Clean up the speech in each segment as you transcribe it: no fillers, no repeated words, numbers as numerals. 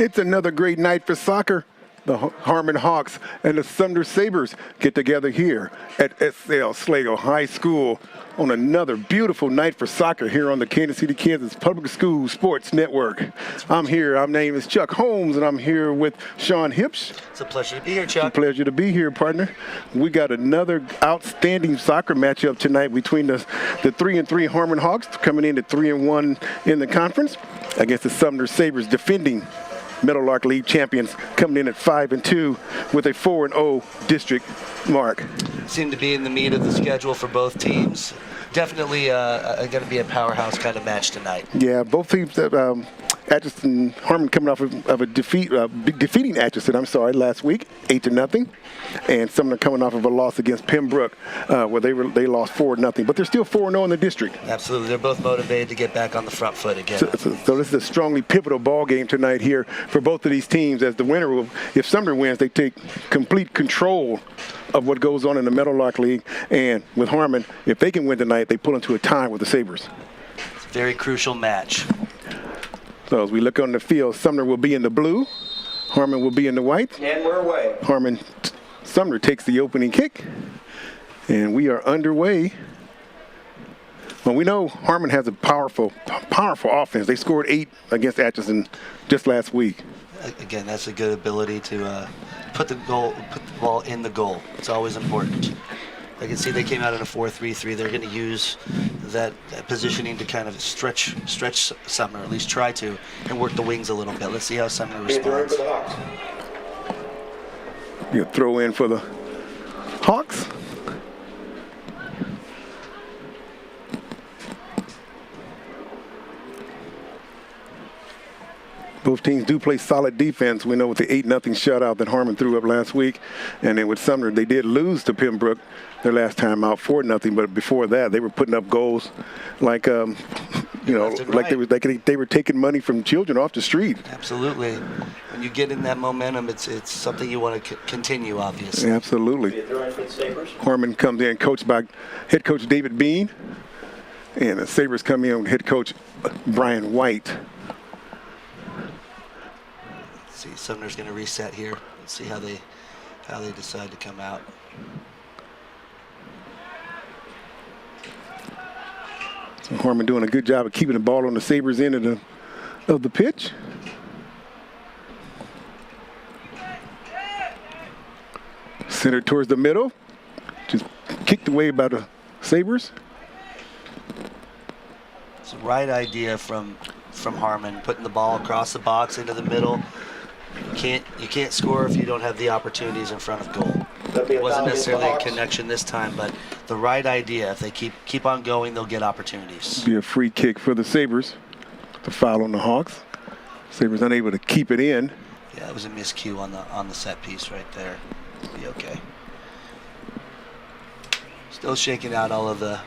It's another great night for soccer. The Harmon Hawks and the Sumner Sabres get together here at S.L. Slagle High School on another beautiful night for soccer here on the Kansas City, Kansas Public School Sports Network. I'm here. My name is Chuck Holmes, and I'm here with Sean Hips. It's a pleasure to be here, Chuck. It's a pleasure to be here, partner. We got another outstanding soccer matchup tonight between the 3-3 Harmon Hawks coming in at 3-1 in the conference against the Sumner Sabres, defending Meadowlark League champions, coming in at 5-2 with a 4-0 district mark. Seem to be in the meat of the schedule for both teams. Definitely going to be a powerhouse kind of match tonight. Yeah, both teams. Atchison, Harmon coming off of a defeat, defeating Atchison, last week, 8-0, and Sumner coming off of a loss against Pembroke, where they lost 4-0, but they're still 4-0 in the district. Absolutely, they're both motivated to get back on the front foot again. So this is a strongly pivotal ball game tonight here for both of these teams, as the winner will, if Sumner wins, they take complete control of what goes on in the Meadowlark League, and with Harmon, if they can win tonight, they pull into a tie with the Sabres. It's a very crucial match. So as we look on the field, Sumner will be in the blue, Harmon will be in the white. And we're away. Sumner takes the opening kick, and we are underway. Well, we know Harmon has a powerful offense. They scored 8 against Atchison just last week. Again, that's a good ability to put the ball in the goal. It's always important. I can see they came out in a 4-3-3. They're going to use that positioning to kind of stretch Sumner, at least try to, and work the wings a little bit. Let's see how Sumner responds. You throw in for the Hawks. Both teams do play solid defense. We know with the 8-0 shutout that Harmon threw up last week. And then with Sumner, they did lose to Pembroke their last time out 4-0. But before that, they were putting up goals like, they were taking money from children off the street. Absolutely. When you get in that momentum, it's something you want to continue, obviously. Absolutely. Harmon comes in coached by head coach David Bean. And the Sabres come in with head coach Brian White. See, Sumner's going to reset here. Let's see how they decide to come out. So Harmon doing a good job of keeping the ball on the Sabres end of the pitch. Centered towards the middle. Just kicked away by the Sabres. It's the right idea from Harmon, putting the ball across the box into the middle. You can't score if you don't have the opportunities in front of goal. It wasn't necessarily a connection this time, but the right idea. If they keep on going, they'll get opportunities. Be a free kick for the Sabres. The foul on the Hawks. Sabres unable to keep it in. Yeah, it was a miscue on the set piece right there. Be okay. Still shaking out all the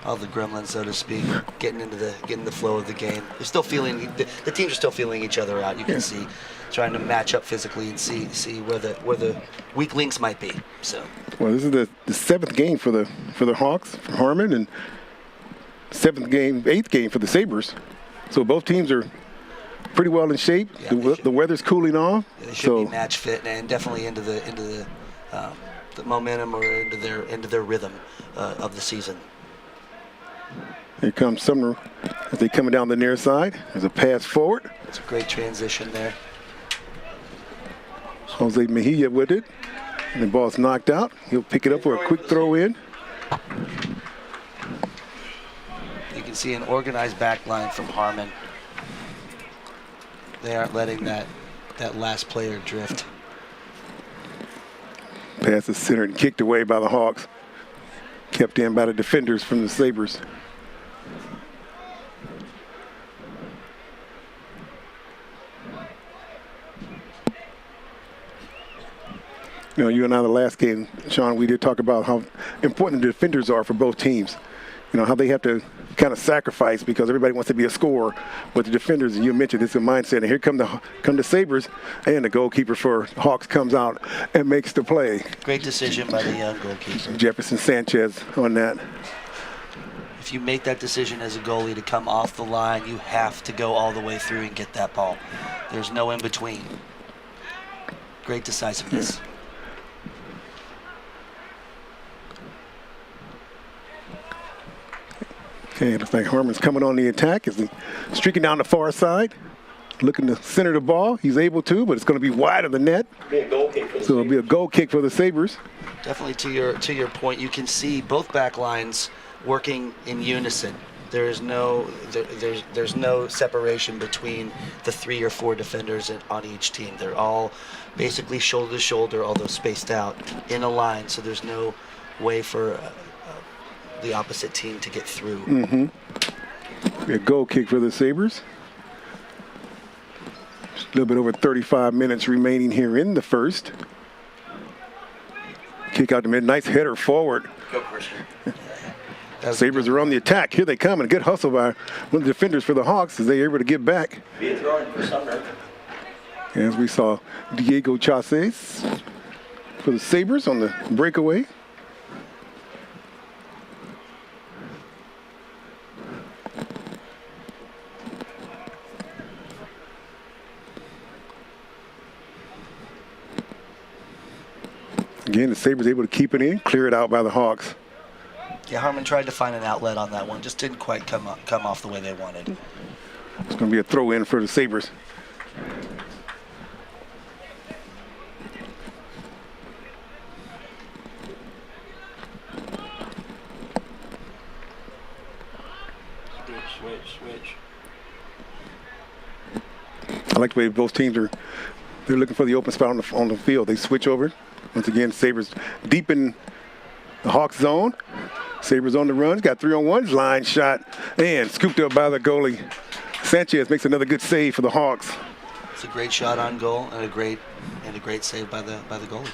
gremlins, so to speak, getting the flow of the game. They're still feeling the teams are still feeling each other out. You can see, trying to match up physically and see where the weak links might be. So. Well, this is the 7th game for the Hawks, for Harmon, and 8th game for the Sabres. So both teams are pretty well in shape. Yeah, the weather's cooling off. Yeah, they should be match fit and definitely into the momentum or into their rhythm of the season. Here comes Sumner as they coming down the near side. There's a pass forward. It's a great transition there. Jose Mejia with it. And the ball's knocked out. He'll pick it up for a quick throw in. You can see an organized back line from Harmon. They aren't letting that last player drift. Pass is centered and kicked away by the Hawks. Kept in by the defenders from the Sabres. You know, you and I, the last game, Sean, we did talk about how important the defenders are for both teams. You know, how they have to kind of sacrifice because everybody wants to be a scorer. But the defenders, you mentioned, it's a mindset. And here come the Sabres, and the goalkeeper for Hawks comes out and makes the play. Great decision by the young goalkeeper. Jefferson Sanchez on that. If you make that decision as a goalie to come off the line, you have to go all the way through and get that ball. There's no in between. Great decisiveness. Okay, looks like Harmon's coming on the attack. Is he streaking down the far side, looking to center the ball. He's able to, but it's going to be wide of the net. Be a goal kick for the So it'll be a goal kick for the Sabres. Definitely to your point, you can see both back lines working in unison. There's no separation between the 3 or 4 defenders on each team. They're all basically shoulder to shoulder, although spaced out in a line. So there's no way for the opposite team to get through. A goal kick for the Sabres. A little bit over 35 minutes remaining here in the first. Kick out to mid. Nice header forward. Go, Christian. Sabres are on the attack. Here they come, and a good hustle by one of the defenders for the Hawks as they are able to get back. Be a throw in for Sumner. As we saw Diego Chases for the Sabres on the breakaway. Again, the Sabres able to keep it in, clear it out by the Hawks. Yeah, Harmon tried to find an outlet on that one. Just didn't quite come off the way they wanted. It's going to be a throw in for the Sabres. Switch. I like the way both teams they're looking for the open spot on the field. They switch over. Once again, Sabres deep in the Hawks zone. Sabres on the run. Got 3-on-1. Line shot and scooped up by the goalie. Sanchez makes another good save for the Hawks. It's a great shot on goal and a great save by the goalie.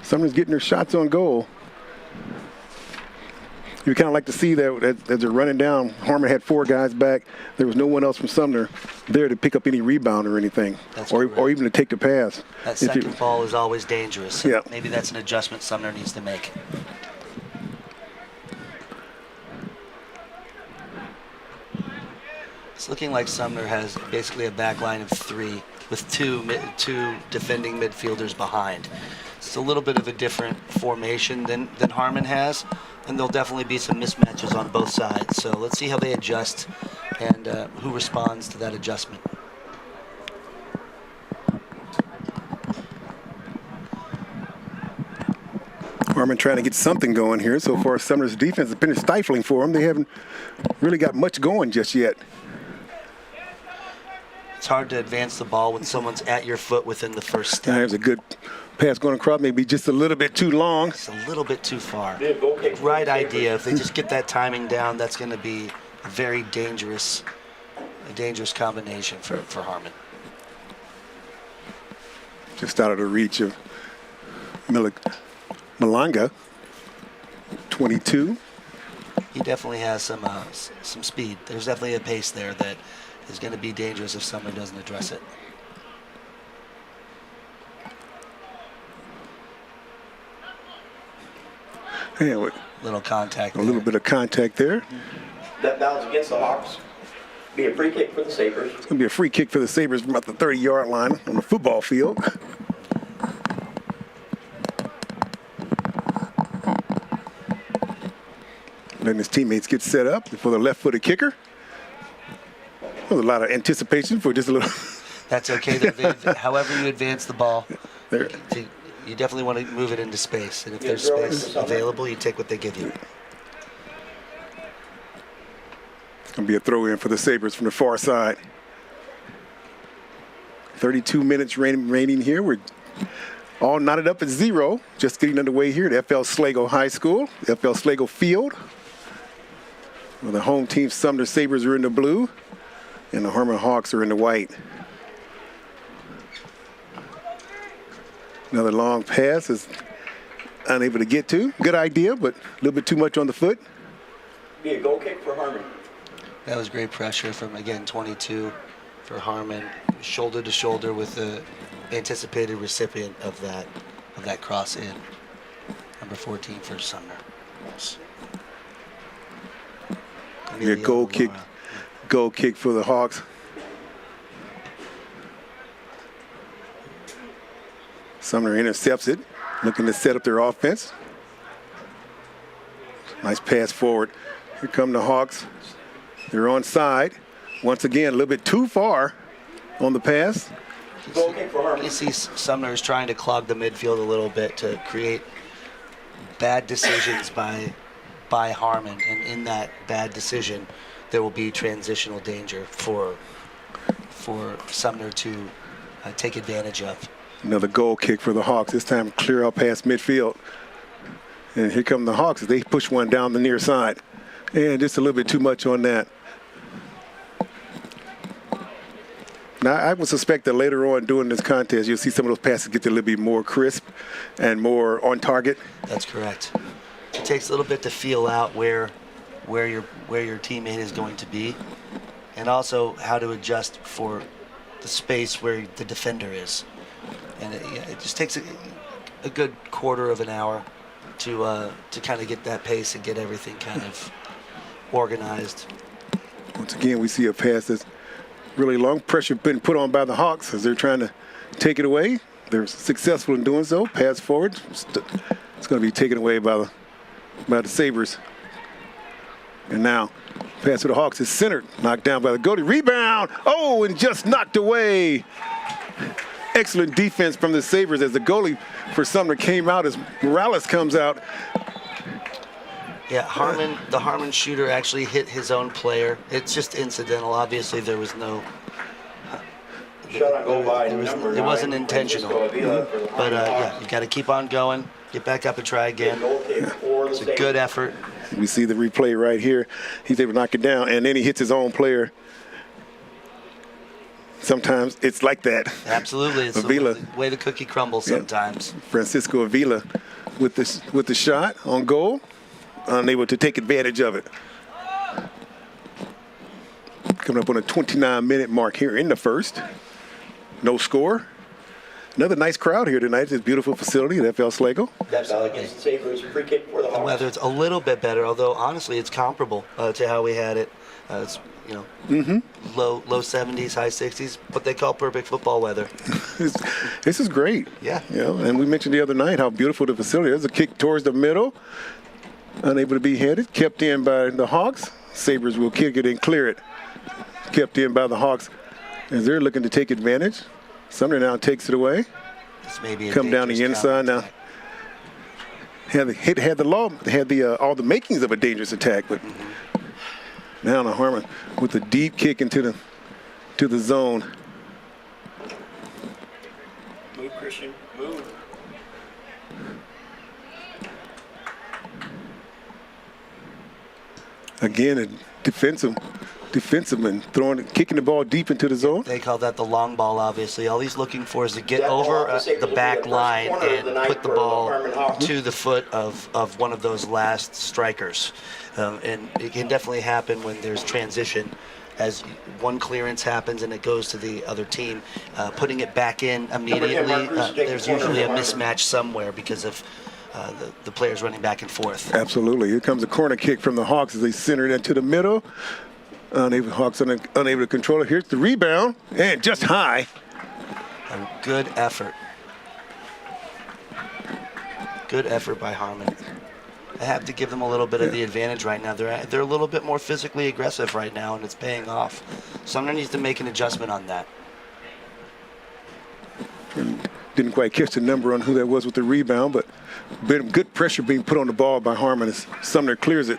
Sumner's getting their shots on goal. You kind of like to see that as they're running down. Harmon had 4 guys back. There was no one else from Sumner there to pick up any rebound or anything, or even to take the pass. That second ball is always dangerous. Yeah. Maybe that's an adjustment Sumner needs to make. It's looking like Sumner has basically a back line of 3 with two defending midfielders behind. It's a little bit of a different formation than Harmon has, and there'll definitely be some mismatches on both sides. So let's see how they adjust and who responds to that adjustment. Harmon trying to get something going here. So far, Sumner's defense has been stifling for them. They haven't really got much going just yet. It's hard to advance the ball when someone's at your foot within the first step. There's a good pass going across, maybe just a little bit too long. It's a little bit too far. Be a goal kick for Right the Sabres. idea. If they just get that timing down, that's going to be a very dangerous combination for Harmon. Just out of the reach of Malanga, 22. He definitely has some speed. There's definitely a pace there that is going to be dangerous if someone doesn't address it. Yeah, Little contact. a little bit of contact there. That was against the Hawks. Be a free kick for the Sabres. It's going to be a free kick for the Sabres from about the 30-yard line on the football field. Letting his teammates get set up for the left-footed kicker. There was a lot of anticipation for just a little. That's okay. However you advance the ball, There. you definitely want to move it into space. And if Yeah, there's throw it space into Sumner. available, you take what they give you. It's going to be a throw-in for the Sabres from the far side. 32 minutes remaining here. We're all knotted up at 0. Just getting underway here at FL Sligo High School, FL Sligo Field. Well, the home team Sumner Sabres are in the blue, and the Harmon Hawks are in the white. Another long pass is unable to get to. Good idea, but a little bit too much on the foot. Be a goal kick for Harmon. That was great pressure from, again, 22 for Harmon, shoulder to shoulder with the anticipated recipient of that cross in. Number 14 for Sumner. Yeah, goal kick for the Hawks. Sumner intercepts it, looking to set up their offense. Nice pass forward. Here come the Hawks. They're on side. Once again, a little bit too far on the pass. Goal kick for Harmon. You see Sumner is trying to clog the midfield a little bit to create bad decisions by Harmon, and in that bad decision, there will be transitional danger for Sumner to take advantage of. Another goal kick for the Hawks. This time clear out past midfield. And here come the Hawks as they push one down the near side. And just a little bit too much on that. Now, I would suspect that later on during this contest, you'll see some of those passes get a little bit more crisp and more on target. That's correct. It takes a little bit to feel out where your teammate is going to be, and also how to adjust for the space where the defender is. And it just takes a good quarter of an hour to kind of get that pace and get everything kind of organized. Once again, we see a pass that's really long. Pressure been put on by the Hawks as they're trying to take it away. They're successful in doing so. Pass forward. It's going to be taken away by the Sabres. And now, pass to the Hawks is centered. Knocked down by the goalie. Rebound. Oh, and just knocked away. Excellent defense from the Sabres as the goalie for Sumner came out as Morales comes out. Yeah, the Harmon shooter actually hit his own player. It's just incidental. Obviously, there was no. Shot on goal by It wasn't intentional. But yeah, you got to keep on going, get back up and try again. It's a good effort. We see the replay right here. He's able to knock it down, and then he hits his own player. Sometimes it's like that. Absolutely, it's Avila. the way the cookie crumbles sometimes. Francisco Avila with the shot on goal, unable to take advantage of it. Coming up on a 29-minute mark here in the first. No score. Another nice crowd here tonight. This beautiful facility at FL Sligo. That's against the Sabres. Free kick for the The Hawks. weather's a little bit better, although honestly it's comparable to how we had it. It's low 70s, high 60s, what they call perfect football weather. This is great. Yeah. And we mentioned the other night how beautiful the facility is. A kick towards the middle, unable to be headed, kept in by the Hawks. Sabres will kick it and clear it. Kept in by the Hawks as they're looking to take advantage. Sumner now takes it away. This may be a Come down the dangerous inside now. counterattack. Had all the makings of a dangerous attack, but now the Harmon with a deep kick into the zone. Move, Christian. Move. Again, a defenseman kicking the ball deep into the zone. They call that the long ball, obviously. All he's looking for is to get over the back line and put the ball to the foot of one of those last strikers. And it can definitely happen when there's transition. As one clearance happens and it goes to the other team, putting it back in immediately, there's usually a mismatch somewhere because of the players running back and forth. Absolutely. Here comes a corner kick from the Hawks as they center it into the middle. Hawks unable to control it. Here's the rebound, and just high. A good effort. Good effort by Harmon. I have to give them a little bit of the advantage right now. They're a little bit more physically aggressive right now, and it's paying off. Sumner needs to make an adjustment on that. Didn't quite catch the number on who that was with the rebound, but good pressure being put on the ball by Harmon as Sumner clears it.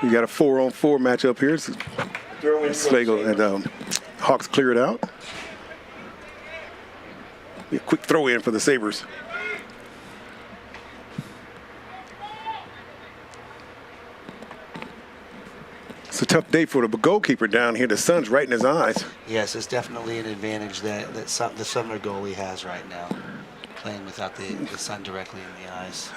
We got a 4-on-4 matchup here. Sligo and Hawks clear it out. A quick throw in for the Sabres. It's a tough day for the goalkeeper down here. The sun's right in his eyes. Yes, it's definitely an advantage that the Sumner goalie has right now, playing without the sun directly in the eyes.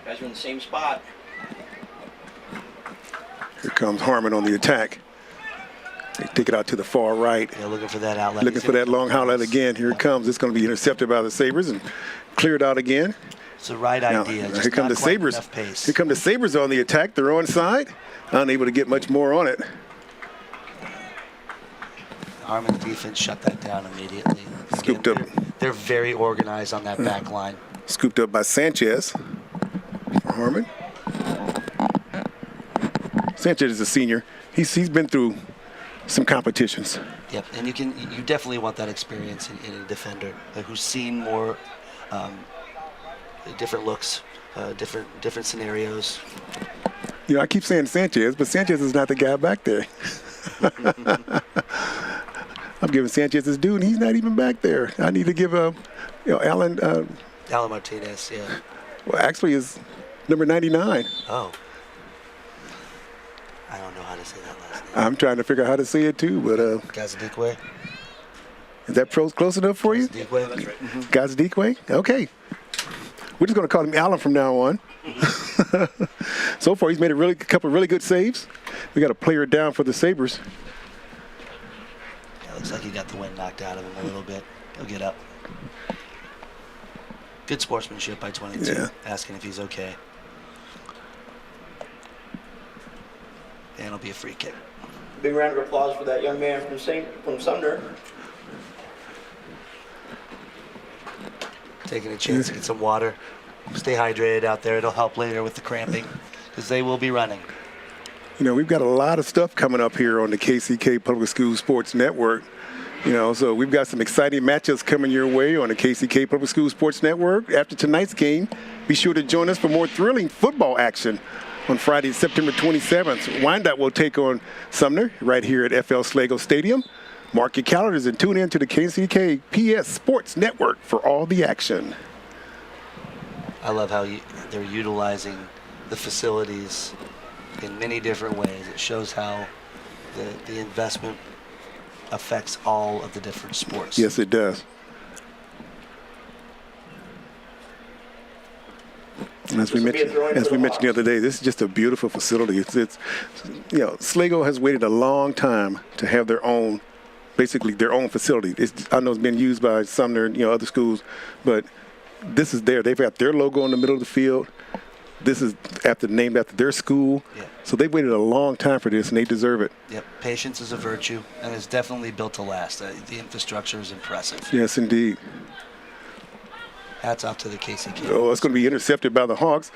Guys are in the same spot. Here comes Harmon on the attack. They take it out to the far right. Yeah, looking for that outlet. Looking for that long outlet again. Here it comes. It's going to be intercepted by the Sabres and cleared out again. It's the right idea. Here come the Sabres. Pace. Here come the Sabres on the attack. They're onside. Unable to get much more on it. Harmon's defense shut that down immediately. Scooped up. They're very organized on that back line. Scooped up by Sanchez for Harmon. Sanchez is a senior. He's been through some competitions. Yep, and you definitely want that experience in a defender who's seen more different looks, different scenarios. You know, I keep saying Sanchez, but Sanchez is not the guy back there. I'm giving Sanchez his due, and he's not even back there. I need to give Alan. Alan Martinez, yeah. Well, actually, is number 99. Oh. I don't know how to say that last name. I'm trying to figure out how to say it too, but Gazadikwe. Is that close enough for you? Gazadikwe, that's right. Gazadikwe? Okay. We're just going to call him Alan from now on. So far, he's made a couple of really good saves. We got a player down for the Sabres. Yeah, looks like he got the wind knocked out of him a little bit. He'll get up. Good sportsmanship by 22, asking if he's okay. And it'll be a free kick. Big round of applause for that young man from Sumner. Taking a chance to get some water. Stay hydrated out there. It'll help later with the cramping because they will be running. You know, we've got a lot of stuff coming up here on the KCK Public School Sports Network. You know, so we've got some exciting matchups coming your way on the KCK Public School Sports Network. After tonight's game, be sure to join us for more thrilling football action on Friday, September 27th. Wyandotte will take on Sumner right here at FL Slago Stadium. Mark your calendars and tune in to the KCKPS Sports Network for all the action. I love how they're utilizing the facilities in many different ways. It shows how the investment affects all of the different sports. Yes, it does. And as we mentioned the other day, this is just a beautiful facility. It's you know, Slago has waited a long time to have their own, basically their own facility. I know it's been used by Sumner, you know, other schools, but this is they've got their logo in the middle of the field. This is named after their school. Yeah. So they waited a long time for this, and they deserve it. Yep, patience is a virtue, and it's definitely built to last. The infrastructure is impressive. Yes, indeed. Hats off to the KCK. Oh, it's going to be intercepted by the Hawks.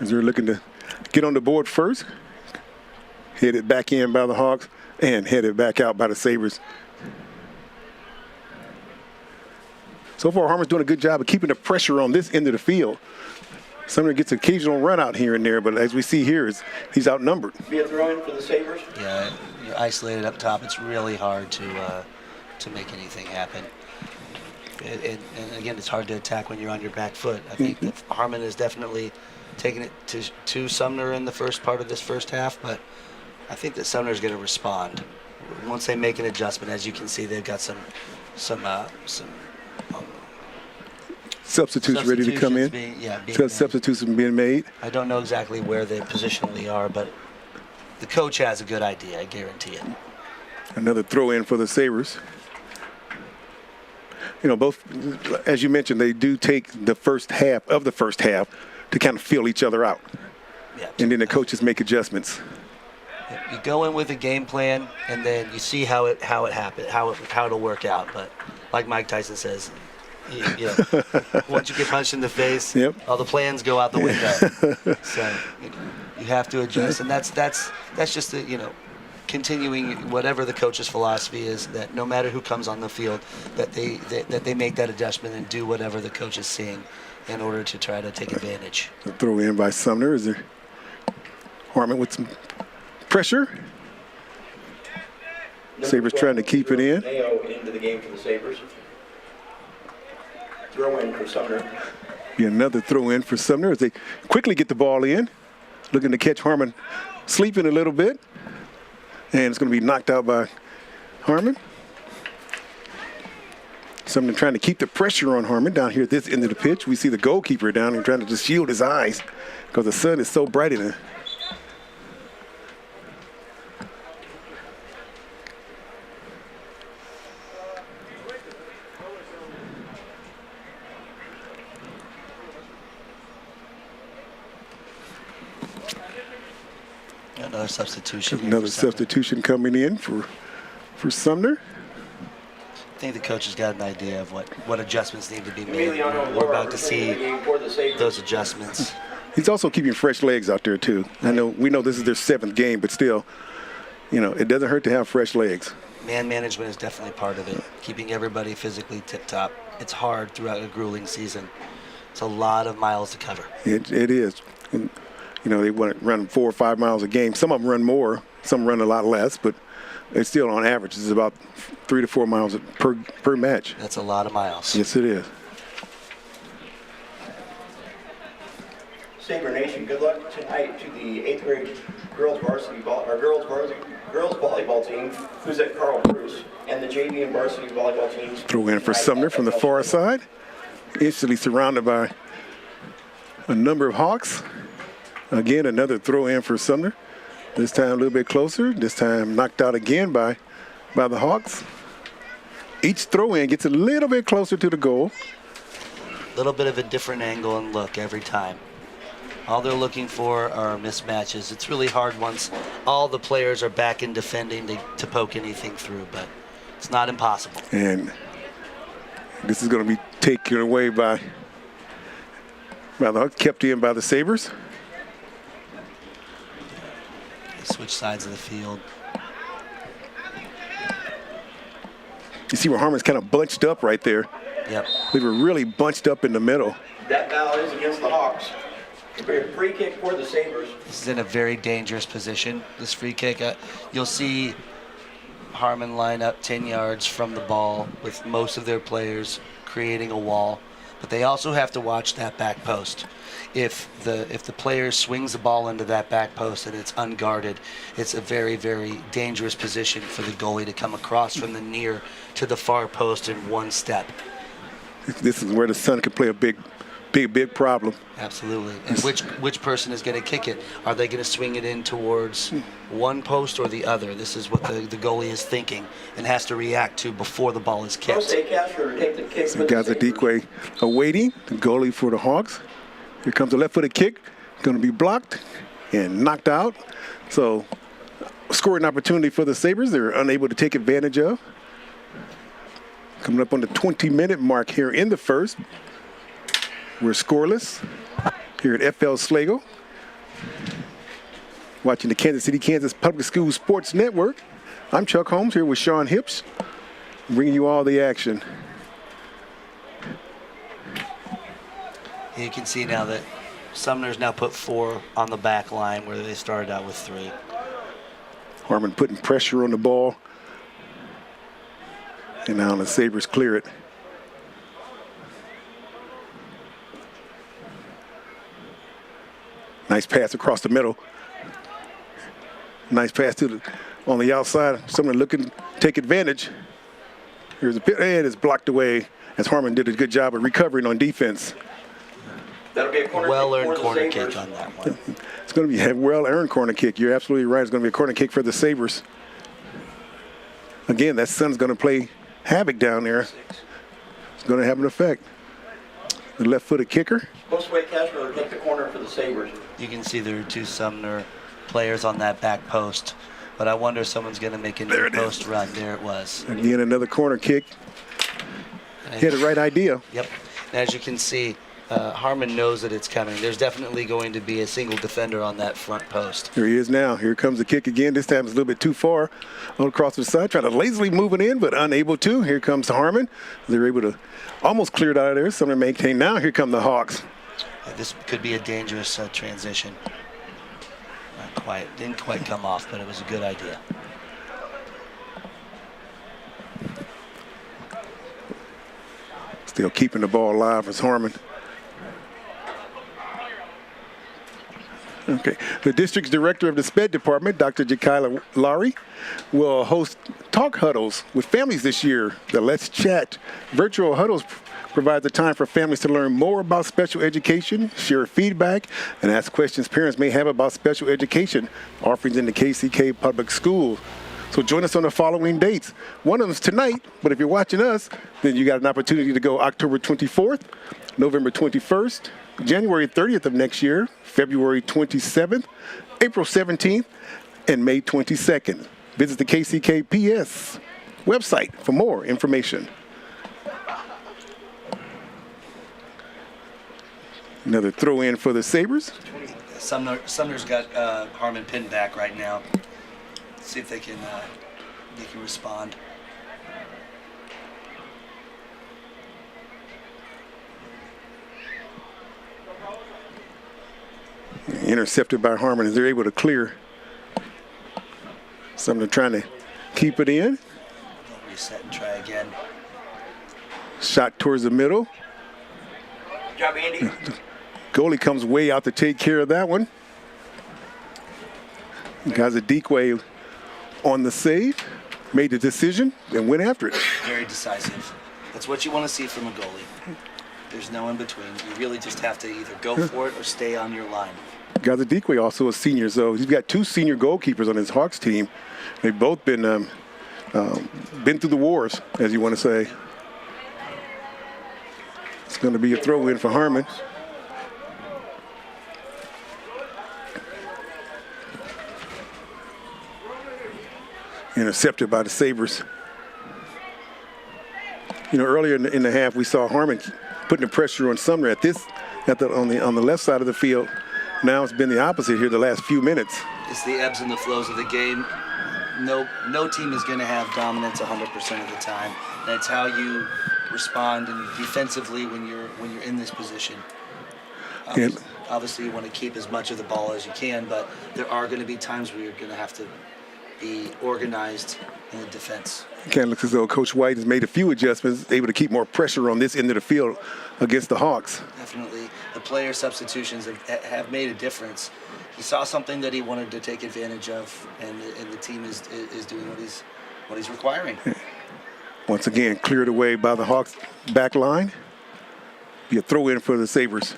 As they're looking to get on the board first. Headed back in by the Hawks and headed back out by the Sabres. So far, Harmon's doing a good job of keeping the pressure on this end of the field. Sumner gets an occasional run out here and there, but as we see here, he's outnumbered. Be a throw-in for the Sabres. Yeah, you're isolated up top. It's really hard to make anything happen. And again, it's hard to attack when you're on your back foot. I think that Harmon is definitely taking it to Sumner in the first part of this first half, but I think that Sumner's going to respond once they make an adjustment. As you can see, they've got some substitutes ready to come in. Substitutes being made. I don't know exactly where they positionally are, but the coach has a good idea, I guarantee it. Another throw in for the Sabres. You know, both, as you mentioned, they do take the first half to kind of feel each other out. Yeah. And then the coaches make adjustments. You go in with a game plan, and then you see how it'll work out. But like Mike Tyson says, once you get punched in the face, all the plans go out the window. So you have to adjust, and that's just continuing whatever the coach's philosophy is. That no matter who comes on the field, that they make that adjustment and do whatever the coach is seeing in order to try to take advantage. A throw in by Sumner. Is there Harmon with some pressure? Sabres trying to keep it in. Mayo into the game for the Sabres. Throw in for Sumner. Be another throw in for Sumner as they quickly get the ball in. Looking to catch Harmon sleeping a little bit. And it's going to be knocked out by Harmon. Sumner trying to keep the pressure on Harmon down here at this end of the pitch. We see the goalkeeper down here trying to just shield his eyes because the sun is so bright in it. Another substitution. Another substitution coming in for Sumner. I think the coach has got an idea of what adjustments need to be made. Emiliano We're about to returning see the game for the Sabres. those adjustments. He's also keeping fresh legs out there, too. We know this is their 7th game, but still, it doesn't hurt to have fresh legs. Man management is definitely part of it. Keeping everybody physically tip-top. It's hard throughout a grueling season. It's a lot of miles to cover. It is. And, they want to run 4 or 5 miles a game. Some of them run more. Some run a lot less, but it's still on average. It's about 3 to 4 miles per match. That's a lot of miles. Yes, it is. Sabre Nation, good luck tonight to the 8th grade girls volleyball team, who's at Carl Bruce, and the JV and varsity volleyball teams. Throw in for Sumner from the far side. Instantly surrounded by a number of Hawks. Again, another throw in for Sumner. This time a little bit closer. This time knocked out again by the Hawks. Each throw in gets a little bit closer to the goal. A little bit of a different angle and look every time. All they're looking for are mismatches. It's really hard once all the players are back in defending to poke anything through, but it's not impossible. And this is going to be taken away by the Hawks, kept in by the Sabres. They switch sides of the field. You see where Harmon's kind of bunched up right there. Yep. They were really bunched up in the middle. That foul is against the Hawks. Free kick for the Sabres. This is in a very dangerous position, this free kick. You'll see Harmon line up 10 yards from the ball with most of their players creating a wall. But they also have to watch that back post. If the player swings the ball into that back post and it's unguarded, it's a very, very dangerous position for the goalie to come across from the near to the far post in one step. This is where the sun can play a big problem. Absolutely. And which person is going to kick it? Are they going to swing it in towards one post or the other? This is what the goalie is thinking and has to react to before the ball is kicked. Jose Castro to take the kick for the Gaza Sabres. Dikwe awaiting, the goalie for the Hawks. Here comes a left-footed kick, going to be blocked and knocked out. So, scoring opportunity for the Sabres. They're unable to take advantage of. Coming up on the 20-minute mark here in the first. We're scoreless here at FL Sligo. Watching the Kansas Public Schools Sports Network. I'm Chuck Holmes here with Sean Hips, bringing you all the action. You can see now that Sumner's now put 4 on the back line where they started out with 3. Harmon putting pressure on the ball. And now the Sabres clear it. Nice pass across the middle. Nice pass on the outside. Someone looking to take advantage. Here's a pit, and it's blocked away as Harmon did a good job of recovering on defense. That'll be a corner Well-earned kick for corner the kick Sabres. on that one. It's going to be a well-earned corner kick. You're absolutely right. It's going to be a corner kick for the Sabres. Again, that sun's going to play havoc down there. It's going to have an effect. The left-footed kicker. Jose Castro to take the corner for the Sabres. You can see there are 2 Sumner players on that back post, but I wonder if someone's going to make a near post run. There it was. Again, another corner kick. He had the right idea. Yep. And as you can see, Harmon knows that it's coming. There's definitely going to be a single defender on that front post. Here he is now. Here comes the kick again. This time it's a little bit too far all across the side. Trying to lazily move it in, but unable to. Here comes Harmon. They're able to almost clear it out of there. Sumner maintain. Now here come the Hawks. This could be a dangerous transition. Not quite. Didn't quite come off, but it was a good idea. Still keeping the ball alive as Harmon. Okay. The district's director of the SPED department, Dr. Jakila Lowry, will host talk huddles with families this year. The Let's Chat virtual huddles provides a time for families to learn more about special education, share feedback, and ask questions parents may have about special education offerings in the KCK Public Schools. So join us on the following dates. One of them's tonight, but if you're watching us, then you got an opportunity to go October 24th, November 21st, January 30th of next year, February 27th, April 17th, and May 22nd. Visit the KCKPS website for more information. Another throw in for the Sabres. Sumner's got Harmon pinned back right now. See if they can respond. Intercepted by Harmon as they're able to clear. Sumner trying to keep it in. They'll reset and try again. Shot towards the middle. Good job, Andy. Goalie comes way out to take care of that one. Gazadikwe on the save, made the decision and went after it. Very decisive. That's what you want to see from a goalie. There's no in between. You really just have to either go for it or stay on your line. Gazadikwe also a senior, so he's got 2 senior goalkeepers on his Hawks team. They've both been through the wars, as you want to say. It's going to be a throw in for Harmon. Intercepted by the Sabres. You know, earlier in the half, we saw Harmon putting the pressure on Sumner on the left side of the field. Now it's been the opposite here the last few minutes. It's the ebbs and the flows of the game. No team is going to have dominance 100% of the time. That's how you respond and defensively when you're in this position. Obviously, you want to keep as much of the ball as you can, but there are going to be times where you're going to have to be organized in the defense. It looks as though Coach White has made a few adjustments, able to keep more pressure on this end of the field against the Hawks. Definitely. The player substitutions have made a difference. He saw something that he wanted to take advantage of, and the team is doing what he's requiring. Once again, cleared away by the Hawks back line. Be a throw in for the Sabres.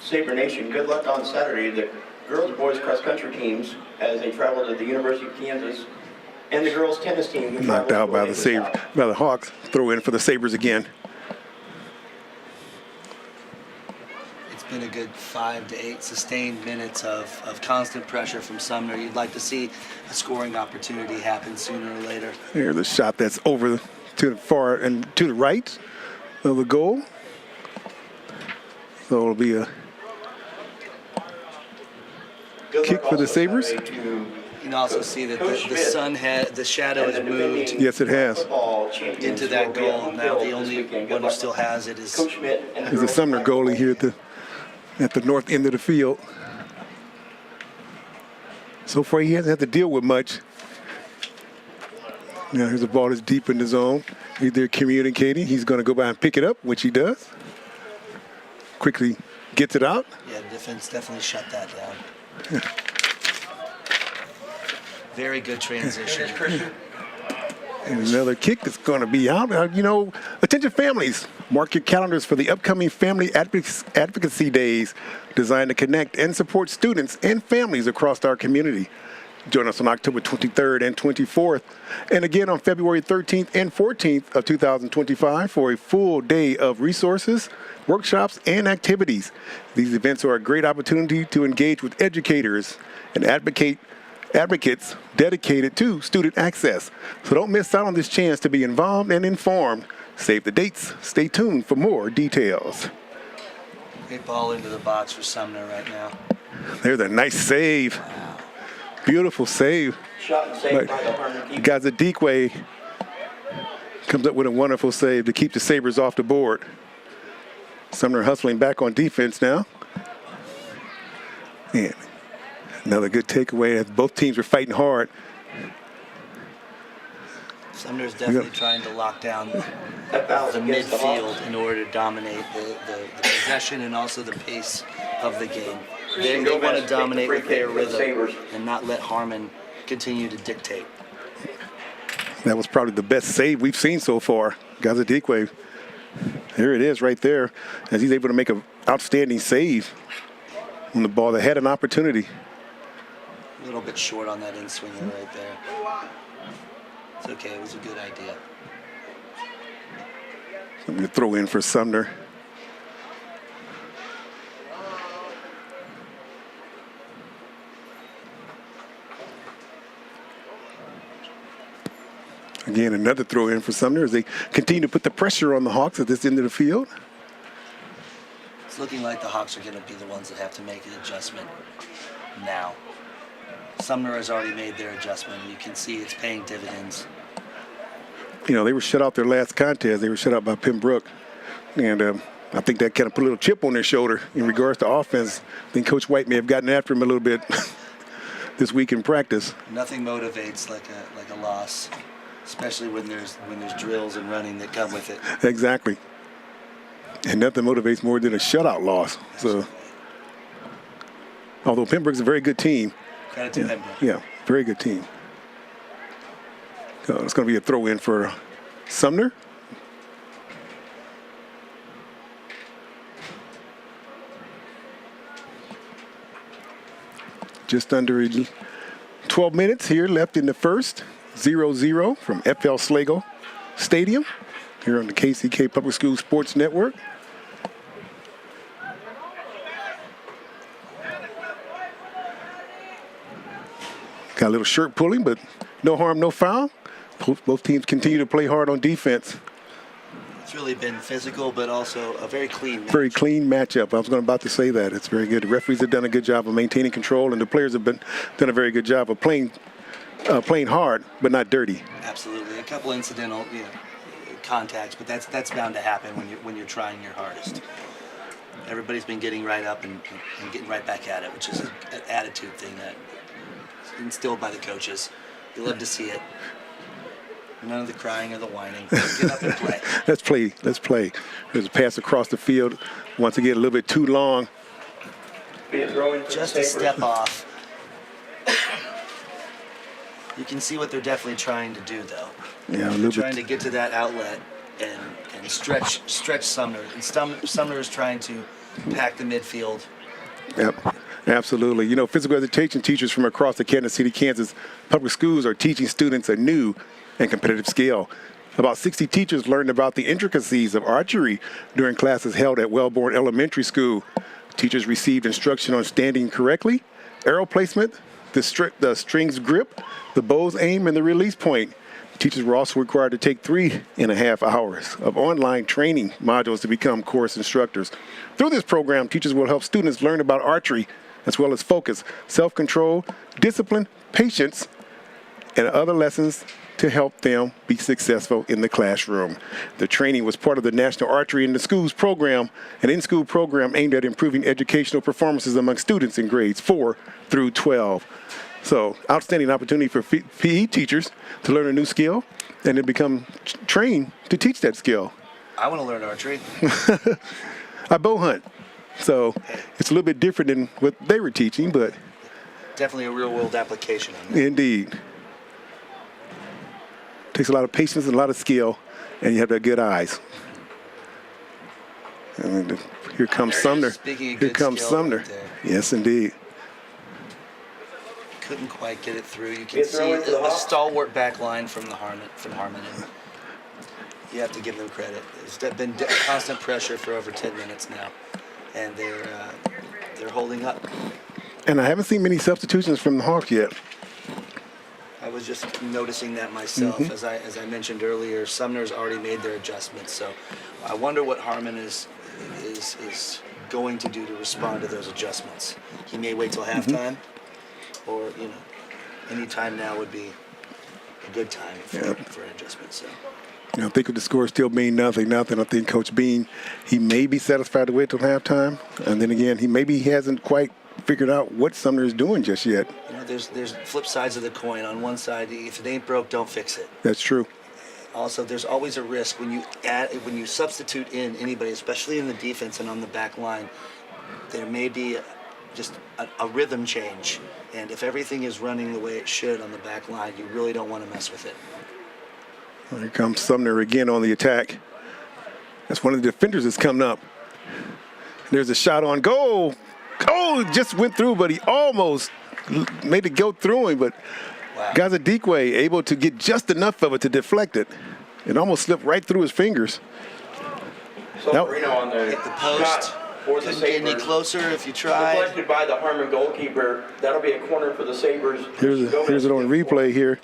Sabre Nation, good luck on Saturday. The girls and boys cross country teams as they travel to the University of Kansas, and the girls tennis team. Knocked out by the Hawks. Throw in for the Sabres again. It's been a good 5 to 8 sustained minutes of constant pressure from Sumner. You'd like to see a scoring opportunity happen sooner or later. Here's the shot that's over to the far and to the right of the goal. So it'll be a kick for the Sabres. You can also see that the shadow has moved. Yes, it has. Into that goal. Now the only one who still has it is the Sumner goalie here at the north end of the field. So far, he hasn't had to deal with much. Now here's a ball that's deep in the zone. He's there communicating. He's going to go by and pick it up, which he does. Quickly gets it out. Yeah, the defense definitely shut that down. Very good transition. And another kick that's going to be out. Attention families, mark your calendars for the upcoming Family Advocacy Days designed to connect and support students and families across our community. Join us on October 23rd and 24th, and again on February 13th and 14th of 2025 for a full day of resources, workshops, and activities. These events are a great opportunity to engage with educators and advocates dedicated to student access. So don't miss out on this chance to be involved and informed. Save the dates. Stay tuned for more details. Great ball into the box for Sumner right now. There's a nice save. Wow. Beautiful save. Shot and save by the Harmon keeper. Gazadikwe comes up with a wonderful save to keep the Sabres off the board. Sumner hustling back on defense now. And another good takeaway as both teams were fighting hard. Sumner's definitely trying to lock down the midfield in order to dominate the possession and also the pace of the game. They want to dominate with their rhythm and not let Harmon continue to dictate. That was probably the best save we've seen so far. Gazadikwe, here it is right there, as he's able to make an outstanding save on the ball that had an opportunity. A little bit short on that in-swinger right there. It's okay, it was a good idea. I'm going to throw in for Sumner. Again, another throw in for Sumner as they continue to put the pressure on the Hawks at this end of the field. It's looking like the Hawks are going to be the ones that have to make an adjustment now. Sumner has already made their adjustment, and you can see it's paying dividends. You know, they were shut out their last contest. They were shut out by Pembroke. And I think that kind of put a little chip on their shoulder in regards to offense. I think Coach White may have gotten after him a little bit this week in practice. Nothing motivates like a loss, especially when there's drills and running that come with it. Exactly. And nothing motivates more than a shutout loss. So, although Pembroke's a very good team. Credit to Pembroke. Yeah, very good team. So it's going to be a throw in for Sumner. Just under 12 minutes here left in the first. 0-0 from FL Slago Stadium here on the KCK Public School Sports Network. Got a little shirt pulling, but no harm, no foul. Both teams continue to play hard on defense. It's really been physical, but also a very clean match. Very clean matchup. I was about to say that. It's very good. The referees have done a good job of maintaining control, and the players have done a very good job of playing hard, but not dirty. Absolutely. A couple incidental contacts, but that's bound to happen when you're trying your hardest. Everybody's been getting right up and getting right back at it, which is an attitude thing that is instilled by the coaches. You love to see it. None of the crying or the whining. Get up and play. Let's play. Let's play. There's a pass across the field. Once again, a little bit too long. Just a step off. You can see what they're definitely trying to do, though. Yeah, they're trying to get to that outlet and stretch Sumner. And Sumner is trying to pack the midfield. Yep, absolutely. You know, physical education teachers from across the Kansas City, Kansas public schools are teaching students a new and competitive skill. About 60 teachers learned about the intricacies of archery during classes held at Wellborn Elementary School. Teachers received instruction on standing correctly, arrow placement, the string's grip, the bow's aim, and the release point. Teachers were also required to take 3.5 hours of online training modules to become course instructors. Through this program, teachers will help students learn about archery, as well as focus, self-control, discipline, patience, and other lessons to help them be successful in the classroom. The training was part of the National Archery in the Schools program, an in-school program aimed at improving educational performances among students in grades 4 through 12. So, outstanding opportunity for PE teachers to learn a new skill and then become trained to teach that skill. I want to learn archery. I bow hunt. So, it's a little bit different than what they were teaching, but definitely a real-world application on that. Indeed. Takes a lot of patience and a lot of skill, and you have to have good eyes. And here comes Sumner. Here comes Sumner. Right there. Yes, indeed. Couldn't quite get it through. You can see a stalwart back line from Harmon. And you have to give them credit. There's been constant pressure for over 10 minutes now, and they're holding up. And I haven't seen many substitutions from the Hawks yet. I was just noticing that myself. As I mentioned earlier, Sumner's already made their adjustments, so I wonder what Harmon is going to do to respond to those adjustments. He may wait till halftime, or any time now would be a good time for an adjustment. So. I think with the score still being nothing, I think Coach Bean, he may be satisfied to wait till halftime, and then again, he hasn't quite figured out what Sumner is doing just yet. There's flip sides of the coin. On one side, if it ain't broke, don't fix it. That's true. Also, there's always a risk when you substitute in anybody, especially in the defense and on the back line. There may be just a rhythm change, and if everything is running the way it should on the back line, you really don't want to mess with it. Here comes Sumner again on the attack. That's one of the defenders that's coming up. There's a shot on goal. Oh, just went through, but he almost made it go through him. But Gazadikwe able to get just enough of it to deflect it. It almost slipped right through his fingers. So Marino on the hit the post. Couldn't get any closer if you tried. Deflected by the Harmon goalkeeper. That'll be a corner for the Sabres. Here's it on replay here.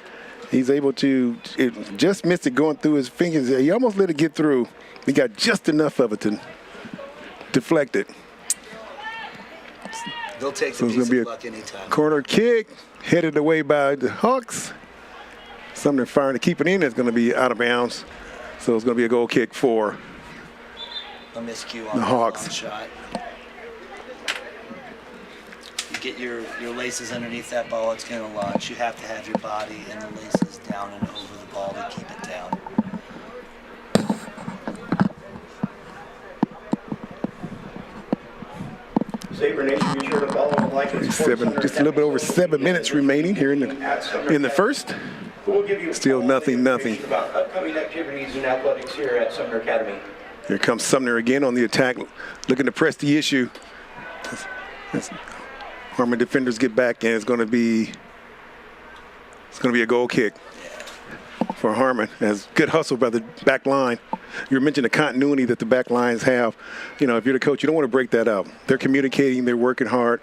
He's able to just missed it going through his fingers. He almost let it get through. He got just enough of it to deflect it. They'll take So the it's piece going of to luck be a anytime. corner kick, headed away by the Hawks. Sumner firing to keep it in. It's going to be out of bounds. So it's going to be a goal kick for A miscue on the that Hawks. long shot. You get your laces underneath that ball, it's going to launch. You have to have your body and the laces down and over the ball to keep it down. Sabre Nation, be sure to follow and like and support Sumner Just a little bit over Academy 7 minutes remaining here in the first. who will give you Still all nothing, the nothing. information about upcoming activities in athletics here at Sumner Academy. Here comes Sumner again on the attack, looking to press the issue. Harmon defenders get back, and it's going to be a goal kick for Harmon. As good hustle by the back line. You mentioned the continuity that the back lines have. You know, if you're the coach, you don't want to break that up. They're communicating, they're working hard.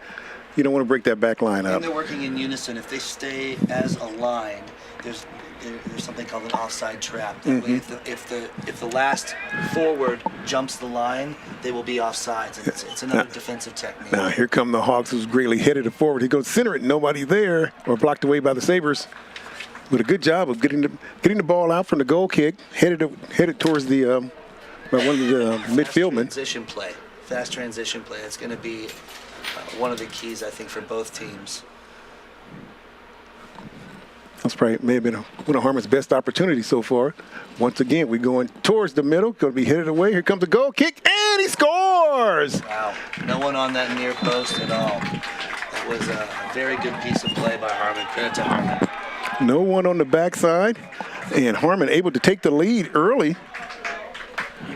You don't want to break that back line up. And they're working in unison. If they stay as a line, there's something called an offside trap. That way, if the last forward jumps the line, they will be offsides. And it's another defensive technique. Now here come the Hawks, who's greatly headed it forward. He goes center it, nobody there, or blocked away by the Sabres. But a good job of getting the ball out from the goal kick, headed towards the one of the midfieldmen. Fast transition play. It's going to be one of the keys, I think, for both teams. That's probably may have been one of Harmon's best opportunities so far. Once again, we're going towards the middle, going to be headed away. Here comes the goal kick, and he scores! Wow, no one on that near post at all. That was a very good piece of play by Harmon. Credit to Harmon. No one on the backside, and Harmon able to take the lead early.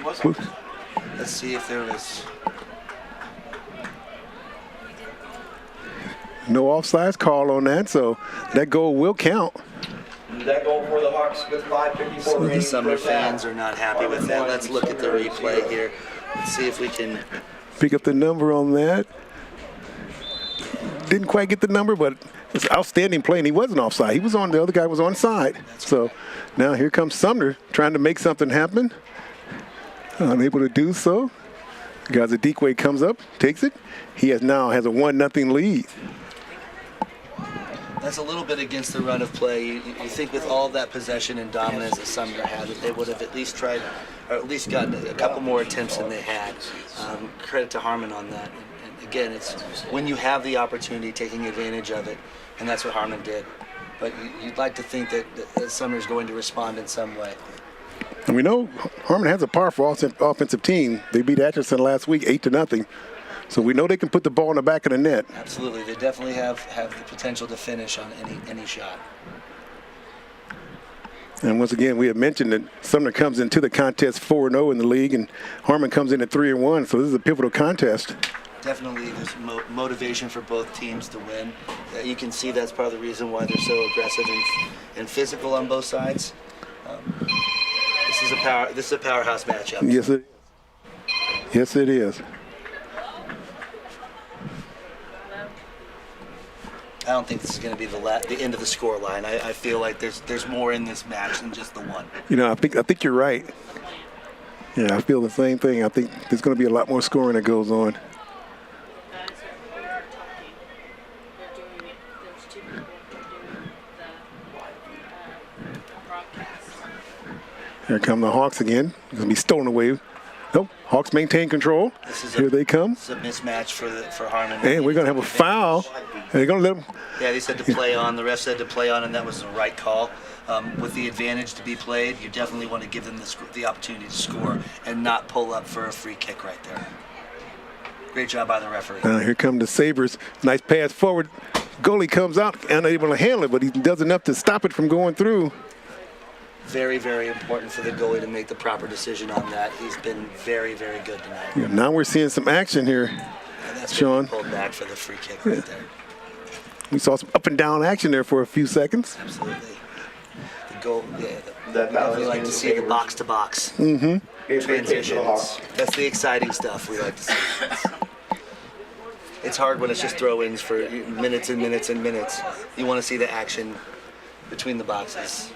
Let's see if there was no offsides call on that, so that goal will count. That goal for the Hawks with 5:54 remaining. The Sumner fans are not happy with that. Let's look at the replay here. Let's see if we can pick up the number on that. Didn't quite get the number, but it's outstanding play, and he wasn't offside. He was on, the other guy was on side. So now here comes Sumner trying to make something happen. Unable to do so. Gazadikwe comes up, takes it. He now has a 1-0 lead. That's a little bit against the run of play. You think with all that possession and dominance that Sumner had, that they would have at least tried, or at least gotten a couple more attempts than they had. Credit to Harmon on that. And again, it's when you have the opportunity, taking advantage of it, and that's what Harmon did. But you'd like to think that Sumner's going to respond in some way. And we know Harmon has a powerful offensive team. They beat Atchison last week 8-0. So we know they can put the ball in the back of the net. Absolutely. They definitely have the potential to finish on any shot. And once again, we have mentioned that Sumner comes into the contest 4-0 in the league, and Harmon comes in at 3-1. So this is a pivotal contest. Definitely there's motivation for both teams to win. You can see that's part of the reason why they're so aggressive and physical on both sides. This is a powerhouse matchup. Yes, it is. Yes, it is. I don't think this is going to be the end of the score line. I feel like there's more in this match than just the one. You know, I think you're right. Yeah, I feel the same thing. I think there's going to be a lot more scoring that goes on. Here come the Hawks again. It's going to be stolen away. Nope. Hawks maintain control. Here they come. It's a mismatch for Harmon. And we're going to have a foul. And they're going to let them. Yeah, they said to play on. The ref said to play on, and that was the right call. With the advantage to be played, you definitely want to give them the opportunity to score and not pull up for a free kick right there. Great job by the referee. Here come the Sabres. Nice pass forward. Goalie comes out, unable to handle it, but he does enough to stop it from going through. Very, very important for the goalie to make the proper decision on that. He's been very, very good tonight. Yeah, now we're seeing some action here, and that's Sean. Pulled back for the free kick right there. We saw some up and down action there for a few seconds. Absolutely. The goal, we like to see the box to box transitions. That's the exciting stuff we like to see. It's hard when it's just throw-ins for minutes and minutes and minutes. You want to see the action between the boxes.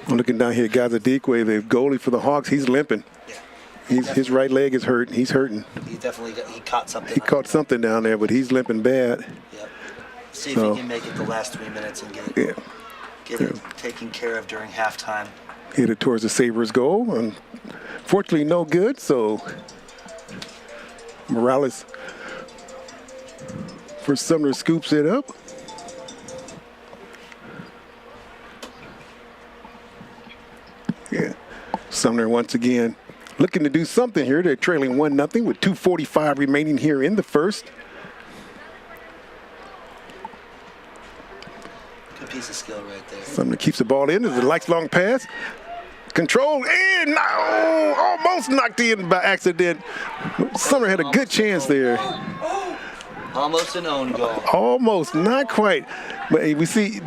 I'm looking down here at Gazadikwe, the goalie for the Hawks. He's limping. Yeah. His right leg is hurt. He's hurting. He caught something. He caught something down there, but he's limping bad. Yep. See if he can make it the last 3 minutes and get it taken care of during halftime. Headed towards the Sabres goal. Unfortunately, no good, so Morales for Sumner scoops it up. Yeah, Sumner once again looking to do something here. They're trailing 1-0 with 2:45 remaining here in the first. Good piece of skill right there. Sumner keeps the ball in. There's a lifelong pass. Control in. No, almost knocked in by accident. Sumner had a good chance there. Almost an own goal. Almost, not quite. But hey, we see, you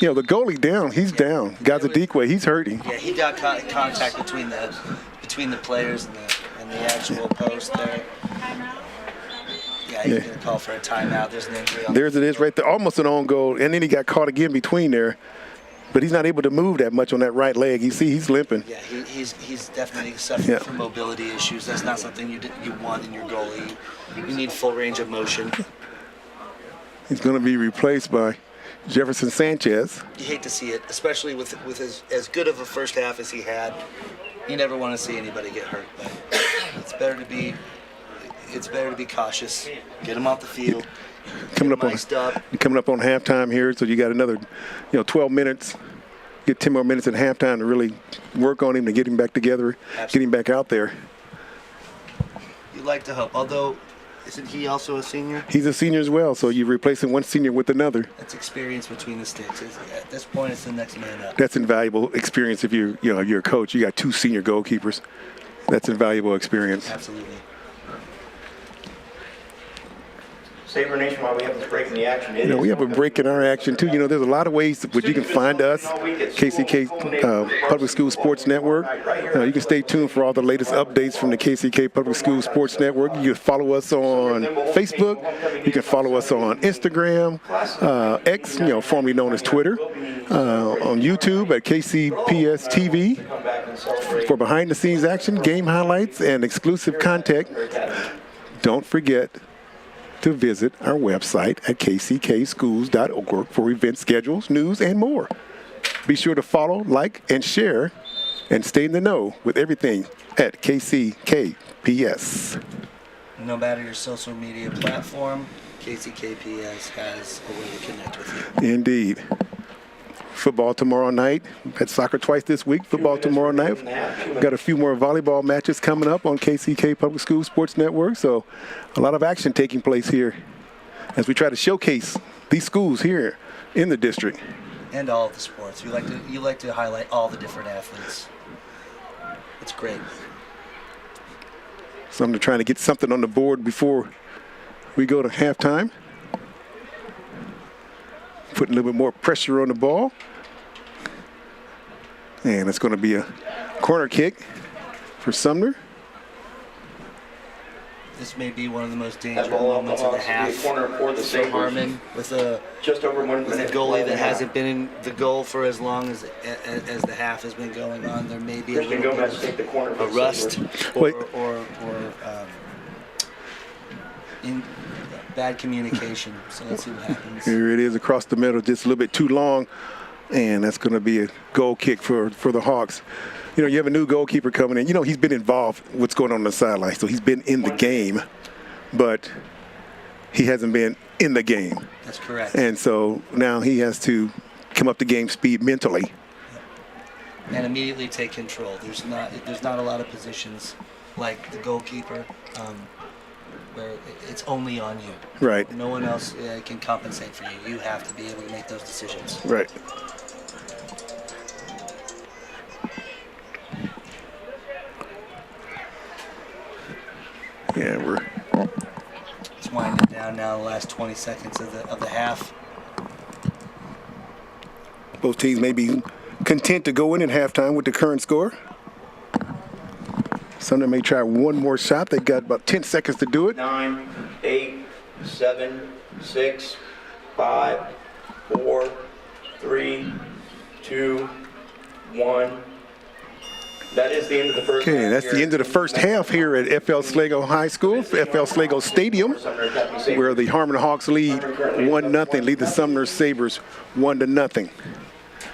know, the goalie down. He's down. Gazadikwe, he's hurting. Yeah, he got contact between the players and the actual post there. Yeah, he's gonna call for a timeout. There's an injury. There's it is right there. Almost an own goal, and then he got caught again between there. But he's not able to move that much on that right leg. You see, he's limping. Yeah, he's definitely suffering from mobility issues. That's not something you want in your goalie. You need full range of motion. He's going to be replaced by Jefferson Sanchez. You hate to see it, especially with as good of a first half as he had. You never want to see anybody get hurt, but it's better to be cautious. Get him off the field. Coming up on halftime here, so you got another 12 minutes. Get 10 more minutes at halftime to really work on him to get him back together, get him back out there. You like to hope, although isn't he also a senior? He's a senior as well, so you're replacing one senior with another. That's experience between the sticks. At this point, it's the next man up. That's invaluable experience if you're a coach. You got two senior goalkeepers. That's invaluable experience. Absolutely. Sabre Nation, while we have this break in the action, we have a break in our action too. There's a lot of ways that you can find us. KCK Public School Sports Network. You can stay tuned for all the latest updates from the KCK Public School Sports Network. You can follow us on Facebook. You can follow us on Instagram, X, formerly known as Twitter, on YouTube at KCPS TV for behind-the-scenes action, game highlights, and exclusive content. Don't forget to visit our website at kckschools.org for event schedules, news, and more. Be sure to follow, like, and share, and stay in the know with everything at KCKPS. No matter your social media platform, KCKPS has a way to connect with you. Indeed. Football tomorrow night. We've had soccer twice this week. Football tomorrow night. We've got a few more volleyball matches coming up on KCK Public School Sports Network. So a lot of action taking place here as we try to showcase these schools here in the district. And all of the sports. You like to highlight all the different athletes. It's great. So I'm trying to get something on the board before we go to halftime. Putting a little bit more pressure on the ball. And it's going to be a corner kick for Sumner. This may be one of the most dangerous moments of the half for Harmon with a goalie that hasn't been in the goal for as long as the half has been going on. There may be a little bit of a rust or bad communication. So let's see what happens. Here it is across the middle, just a little bit too long. And that's going to be a goal kick for the Hawks. You have a new goalkeeper coming in. He's been involved with what's going on the sideline. So he's been in the game, but he hasn't been in the game. That's correct. And so now he has to come up to game speed mentally. And immediately take control. There's not a lot of positions like the goalkeeper where it's only on you. Right. No one else can compensate for you. You have to be able to make those decisions. Right. Yeah, it's winding down now. The last 20 seconds of the half. Both teams may be content to go in at halftime with the current score. Sumner may try one more shot. They've got about 10 seconds to do it. 9, 8, 7, 6, 5, 4, 3, 2, 1. That is the end of the first half. Okay, that's the end of the first half here at FL Sligo High School, FL Sligo Stadium, where the Harmon Hawks lead 1-0, lead the Sumner Sabres 1-0.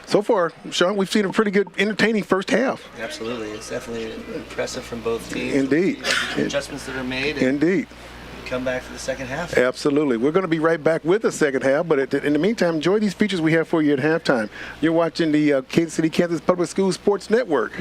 So far, Sean, we've seen a pretty good, entertaining first half. Absolutely. It's definitely impressive from both teams. Indeed. The adjustments that are made. Indeed. Come back for the second half. Absolutely. We're going to be right back with the second half, but in the meantime, enjoy these features we have for you at halftime. You're watching the Kansas City, Kansas Public Schools Sports Network.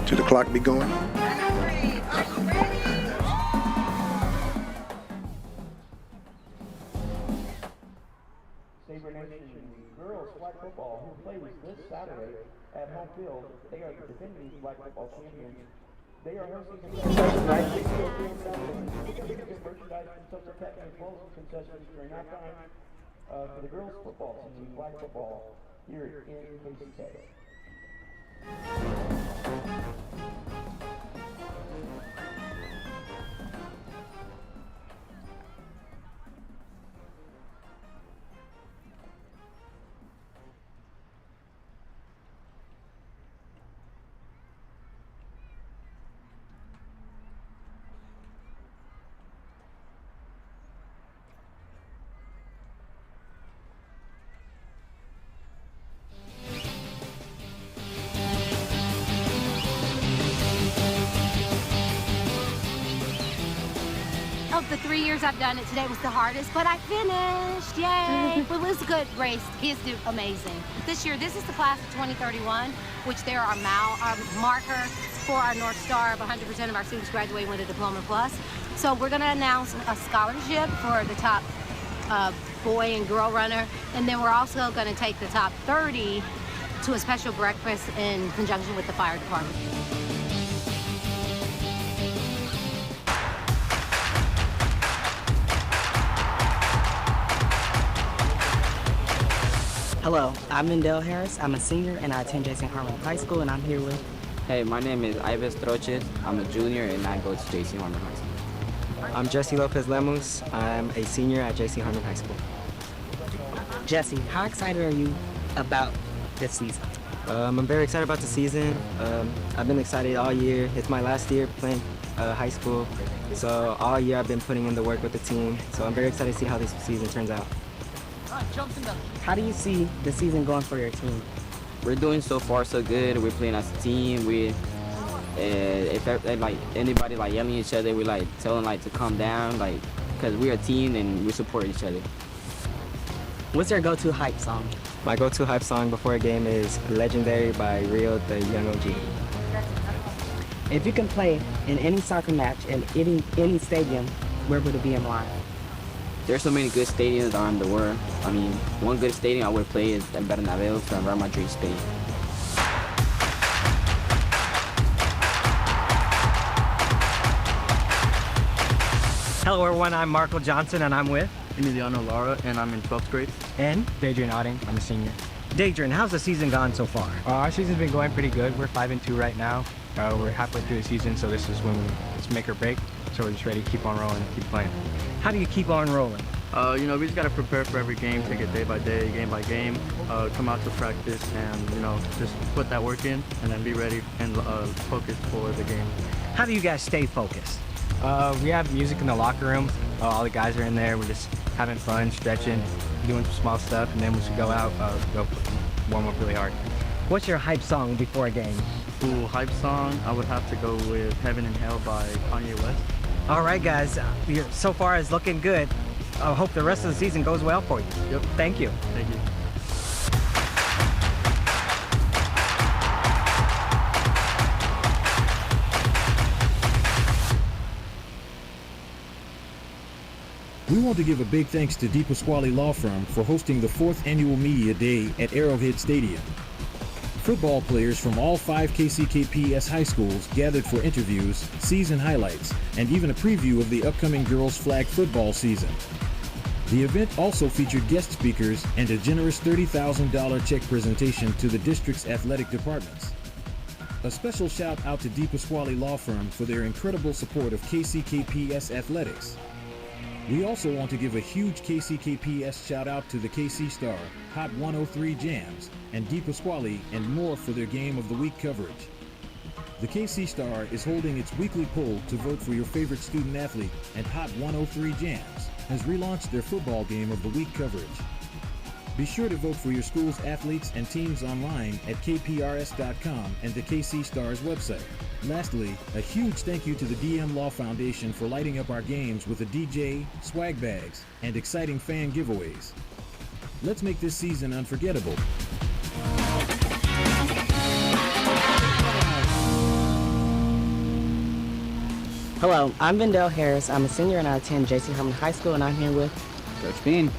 Should the clock be going? Sabre Nation girls flag football who plays this Saturday at Midfield. They are the defending flag football champions. They are hosting concessions tonight, 6:03 on Saturday. Good merchandise and Sumner Tech as well as concessions during halftime for the girls football team, flag football here in KCK. Of the 3 years I've done it, today was the hardest, but I finished, yay. Well, it was a good race. Kids do amazing. This year, this is the class of 2031, which they're our marker for our North Star of 100% of our students graduating with a Diploma Plus. So we're gonna announce a scholarship for the top boy and girl runner, and then we're also gonna take the top 30 to a special breakfast in conjunction with the fire department. Hello, I'm Mendel Harris. I'm a senior and I attend J.C. Harmon High School, and I'm here with... Hey, my name is Ives Troches. I'm a junior and I go to J.C. Harmon High School. I'm Jesse Lopez Lemus. I'm a senior at J.C. Harmon High School. Jesse, how excited are you about this season? I'm very excited about the season. I've been excited all year. It's my last year playing high school. So all year I've been putting in the work with the team. So I'm very excited to see how this season turns out. How do you see the season going for your team? We're doing so far so good. We're playing as a team. If anybody yelling at each other, we tell them to calm down, because we're a team and we support each other. What's your go-to hype song? My go-to hype song before a game is Legendary by Rio the Young OG. If you can play in any soccer match in any stadium, where would it be and why? There's so many good stadiums around the world. I mean, one good stadium I would play is the Bernabeu from Real Madrid Stadium. Hello everyone, I'm Marco Johnson and I'm with Emiliano Lara, and I'm in 12th grade. and Adrian Otting, I'm a senior. Dadrian. How's the season gone so far? Our season's been going pretty good. We're 5-2 right now. We're halfway through the season, so this is when it's make or break. So we're just ready to keep on rolling and keep playing. How do you keep on rolling? We just got to prepare for every game, take it day by day, game by game, come out to practice and, just put that work in and then be ready and focus for the game. How do you guys stay focused? We have music in the locker room. All the guys are in there. We're just having fun, stretching, doing some small stuff, and then once we go out, go warm up really hard. What's your hype song before a game? Ooh, hype song, I would have to go with Heaven and Hell by Kanye West. All right, guys. So far it's looking good. I hope the rest of the season goes well for you. Yep. Thank you. Thank you. We want to give a big thanks to DePasquale Law Firm for hosting the 4th Annual Media Day at Arrowhead Stadium. Football players from all 5 KCKPS high schools gathered for interviews, season highlights, and even a preview of the upcoming girls' flag football season. The event also featured guest speakers and a generous $30,000 check presentation to the district's athletic departments. A special shout out to DePasquale Law Firm for their incredible support of KCKPS athletics. We also want to give a huge KCKPS shout out to the KC Star, Hot 103 Jams, and DePasquale and more for their Game of the Week coverage. The KC Star is holding its weekly poll to vote for your favorite student athlete, and Hot 103 Jams has relaunched their football Game of the Week coverage. Be sure to vote for your school's athletes and teams online at kprs.com and the KC Star's website. Lastly, a huge thank you to the DM Law Foundation for lighting up our games with a DJ, swag bags, and exciting fan giveaways. Let's make this season unforgettable. Hello, I'm Vendell Harris. I'm a senior and I attend J.C. Harmon High School, and I'm here with Coach Bean.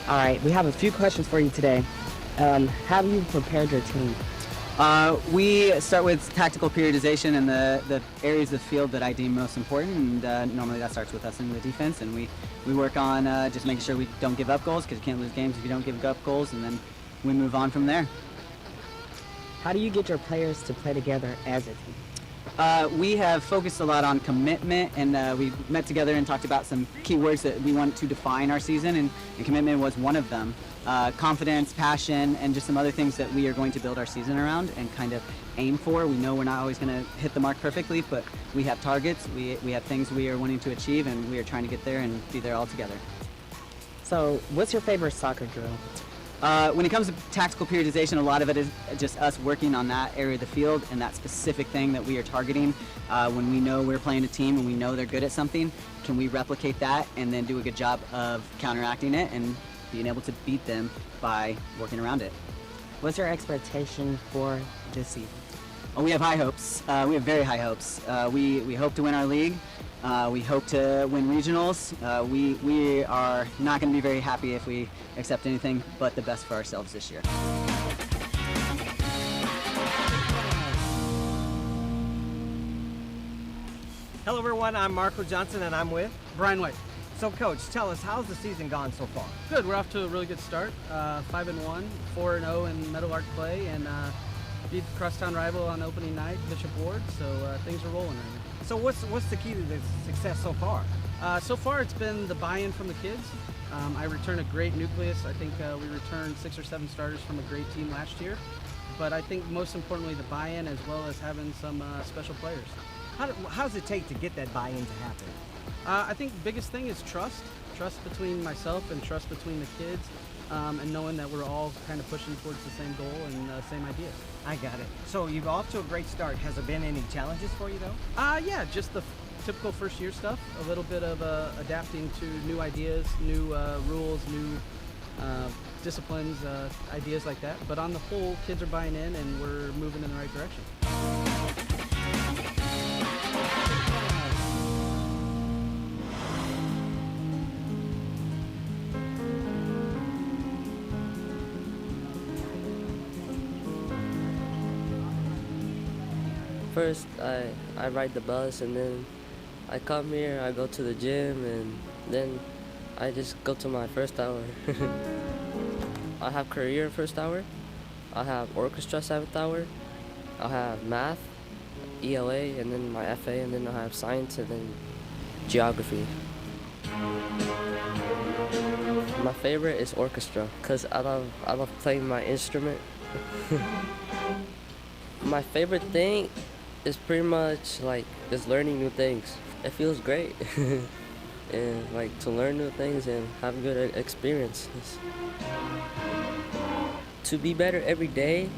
All right, we have a few questions for you today. How have you prepared your team? We start with tactical periodization and the areas of the field that I deem most important, and normally that starts with us in the defense, and we work on just making sure we don't give up goals, because you can't lose games if you don't give up goals, and then we move on from there. How do you get your players to play together as a team? We have focused a lot on commitment, and we met together and talked about some key words that we want to define our season, and commitment was one of them. Confidence, passion, and just some other things that we are going to build our season around and kind of aim for. We know we're not always going to hit the mark perfectly, but we have targets, we have things we are wanting to achieve, and we are trying to get there and be there all together. So, what's your favorite soccer drill? When it comes to tactical periodization, a lot of it is just us working on that area of the field and that specific thing that we are targeting. When we know we're playing a team and we know they're good at something, can we replicate that and then do a good job of counteracting it and being able to beat them by working around it? What's your expectation for this season? Oh, we have high hopes. We have very high hopes. We hope to win our league. We hope to win regionals. We are not going to be very happy if we accept anything but the best for ourselves this year. Hello, everyone. I'm Marco Johnson, and I'm with Brian White. So, Coach, tell us, how's the season gone so far? Good. We're off to a really good start. 5-1, 4-0 in Meadowlark play, and beat the crosstown rival on opening night, Bishop Ward. So things are rolling right now. So, what's the key to the success so far? So far, it's been the buy-in from the kids. I returned a great nucleus. I think we returned 6 or 7 starters from a great team last year. But I think most importantly, the buy-in as well as having some special players. How does it take to get that buy-in to happen? I think the biggest thing is trust. Trust between myself and trust between the kids, and knowing that we're all kind of pushing towards the same goal and same idea. I got it. So you're off to a great start. Has there been any challenges for you, though? Yeah, just the typical first-year stuff. A little bit of adapting to new ideas, new rules, new disciplines, ideas like that. But on the whole, kids are buying in, and we're moving in the right direction. First, I ride the bus, and then I come here, I go to the gym, and then I just go to my first hour. I have career first hour, I have orchestra 7th hour, I have math, ELA, and then my FA, and then I have science, and then geography. My favorite is orchestra, because I love playing my instrument. My favorite thing is pretty much like just learning new things. It feels great, and like to learn new things and have good experiences. To be better every day,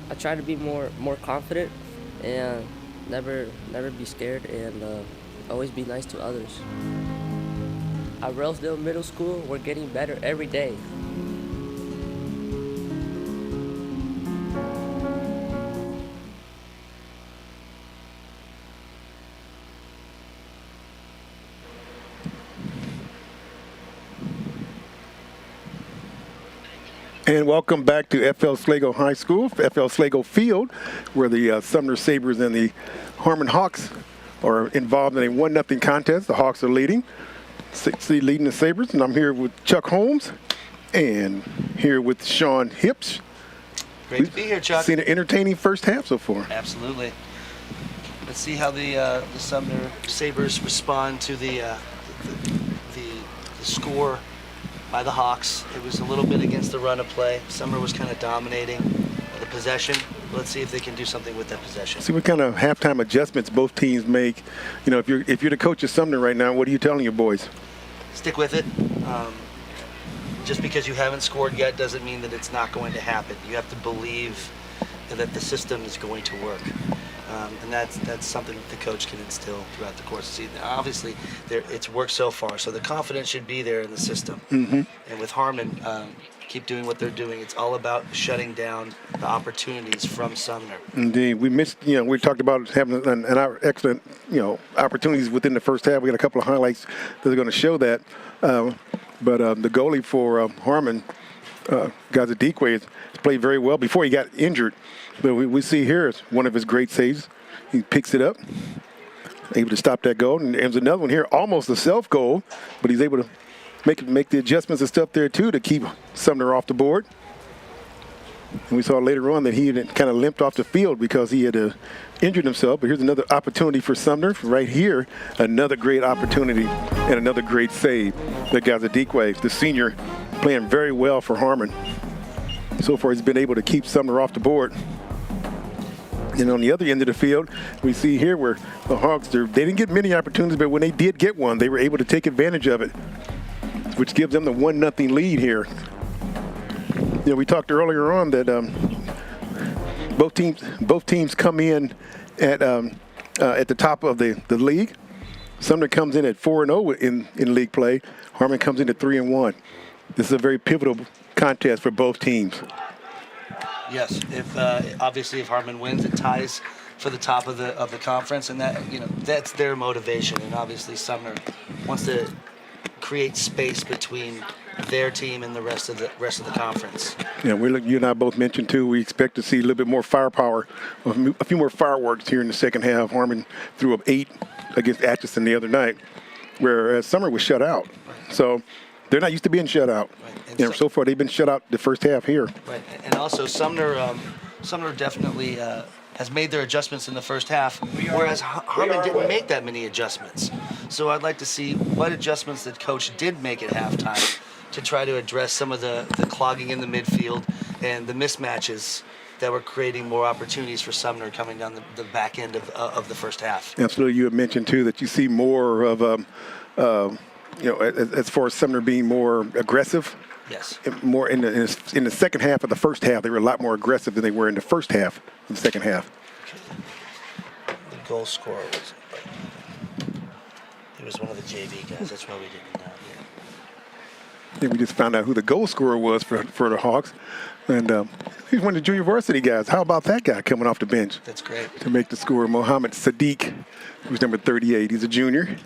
I try to be more confident and never be scared, and always be nice to others. At Railsdale Middle School, we're getting better every day. And welcome back to FL Sligo High School, FL Sligo Field, where the Sumner Sabres and the Harmon Hawks are involved in a 1-0 contest. The Hawks are leading the Sabres, and I'm here with Chuck Holmes and here with Sean Hips. Great to be here, Chuck. Seen an entertaining first half so far. Absolutely. Let's see how the Sumner Sabres respond to the score by the Hawks. It was a little bit against the run of play. Sumner was kind of dominating the possession. Let's see if they can do something with that possession. See what kind of halftime adjustments both teams make. You know, if you're the coach of Sumner right now, what are you telling your boys? Stick with it. Just because you haven't scored yet doesn't mean that it's not going to happen. You have to believe that the system is going to work. And that's something that the coach can instill throughout the course of the season. Obviously, it's worked so far, so the confidence should be there in the system. Mm-hmm. And with Harmon, keep doing what they're doing. It's all about shutting down the opportunities from Sumner. Indeed, we talked about having an excellent, opportunities within the first half. We got a couple of highlights that are going to show that. But the goalie for Harmon, Gazadikwe, has played very well before he got injured. But we see here is one of his great saves. He picks it up, able to stop that goal. And there's another one here, almost a self goal, but he's able to make the adjustments and stuff there too to keep Sumner off the board. And we saw later on that he had kind of limped off the field because he had injured himself. But here's another opportunity for Sumner right here. Another great opportunity and another great save. The Gazadikwe, the senior, playing very well for Harmon. So far, he's been able to keep Sumner off the board. And on the other end of the field, we see here where the Hawks, they didn't get many opportunities, but when they did get one, they were able to take advantage of it, which gives them the 1-0 lead here. We talked earlier on that both teams come in at the top of the league. Sumner comes in at 4-0 in league play. Harmon comes in at 3-1. This is a very pivotal contest for both teams. Yes, obviously if Harmon wins, it ties for the top of the conference, and that's their motivation. And obviously Sumner wants to create space between their team and the rest of the conference. Yeah, you and I both mentioned too. We expect to see a little bit more firepower, a few more fireworks here in the second half. Harmon threw up 8 against Atchison the other night, whereas Sumner was shut out. So they're not used to being shut out. Right. And so far, they've been shut out the first half here. Right, and also Sumner definitely has made their adjustments in the first half, whereas Harmon didn't make that many adjustments. So I'd like to see what adjustments that coach did make at halftime to try to address some of the clogging in the midfield and the mismatches that were creating more opportunities for Sumner coming down the back end of the first half. Absolutely. You had mentioned, too, that you see more of as far as Sumner being more aggressive. Yes. More in the second half of the first half, they were a lot more aggressive than they were in the first half of the second half. Okay. The goal scorer was one of the JV guys. That's why we didn't know. Yeah, we just found out who the goal scorer was for the Hawks. And he's one of the junior varsity guys. How about that guy coming off the bench? That's great. To make the score, Mohammed Sadiq, who's number 38. He's a junior.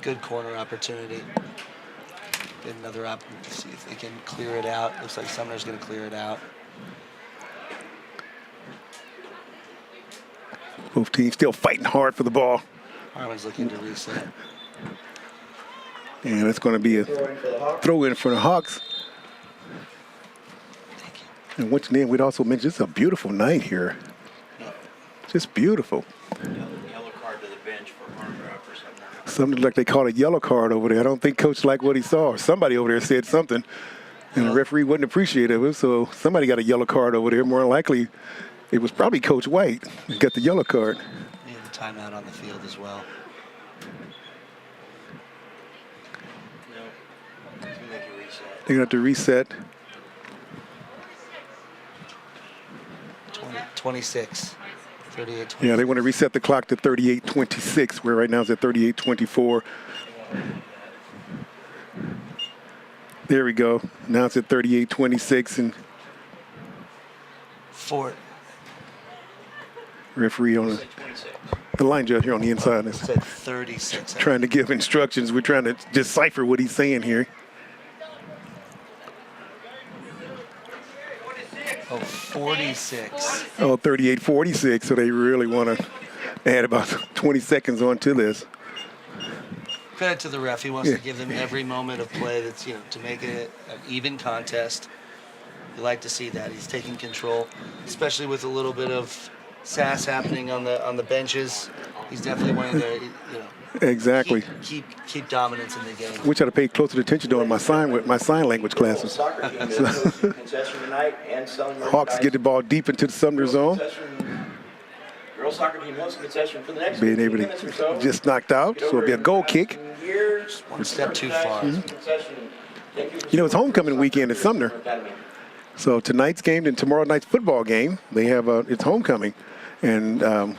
Good corner opportunity. Get another opportunity to see if they can clear it out. Looks like Sumner's going to clear it out. Both teams still fighting hard for the ball. Harmon's looking to reset. And it's going to be a throw-in for the Hawks. Thank you. And once again, we'd also mention it's a beautiful night here. Just beautiful. Yellow card to the bench for Harmon for Sumner. Something like they called a yellow card over there. I don't think Coach liked what he saw. Somebody over there said something, and the referee wasn't appreciative of it, so somebody got a yellow card over there. More than likely, it was probably Coach White who got the yellow card. They had a timeout on the field as well. They're going to have to reset. 26. 38-26. Yeah, they want to reset the clock to 38-26, where right now it's at 38-24. There we go. Now it's at 38-26. And Fort. Referee on the line judge here on the inside is said 36. trying to give instructions. We're trying to decipher what he's saying here. 38-46. Oh, 38-46, so they really want to add about 20 seconds onto this. Credit to the ref. He wants to give them every moment of play that's, to make it an even contest. You like to see that. He's taking control, especially with a little bit of sass happening on the benches. He's definitely wanting to, Exactly. keep dominance in the game. Which I paid closer attention to in my sign language classes. Soccer team is hosting concession tonight and selling Hawks get the ball deep into the Sumner zone. Girls soccer team hosting concession for the next Being 15 able minutes or to so. just knocked out, so it'll be a goal kick. One step too far. It's homecoming weekend at Sumner. So tonight's game and tomorrow night's football game, they have it's homecoming. And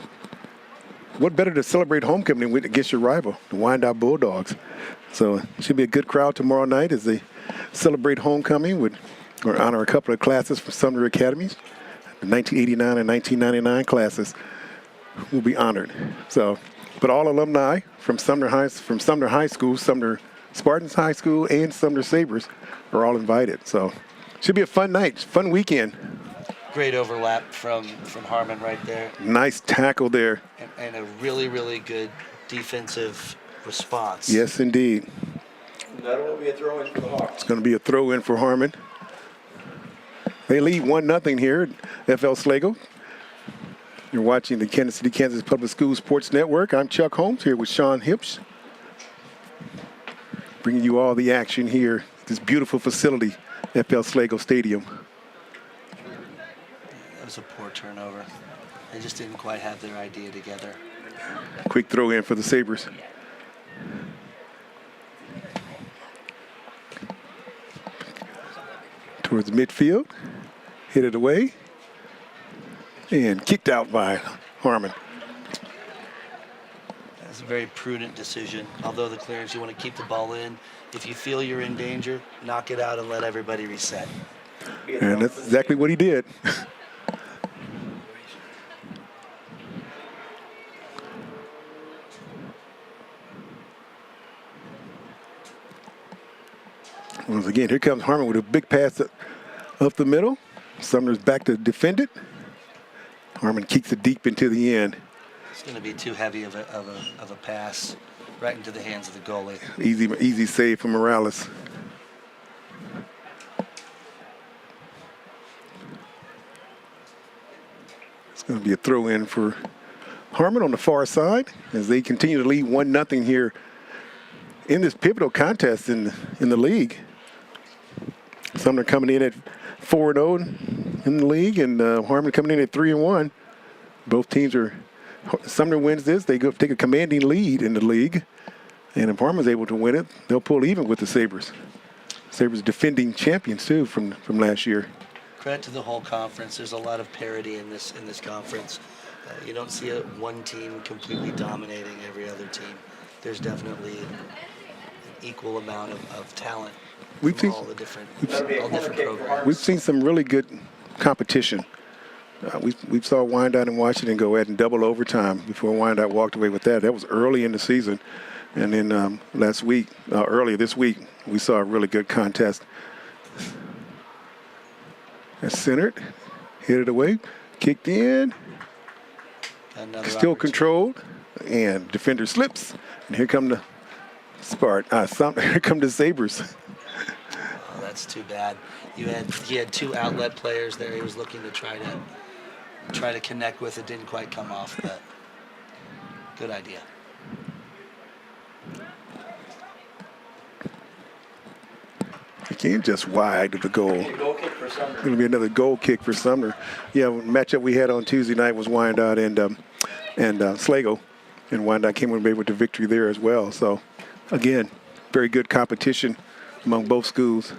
what better to celebrate homecoming with against your rival, the Wyandotte Bulldogs. So it should be a good crowd tomorrow night as they celebrate homecoming or honor a couple of classes from Sumner Academies. The 1989 and 1999 classes will be honored. So, but all alumni from Sumner High School, Sumner Spartans High School, and Sumner Sabres are all invited. So, should be a fun night, fun weekend. Great overlap from Harmon right there. Nice tackle there. And a really, really good defensive response. Yes, indeed. That will be a throw-in for the Hawks. It's going to be a throw-in for Harmon. They lead 1-0 here at FL Sligo. You're watching the Kansas City, Kansas Public Schools Sports Network. I'm Chuck Holmes here with Sean Hips, bringing you all the action here at this beautiful facility, FL Sligo Stadium. That was a poor turnover. They just didn't quite have their idea together. Quick throw in for the Sabres. Towards midfield. Hit it away. And kicked out by Harmon. That's a very prudent decision. Although the clearance, you want to keep the ball in. If you feel you're in danger, knock it out and let everybody reset. And that's exactly what he did. Once again, here comes Harmon with a big pass up the middle. Sumner's back to defend it. Harmon kicks it deep into the end. It's going to be too heavy of a pass right into the hands of the goalie. Easy save for Morales. It's going to be a throw in for Harmon on the far side as they continue to lead 1-0 here in this pivotal contest in the league. Sumner coming in at 4-0 in the league, and Harmon coming in at 3-1. Both teams Sumner wins this, they go take a commanding lead in the league, and if Harmon's able to win it, they'll pull even with the Sabres. Sabres defending champions too from last year. Credit to the whole conference. There's a lot of parity in this conference. You don't see one team completely dominating every other team. There's definitely an equal amount of talent. We've seen all different programs. We've seen some really good competition. We saw Wyandotte and Washington go ahead and double overtime before Wyandotte walked away with that. That was early in the season. And then earlier this week, we saw a really good contest. That's centered, hit it away, kicked in, still controlled, and defender slips. And here come the here come the Sabres. Oh, that's too bad. He had two outlet players there. He was looking to try to connect with. It didn't quite come off, but good idea. Again, just wide of the goal. Going to be another goal kick for Sumner. Yeah, matchup we had on Tuesday night was Wyandotte and Sligo, and Wyandotte came away with the victory there as well. So, again, very good competition among both schools.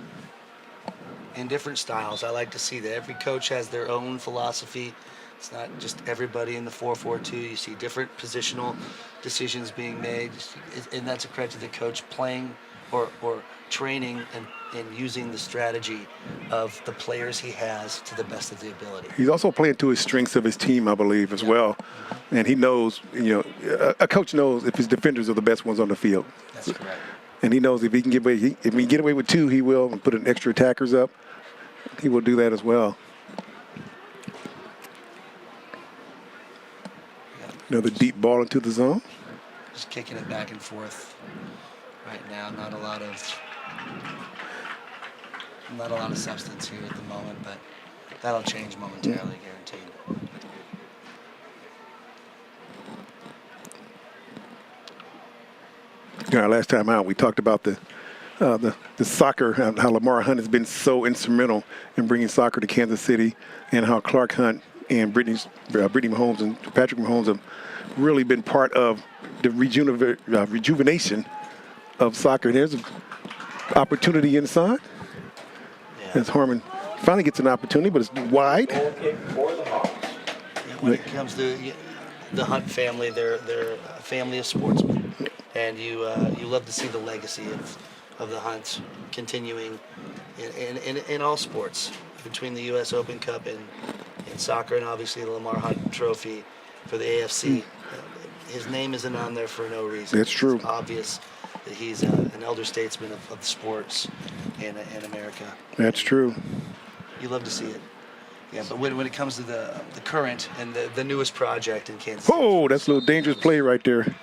In different styles, I like to see that every coach has their own philosophy. It's not just everybody in the 4-4-2. You see different positional decisions being made, and that's a credit to the coach playing or training and using the strategy of the players he has to the best of the ability. He's also playing to his strengths of his team, I believe, as well. And he knows, a coach knows if his defenders are the best ones on the field. That's correct. And he knows if he can get away with two, he will, and put an extra attackers up. He will do that as well. Another deep ball into the zone. Just kicking it back and forth right now. Not a lot of substance here at the moment, but that'll change momentarily, guaranteed. Last time out, we talked about the soccer, how Lamar Hunt has been so instrumental in bringing soccer to Kansas City, and how Clark Hunt and Brittany Mahomes and Patrick Mahomes have really been part of the rejuvenation of soccer. There's an opportunity inside. As Harmon finally gets an opportunity, but it's wide. When it comes to the Hunt family, they're a family of sportsmen, and you love to see the legacy of the Hunts continuing in all sports, between the U.S. Open Cup and soccer, and obviously the Lamar Hunt Trophy for the AFC. His name isn't on there for no reason. That's true. It's obvious that he's an elder statesman of sports in America. That's true. You love to see it. Yeah, but when it comes to the current and the newest project in Kansas City. Oh, that's a little dangerous play right there.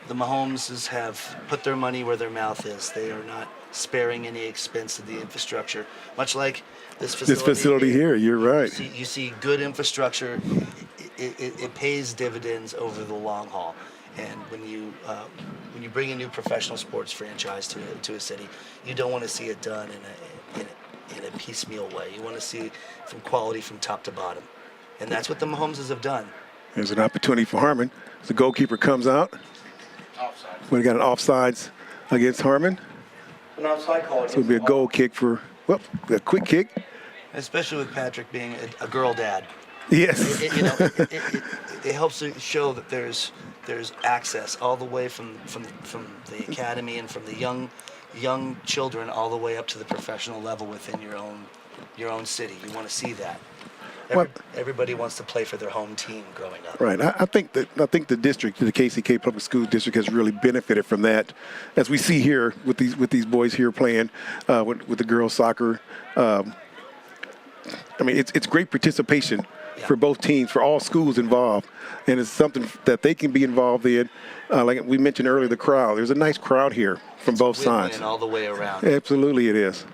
The Mahomeses have put their money where their mouth is. They are not sparing any expense of the infrastructure. Much like this facility. This facility here, you're right. You see good infrastructure. It pays dividends over the long haul. And when you bring a new professional sports franchise to a city, you don't want to see it done in a piecemeal way. You want to see from quality from top to bottom. And that's what the Mahomeses have done. There's an opportunity for Harmon. The goalkeeper comes out. Offside. We got an offsides against Harmon. An offside call. So it'll be a goal kick for, a quick kick. Especially with Patrick being a girl dad. Yes. It helps to show that there's access all the way from the academy and from the young children all the way up to the professional level within your own city. You want to see that. Everybody wants to play for their home team growing up. Right. I think the district, the KCK Public Schools District, has really benefited from that, as we see here with these boys here playing with the girls soccer. It's great participation for both teams, for all schools involved, and it's something that they can be involved in. Like we mentioned earlier, the crowd. There's a nice crowd here from both sides. All the way around. Absolutely, it is.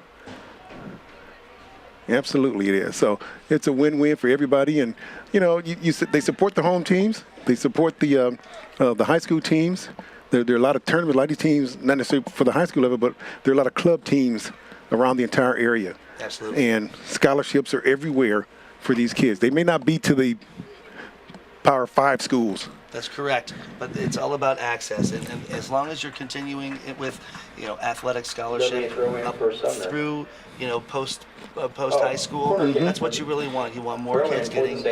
Absolutely, it is. So it's a win-win for everybody, and they support the home teams. They support the high school teams. There are a lot of tournaments, a lot of these teams, not necessarily for the high school level, but there are a lot of club teams around the entire area. Absolutely. And scholarships are everywhere for these kids. They may not be to the Power 5 schools. That's correct, but it's all about access, and as long as you're continuing it with, athletic scholarship up through, post high school, that's what you really want. You want more kids getting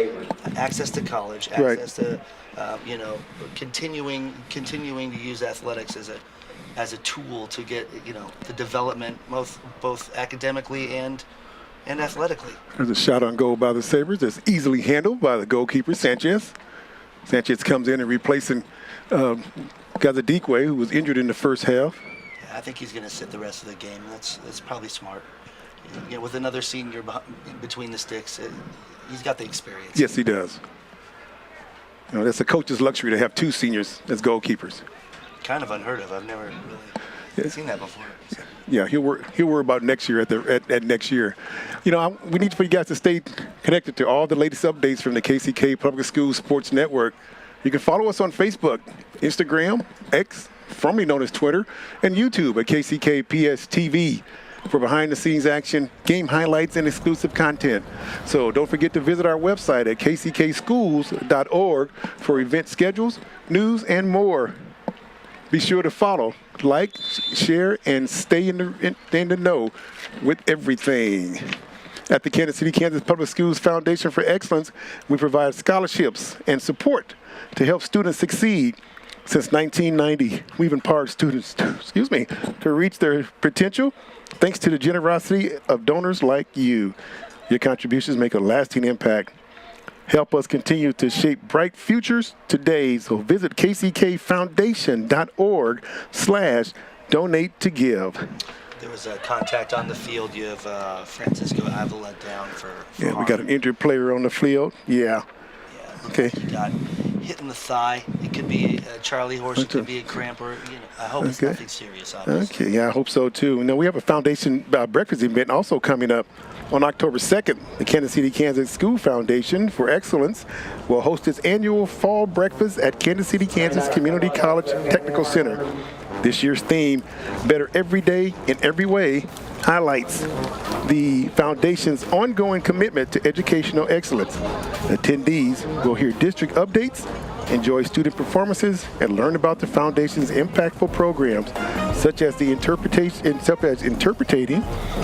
access to college, access to, continuing to use athletics as a tool to get, the development both academically and athletically. There's a shot on goal by the Sabres that's easily handled by the goalkeeper, Sanchez. Sanchez comes in and replacing Gazadikwe, who was injured in the first half. Yeah, I think he's going to sit the rest of the game. That's probably smart. With another senior between the sticks, he's got the experience. Yes, he does. That's a coach's luxury to have two seniors as goalkeepers. Kind of unheard of. I've never really seen that before. Yeah, he'll worry about next year at next year. We need for you guys to stay connected to all the latest updates from the KCK Public Schools Sports Network. You can follow us on Facebook, Instagram, X, formerly known as Twitter, and YouTube at KCKPS TV for behind-the-scenes action, game highlights, and exclusive content. So don't forget to visit our website at kckschools.org for event schedules, news, and more. Be sure to follow, like, share, and stay in the know with everything. At the Kansas City, Kansas Public Schools Foundation for Excellence, we provide scholarships and support to help students succeed. Since 1990, we've empowered students to reach their potential thanks to the generosity of donors like you. Your contributions make a lasting impact. Help us continue to shape bright futures today. So visit kckfoundation.org/donate to give. There was a contact on the field. You have Francisco Avila down for we got an injured player on the field. Yeah. Okay. He got hitting the thigh. It could be a Charlie horse. It could be a cramp, or I hope it's nothing serious. Obviously. Okay, yeah, I hope so too. We have a foundation breakfast event also coming up on October 2nd. The Kansas City, Kansas School Foundation for Excellence will host its annual fall breakfast at Kansas City, Kansas Community College Technical Center. This year's theme, Better Every Day in Every Way, highlights the foundation's ongoing commitment to educational excellence. Attendees will hear district updates, enjoy student performances, and learn about the foundation's impactful programs, such as the Interpreting,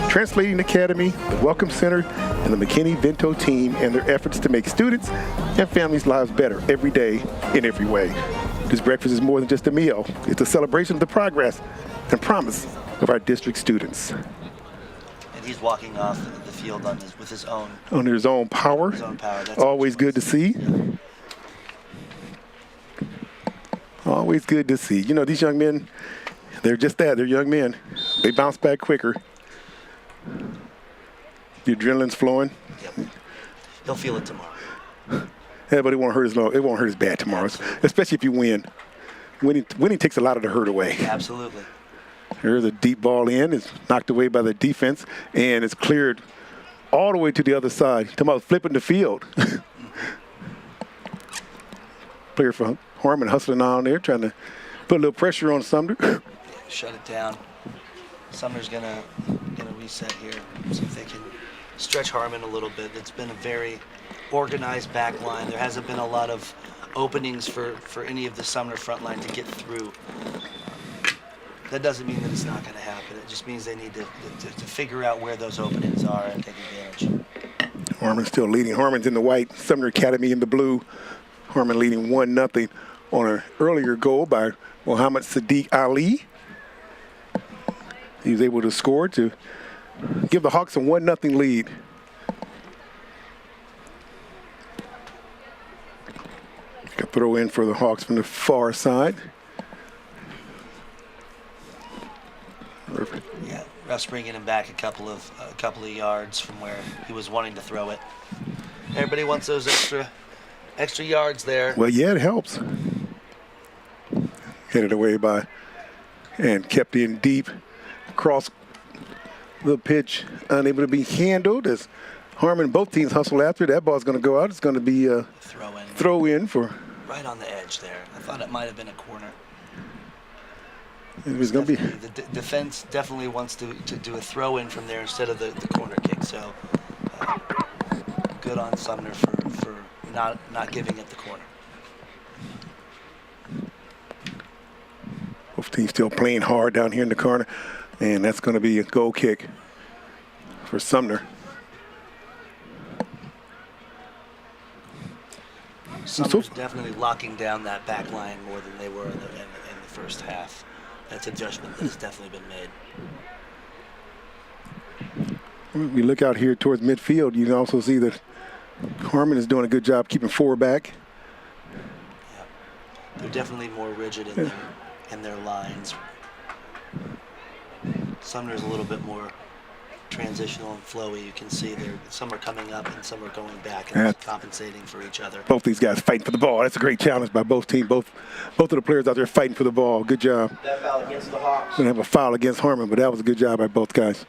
Translating Academy, the Welcome Center, and the McKinney-Vento team, and their efforts to make students and families' lives better every day in every way. This breakfast is more than just a meal. It's a celebration of the progress and promise of our district students. And he's walking off the field with his own. Under his own power. His own power. That's always good to see. Always good to see. These young men, they're just that. They're young men. They bounce back quicker. The adrenaline's flowing. Yep. He'll feel it tomorrow. Yeah, but it won't hurt as bad tomorrow, especially if you win. Winning takes a lot of the hurt away. Absolutely. There's a deep ball in. It's knocked away by the defense, and it's cleared all the way to the other side. Talking about flipping the field. Player for Harmon hustling on there, trying to put a little pressure on Sumner. Shut it down. Sumner's gonna reset here, see if they can stretch Harmon a little bit. It's been a very organized back line. There hasn't been a lot of openings for any of the Sumner front line to get through. That doesn't mean that it's not going to happen. It just means they need to figure out where those openings are and take advantage. Harmon's still leading. Harmon's in the white, Sumner Academy in the blue. Harmon leading 1-0 on an earlier goal by Muhammad Sadiq Ali. He was able to score to give the Hawks a 1-0 lead. A throw in for the Hawks from the far side. Yeah, ref's bringing him back a couple of yards from where he was wanting to throw it. Everybody wants those extra yards there. Well, yeah, it helps. Headed away by and kept in deep across the pitch, unable to be handled as Harmon, both teams hustle after it. That ball's going to go out. It's going to be a throw in for. Right on the edge there. I thought it might have been a corner. It was going to be. The defense definitely wants to do a throw in from there instead of the corner kick. So good on Sumner for not giving it the corner. Both teams still playing hard down here in the corner, and that's going to be a goal kick for Sumner. Sumner's definitely locking down that back line more than they were in the first half. That's a judgment that has definitely been made. We look out here towards midfield, you can also see that Harmon is doing a good job keeping forward back. Yeah. They're definitely more rigid in their lines. Sumner's a little bit more transitional and flowy. You can see some are coming up and some are going back and compensating for each other. Both these guys fighting for the ball. That's a great challenge by both teams. Both of the players out there fighting for the ball. Good job. That foul against the Hawks. Going to have a foul against Harmon, but that was a good job by both guys.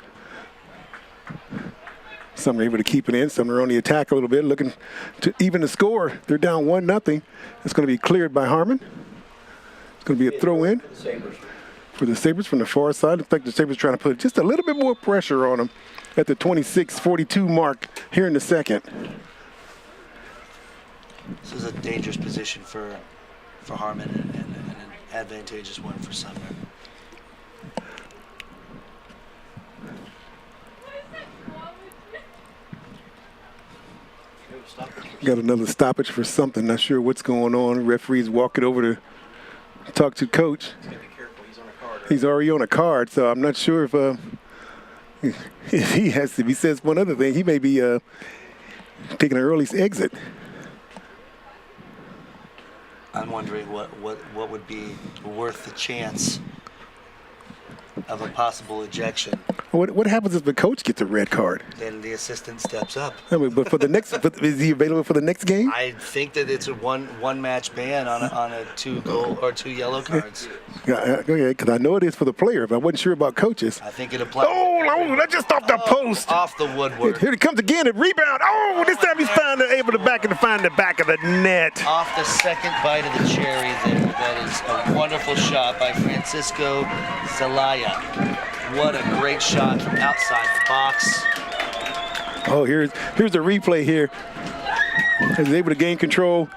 Sumner able to keep it in. Sumner on the attack a little bit, looking to even the score. They're down 1-0. It's going to be cleared by Harmon. It's going to be a throw in for the Sabres from the far side. Looks like the Sabres trying to put just a little bit more pressure on them at the 26-42 mark here in the second. This is a dangerous position for Harmon and an advantageous one for Sumner. Got another stoppage for something. Not sure what's going on. Referee's walking over to talk to coach. He's already on a card, so I'm not sure if he has to. If he says one other thing, he may be taking an early exit. I'm wondering what would be worth the chance of a possible ejection. What happens if the coach gets a red card? Then the assistant steps up. I mean, but for the next, is he available for the next game? I think that it's a one match ban on a 2 goal or 2 yellow cards. Yeah, okay, because I know it is for the player, but I wasn't sure about coaches. I think it applies. Oh, that's just off the post. Off the woodwork. Here it comes again. It rebound. Oh, this time he's able to find the back of the net. Off the second bite of the cherry there. That is a wonderful shot by Francisco Zelaya. What a great shot from outside the box. Oh, here's the replay here. He's able to gain control.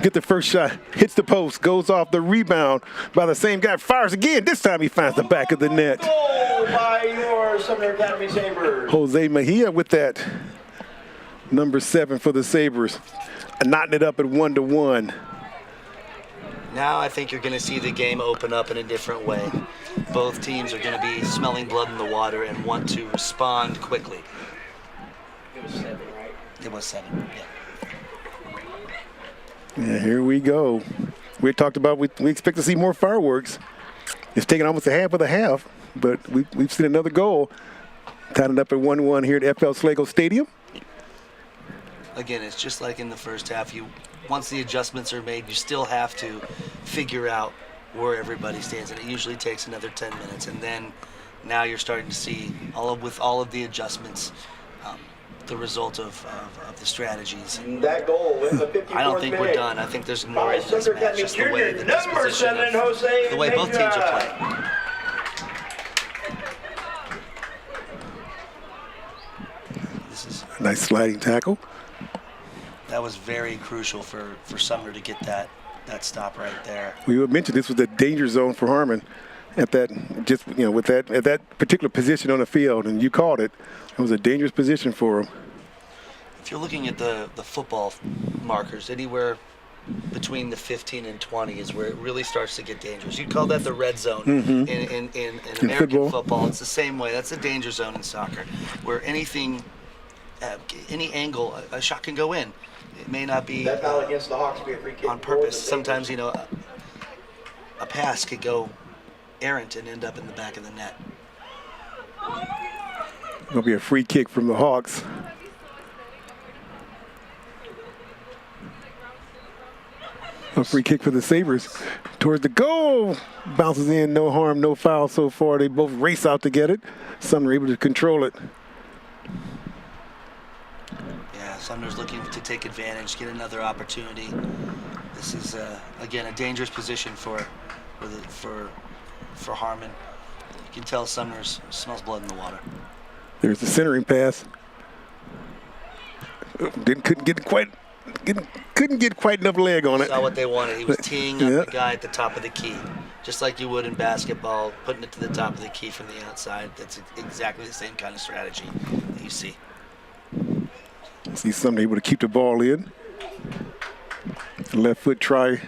Get the first shot, hits the post, goes off the rebound by the same guy, fires again. This time he finds the back of the net. Goal by your Sumner Academy Sabres. Jose Mejia with that. Number 7 for the Sabres. Knotting it up at 1-1. Now I think you're going to see the game open up in a different way. Both teams are going to be smelling blood in the water and want to respond quickly. It was 7, right? It was 7, yeah. Yeah, here we go. We talked about we expect to see more fireworks. It's taken almost a half of the half, but we've seen another goal. Tied it up at 1-1 here at FL Slago Stadium. Again, it's just like in the first half. Once the adjustments are made, you still have to figure out where everybody stands, and it usually takes another 10 minutes. And then now you're starting to see with all of the adjustments, the result of the strategies. And that goal in the 54th I don't think we're done. I think there's more in this match. Just the way the disposition the way both teams are playing. This is a nice sliding tackle. That was very crucial for Sumner to get that stop right there. We mentioned this was the danger zone for Harmon at that at that particular position on the field, and you called it. It was a dangerous position for him. If you're looking at the football markers, anywhere between the 15 and 20 is where it really starts to get dangerous. You'd call that the red zone in American football. It's the same way. That's a danger zone in soccer, where anything, any angle, a shot can go in. It may not be that foul against the Hawks be a free kick on purpose. Sometimes, a pass could go errant and end up in the back of the net. It'll be a free kick from the Hawks. A free kick for the Sabres towards the goal. Bounces in, no harm, no foul so far. They both race out to get it. Sumner able to control it. Yeah, Sumner's looking to take advantage, get another opportunity. This is again a dangerous position for Harmon. You can tell Sumner smells blood in the water. There's the centering pass. Couldn't get quite enough leg on it. Saw what they wanted. He was teeing up the guy at the top of the key, just like you would in basketball, putting it to the top of the key from the outside. That's exactly the same kind of strategy that you see. See Sumner able to keep the ball in. Left foot try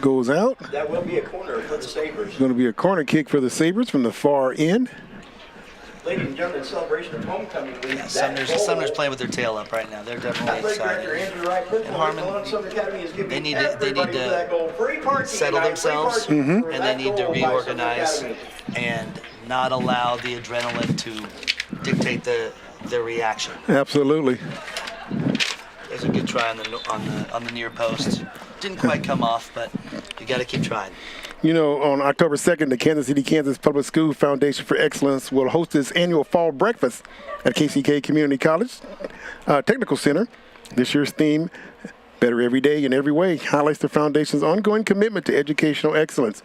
goes out. That will be a corner for the Sabres. It's going to be a corner kick for the Sabres from the far end. Ladies and gentlemen, celebration of homecoming week. Yeah, Sumner's playing with their tail up right now. They're definitely excited. And Harmon, they need to settle themselves, and they need to reorganize and not allow the adrenaline to dictate their reaction. Absolutely. There's a good try on the near post. Didn't quite come off, but you got to keep trying. On October 2nd, the Kansas City, Kansas Public School Foundation for Excellence will host its annual fall breakfast at KCK Community College Technical Center. This year's theme, Better Every Day in Every Way, highlights the foundation's ongoing commitment to educational excellence.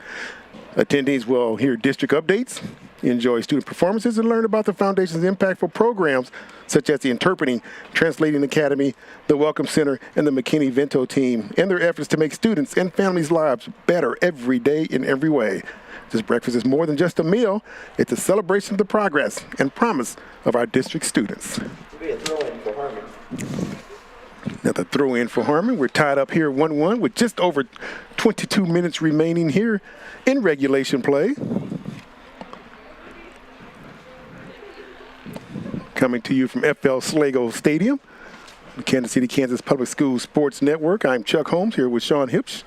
Attendees will hear district updates, enjoy student performances, and learn about the foundation's impactful programs such as the Interpreting, Translating Academy, the Welcome Center, and the McKinney-Vento team, and their efforts to make students' and families' lives better every day in every way. This breakfast is more than just a meal. It's a celebration of the progress and promise of our district students. It'll be a throw-in for Harmon. Another throw-in for Harmon. We're tied up here 1-1 with just over 22 minutes remaining here in regulation play. Coming to you from FL Slago Stadium, the Kansas City, Kansas Public Schools Sports Network. I'm Chuck Holmes here with Sean Hipsch.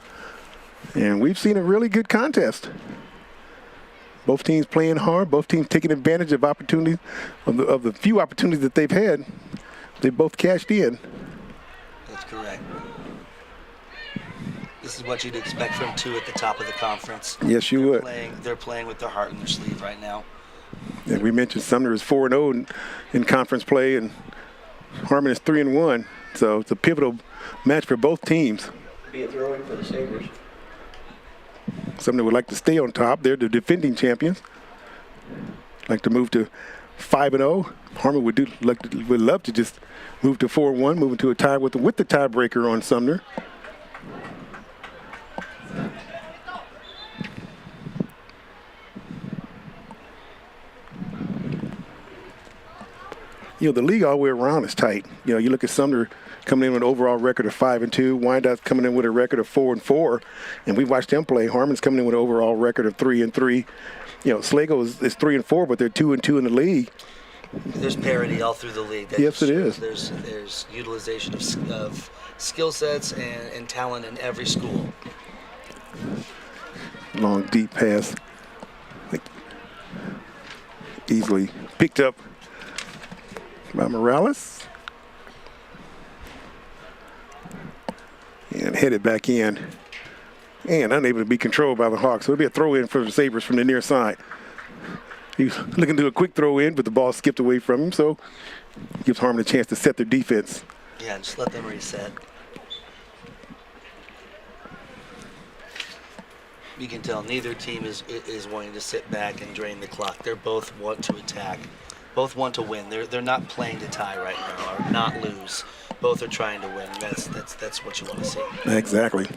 And we've seen a really good contest. Both teams playing hard. Both teams taking advantage of opportunities, of the few opportunities that they've had. They both cashed in. That's correct. This is what you'd expect from two at the top of the conference. Yes, you would. They're playing with their heart in their sleeve right now. And we mentioned Sumner is 4-0 in conference play, and Harmon is 3-1. So it's a pivotal match for both teams. Be a throw-in for the Sabres. Sumner would like to stay on top. They're the defending champions. Like to move to 5-0. Harmon would love to just move to 4-1, moving to a tie with the tiebreaker on Sumner. You know, the league all the way around is tight. You know, you look at Sumner coming in with an overall record of 5-2. Wyandott's coming in with a record of 4-4. And we've watched them play. Harmon's coming in with an overall record of 3-3. You know, Sligo is 3-4, but they're 2-2 in the league. There's parity all through the league. Yes, it is. There's utilization of skill sets and talent in every school. Long, deep pass. Easily picked up by Morales. And headed back in. And unable to be controlled by the Hawks. So it'll be a throw in for the Sabres from the near side. He was looking to do a quick throw in, but the ball skipped away from him. So gives Harmon a chance to set their defense. Yeah, just let them reset. You can tell neither team is wanting to sit back and drain the clock. They're both want to attack. Both want to win. They're not playing to tie right now or not lose. Both are trying to win. That's what you want to see. Exactly.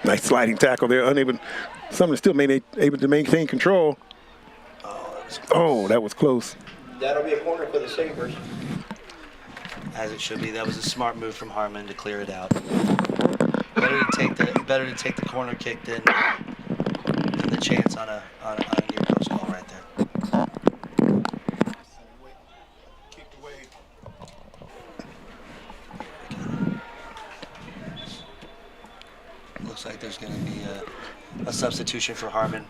Nice sliding tackle there. Sumner still able to maintain control. Oh, that was close. That'll be a corner for the Sabres. As it should be. That was a smart move from Harmon to clear it out. Better to take the corner kick than the chance on a near post ball right there. Looks like there's going to be a substitution for Harmon.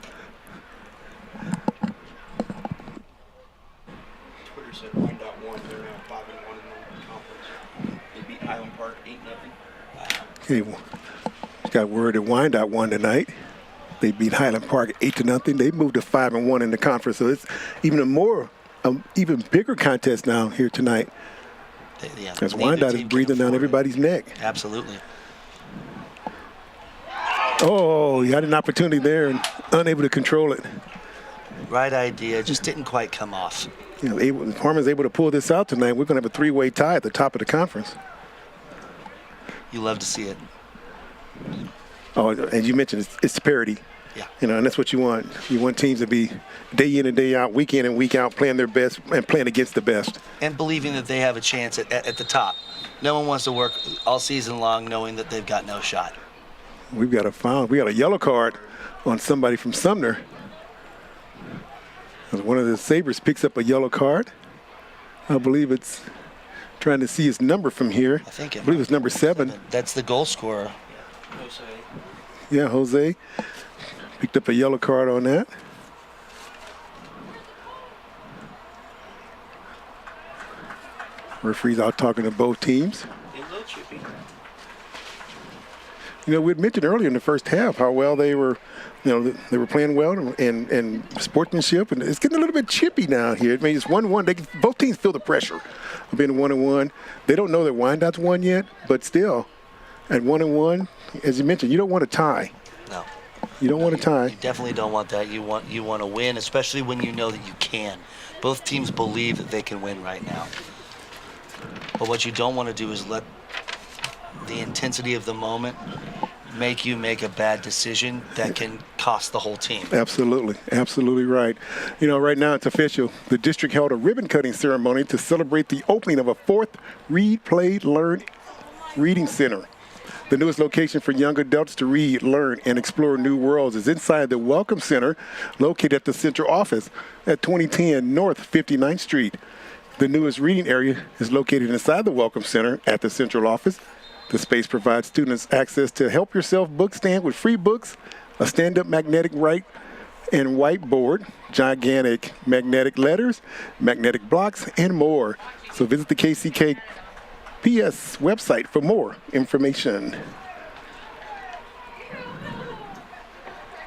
Twitter said Wyandotte won. They're now 5-1 in the conference. They beat Highland Park 8-0. Okay, got word that Wyandotte won tonight. They beat Highland Park 8-0. They moved to 5-1 in the conference. So it's even bigger contest now here tonight. As Wyandotte is breathing down everybody's neck. Absolutely. Oh, he had an opportunity there and unable to control it. Right idea, just didn't quite come off. You know, Harmon's able to pull this out tonight. We're going to have a three-way tie at the top of the conference. You love to see it. Oh, as you mentioned, it's parity. Yeah. You know, and that's what you want. You want teams to be day in and day out, week in and week out, playing their best and playing against the best. And believing that they have a chance at the top. No one wants to work all season long knowing that they've got no shot. We got a yellow card on somebody from Sumner. As one of the Sabres picks up a yellow card. I believe it's trying to see his number from here. I believe it's number 7. That's the goal scorer. Jose. Yeah, Jose picked up a yellow card on that. Referees out talking to both teams. A little chippy. You know, we had mentioned earlier in the first half how well they were, they were playing well and sportsmanship, and it's getting a little bit chippy now here. I mean, it's 1-1. Both teams feel the pressure of being 1-1. They don't know that Wyandotte's won yet, but still, at 1-1, as you mentioned, you don't want to tie. No. You don't want to tie. You definitely don't want that. You want to win, especially when you know that you can. Both teams believe that they can win right now. But what you don't want to do is let the intensity of the moment make you make a bad decision that can cost the whole team. Absolutely. Absolutely right. You know, right now it's official. The district held a ribbon-cutting ceremony to celebrate the opening of a 4th Read, Play, Learn Reading Center. The newest location for young adults to read, learn, and explore new worlds is inside the Welcome Center, located at the central office at 2010 North 59th Street. The newest reading area is located inside the Welcome Center at the central office. The space provides students access to Help Yourself book stand with free books, a stand-up magnetic right and whiteboard, gigantic magnetic letters, magnetic blocks, and more. So visit the KCKPS website for more information.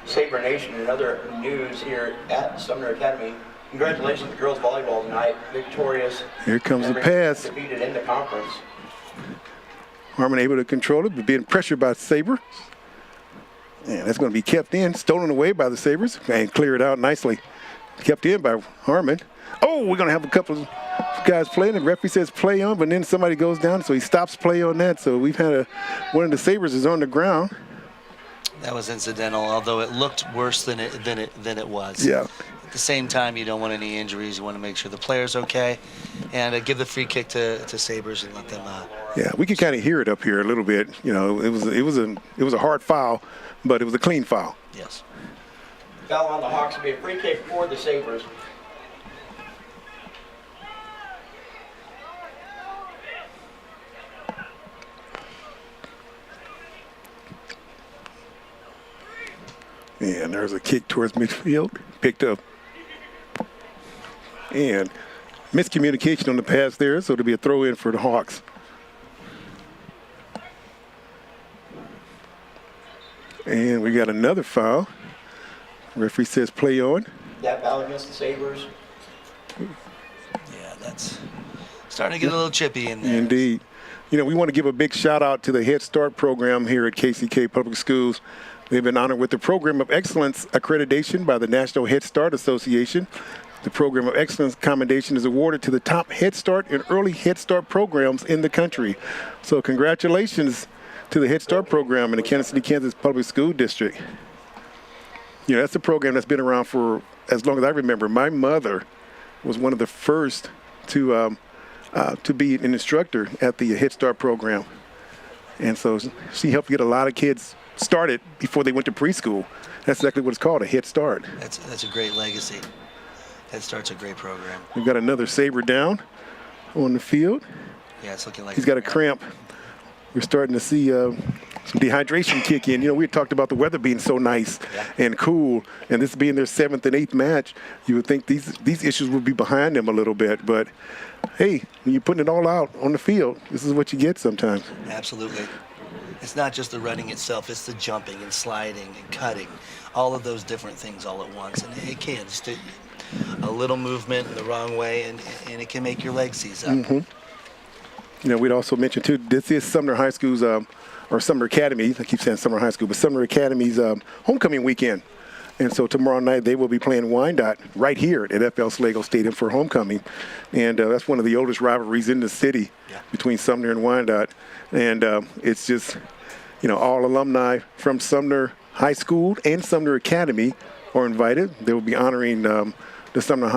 Sabre Nation and other news here at Sumner Academy. Congratulations to girls volleyball tonight, victorious. Here comes the pass. Defeated in the conference. Harmon able to control it, but being pressured by Sabre. And that's going to be kept in, stolen away by the Sabres, and cleared out nicely. Kept in by Harmon. Oh, we're going to have a couple of guys playing. The referee says play on, but then somebody goes down, so he stops play on that. So we've had one of the Sabres is on the ground. That was incidental, although it looked worse than it was. Yeah. At the same time, you don't want any injuries. You want to make sure the player's okay, and give the free kick to Sabres and let them. Yeah, we could kind of hear it up here a little bit. You know, it was a hard foul, but it was a clean foul. Yes. Foul on the Hawks will be a free kick for the Sabres. And there's a kick towards midfield, picked up. And miscommunication on the pass there, so it'll be a throw in for the Hawks. And we got another foul. Referee says play on. That foul against the Sabres. Yeah, that's starting to get a little chippy in there. Indeed. You know, we want to give a big shout out to the Head Start program here at KCK Public Schools. They've been honored with the Program of Excellence accreditation by the National Head Start Association. The Program of Excellence commendation is awarded to the top Head Start and early Head Start programs in the country. So congratulations to the Head Start program in the Kansas City, Kansas Public School District. You know, that's a program that's been around for as long as I remember. My mother was one of the first to be an instructor at the Head Start program. And so she helped get a lot of kids started before they went to preschool. That's exactly what it's called, a Head Start. That's a great legacy. Head Start's a great program. We've got another Sabre down on the field. Yeah, it's looking like he's got a cramp. We're starting to see some dehydration kick in. You know, we had talked about the weather being so nice and cool, and this being their 7th and 8th match, you would think these issues would be behind them a little bit. But, hey, when you're putting it all out on the field, this is what you get sometimes. Absolutely. It's not just the running itself, it's the jumping and sliding and cutting, all of those different things all at once. And it can, just a little movement in the wrong way, and it can make your legs seize up. Mm-hmm. You know, we'd also mention, too, this is Sumner High School's, or Sumner Academy, I keep saying Sumner High School, but Sumner Academy's homecoming weekend. And so tomorrow night they will be playing Wyandotte right here at FL Slagle Stadium for homecoming. And that's one of the oldest rivalries in the city between Sumner and Wyandotte. And it's just, you know, all alumni from Sumner High School and Sumner Academy are invited. They will be honoring the Sumner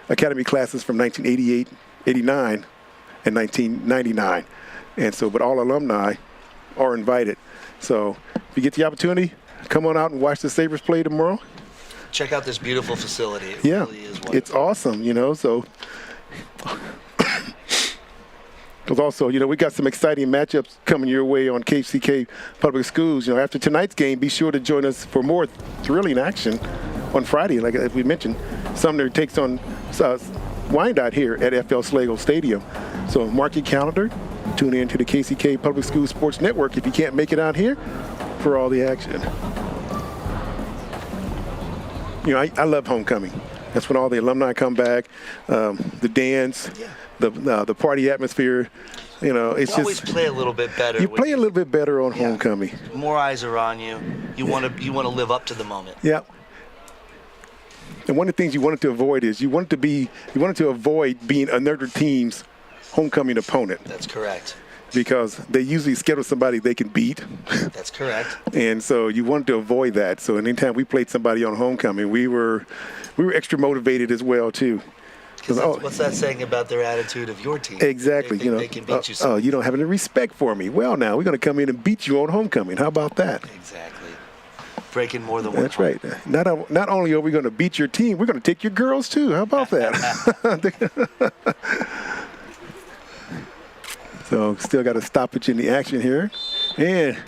Academy classes from 1988, 89, and 1999. And so, but all alumni are invited. So if you get the opportunity, come on out and watch the Sabres play tomorrow. Check out this beautiful facility. It really is wonderful. It's awesome, you know, so. Because also, you know, we got some exciting matchups coming your way on KCK Public Schools. You know, after tonight's game, be sure to join us for more thrilling action on Friday. Like we mentioned, Sumner takes on Wyandotte here at FL Slagle Stadium. So mark your calendar. Tune in to the KCK Public Schools Sports Network if you can't make it out here for all the action. You know, I love homecoming. That's when all the alumni come back, the dance, the party atmosphere. You know, it's you always play a little bit better. You play a little bit better on homecoming. More eyes are on you. You want to live up to the moment. Yeah. And one of the things you wanted to avoid is you wanted to avoid being another team's homecoming opponent. That's correct. Because they usually schedule somebody they can beat. That's correct. And so you wanted to avoid that. So anytime we played somebody on homecoming, we were extra motivated as well too. What's that saying about their attitude of your team? Exactly. They can beat you. You don't have any respect for me. Well, now we're going to come in and beat you on homecoming. How about that? Exactly. Breaking more than one. That's right. Not only are we going to beat your team, we're going to take your girls too. How about that? So still got a stoppage in the action here. And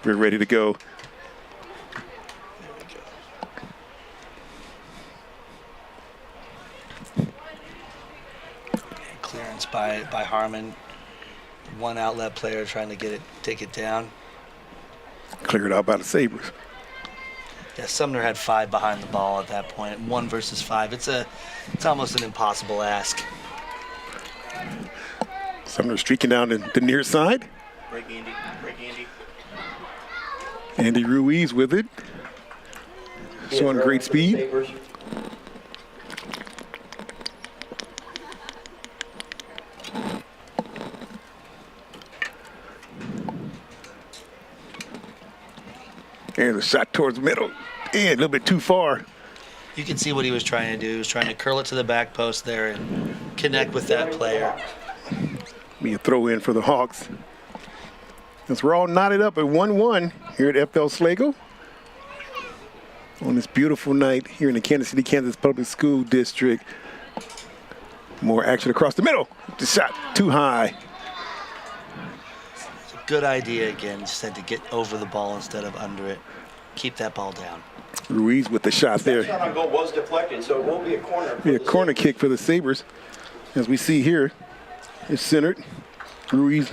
we're ready to go. by Harmon. One outlet player trying to take it down. Cleared out by the Sabres. Yeah, Sumner had 5 behind the ball at that point. 1 versus 5. It's almost an impossible ask. Sumner streaking down the near side. Break Andy. Break Andy. Andy Ruiz with it. Showing great speed. And the shot towards the middle. And a little bit too far. You can see what he was trying to do. He was trying to curl it to the back post there and connect with that player. Be a throw in for the Hawks. As we're all knotted up at 1-1 here at FL Sligo. On this beautiful night here in the Kansas City, Kansas Public School District. More action across the middle. The shot too high. It's a good idea again. Just had to get over the ball instead of under it. Keep that ball down. Ruiz with the shot there. That shot on goal was deflected, so it will be a corner. Be a corner kick for the Sabres. As we see here, it's centered. Ruiz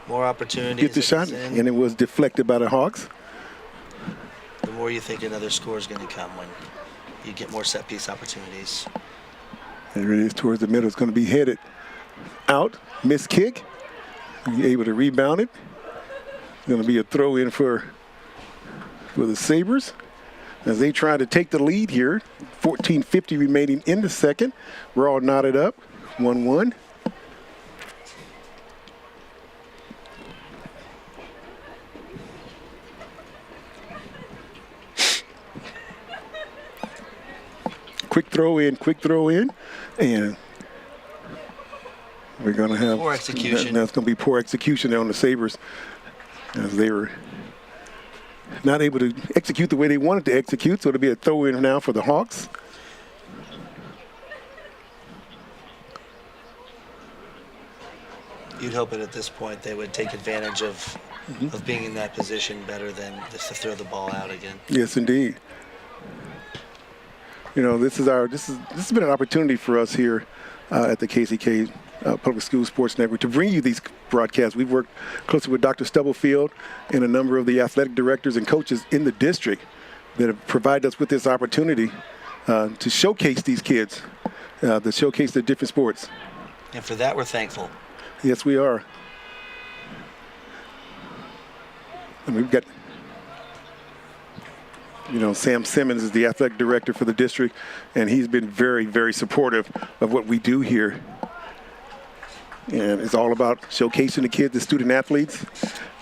More opportunities. get the shot, and it was deflected by the Hawks. The more you think another score is going to come when you get more set piece opportunities. There it is towards the middle. It's going to be headed out. Missed kick. Be able to rebound it. It's going to be a throw in for the Sabres as they try to take the lead here. 14:50 remaining in the second. We're all knotted up. 1-1. Quick throw in, and we're going to have poor execution. That's going to be poor execution there on the Sabres as they were not able to execute the way they wanted to execute, so it'll be a throw in now for the Hawks. You'd hope that at this point they would take advantage of being in that position better than just to throw the ball out again. Yes, indeed. You know, this has been an opportunity for us here at the KCK Public School Sports Network to bring you these broadcasts. We've worked closely with Dr. Stubblefield and a number of the athletic directors and coaches in the district that have provided us with this opportunity to showcase these kids, to showcase the different sports. And for that, we're thankful. Yes, we are. And we've got, you know, Sam Simmons is the athletic director for the district, and he's been very, very supportive of what we do here. And it's all about showcasing the kids, the student athletes.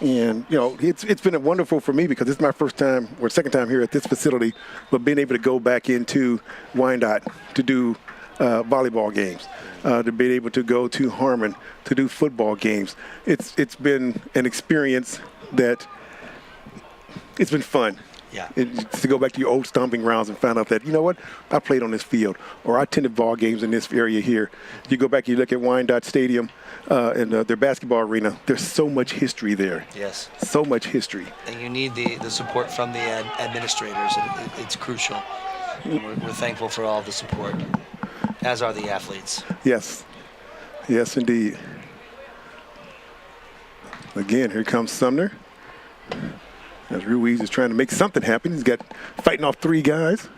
And, you know, it's been wonderful for me because it's my first time or second time here at this facility, but being able to go back into Wyandotte to do volleyball games, to be able to go to Harmon to do football games. It's been an experience that it's been fun. Yeah. To go back to your old stomping grounds and find out that, you know what, I played on this field, or I attended ball games in this area here. You go back, you look at Wyandotte Stadium and their basketball arena. There's so much history there. Yes. So much history. And you need the support from the administrators. It's crucial. And we're thankful for all the support, as are the athletes. Yes. Yes, indeed. Again, here comes Sumner. As Ruiz is trying to make something happen. He's got fighting off 3 guys.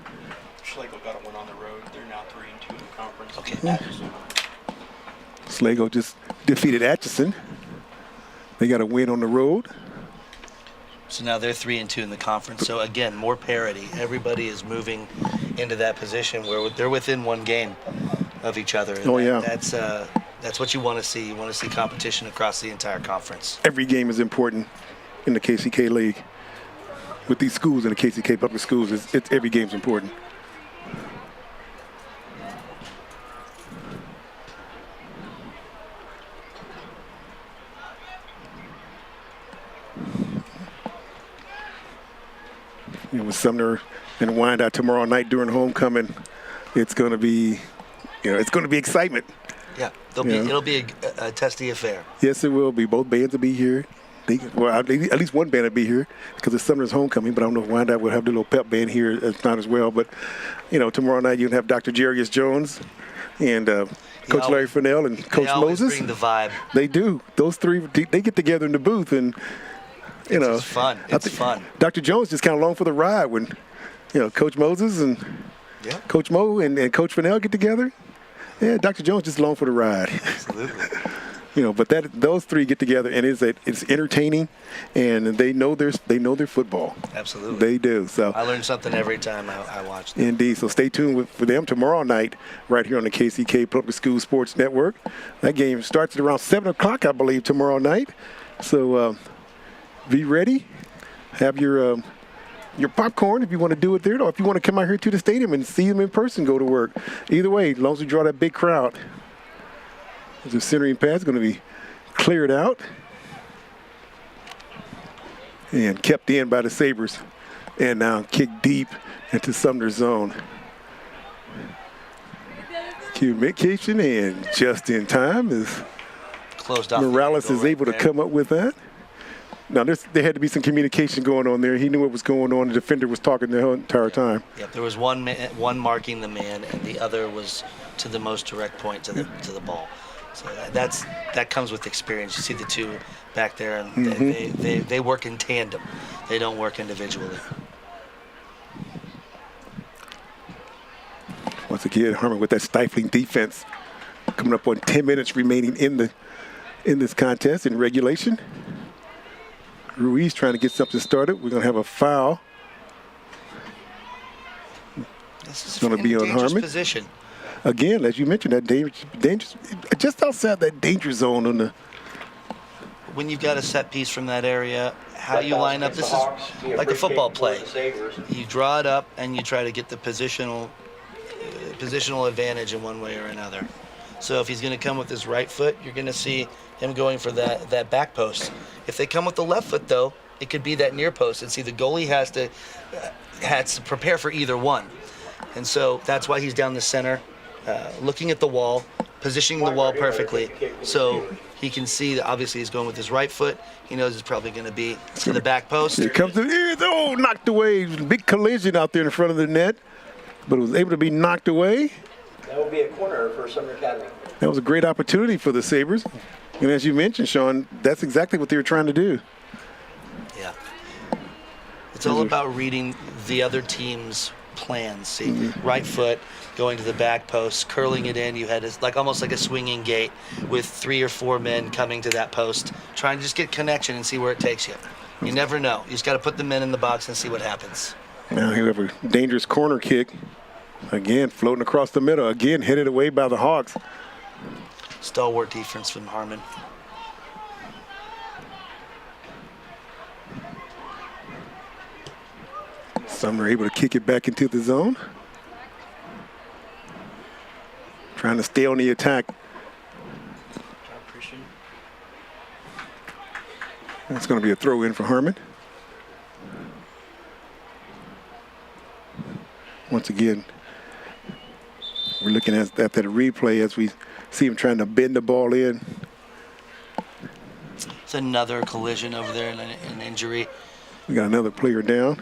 Schlegel got a win on the road. They're now 3-2 in the conference. Okay. Sligo just defeated Atchison. They got a win on the road. So now they're 3-2 in the conference. So again, more parity. Everybody is moving into that position where they're within 1 game of each other. And yeah. That's what you want to see. You want to see competition across the entire conference. Every game is important in the KCK League. With these schools in the KCK Public Schools, it's every game's important. You know, with Sumner and Wyandotte tomorrow night during homecoming, it's going to be, it's going to be excitement. Yeah, it'll be a testy affair. Yes, it will be. Both bands will be here. At least one band will be here because it's Sumner's homecoming, but I don't know if Wyandotte will have the little pep band here. It's not as well. But, tomorrow night you'll have Dr. Jarius Jones and Coach Larry Fennell and Coach they always Moses. bring the vibe. They do. Those three, they get together in the booth, and you know, It's fun. It's fun. Dr. Jones just kind of along for the ride when, you know, Coach Moses and Coach Mo and Coach Fennell get together. Yeah, Dr. Jones just along for the ride. Absolutely. You know, but those three get together, and it's entertaining, and they know their football. Absolutely. They do. So I learn something every time I watch them. indeed. So stay tuned for them tomorrow night right here on the KCK Public School Sports Network. That game starts at around 7 o'clock, I believe, tomorrow night. So be ready. Have your popcorn if you want to do it there, or if you want to come out here to the stadium and see them in person, go to work. Either way, as long as we draw that big crowd. The centering pass is going to be cleared out and kept in by the Sabres, and now kicked deep into Sumner's zone. Communication, and just in time as Closed off Morales is able to come up with that. Now, there had to be some communication going on there. He knew what was going on. The defender was talking the whole entire time. Yep, there was one marking the man, and the other was to the most direct point to the ball. So that comes with experience. You see the two back there, and they work in tandem. They don't work individually. Once again, Harmon with that stifling defense, coming up on 10 minutes remaining in this contest in regulation. Ruiz trying to get something started. We're going to have a foul. It's going to be on Harmon. Position. Again, as you mentioned, that dangerous, just outside that danger zone on the. When you've got a set piece from that area, how you line up, this is like a football play. You draw it up and you try to get the positional advantage in one way or another. So if he's going to come with his right foot, you're going to see him going for that back post. If they come with the left foot, though, it could be that near post. And see, the goalie has to prepare for either one. And so that's why he's down the center, looking at the wall, positioning the wall perfectly. So he can see that obviously he's going with his right foot. He knows it's probably going to be to the back post. Here comes knocked away. Big collision out there in front of the net, but it was able to be knocked away. That will be a corner for Sumner Academy. That was a great opportunity for the Sabres. And as you mentioned, Sean, that's exactly what they were trying to do. Yeah. It's all about reading the other team's plans. See, right foot going to the back post, curling it in. You had almost like a swinging gate with 3 or 4 men coming to that post, trying to just get connection and see where it takes you. You never know. You just got to put the men in the box and see what happens. Now you have a dangerous corner kick. Again, floating across the middle. Again, headed away by the Hawks. Stalwart defense from Harmon. Sumner able to kick it back into the zone. Trying to stay on the attack. That's going to be a throw in for Harmon. Once again, we're looking at that replay as we see him trying to bend the ball in. It's another collision over there and an injury. We got another player down.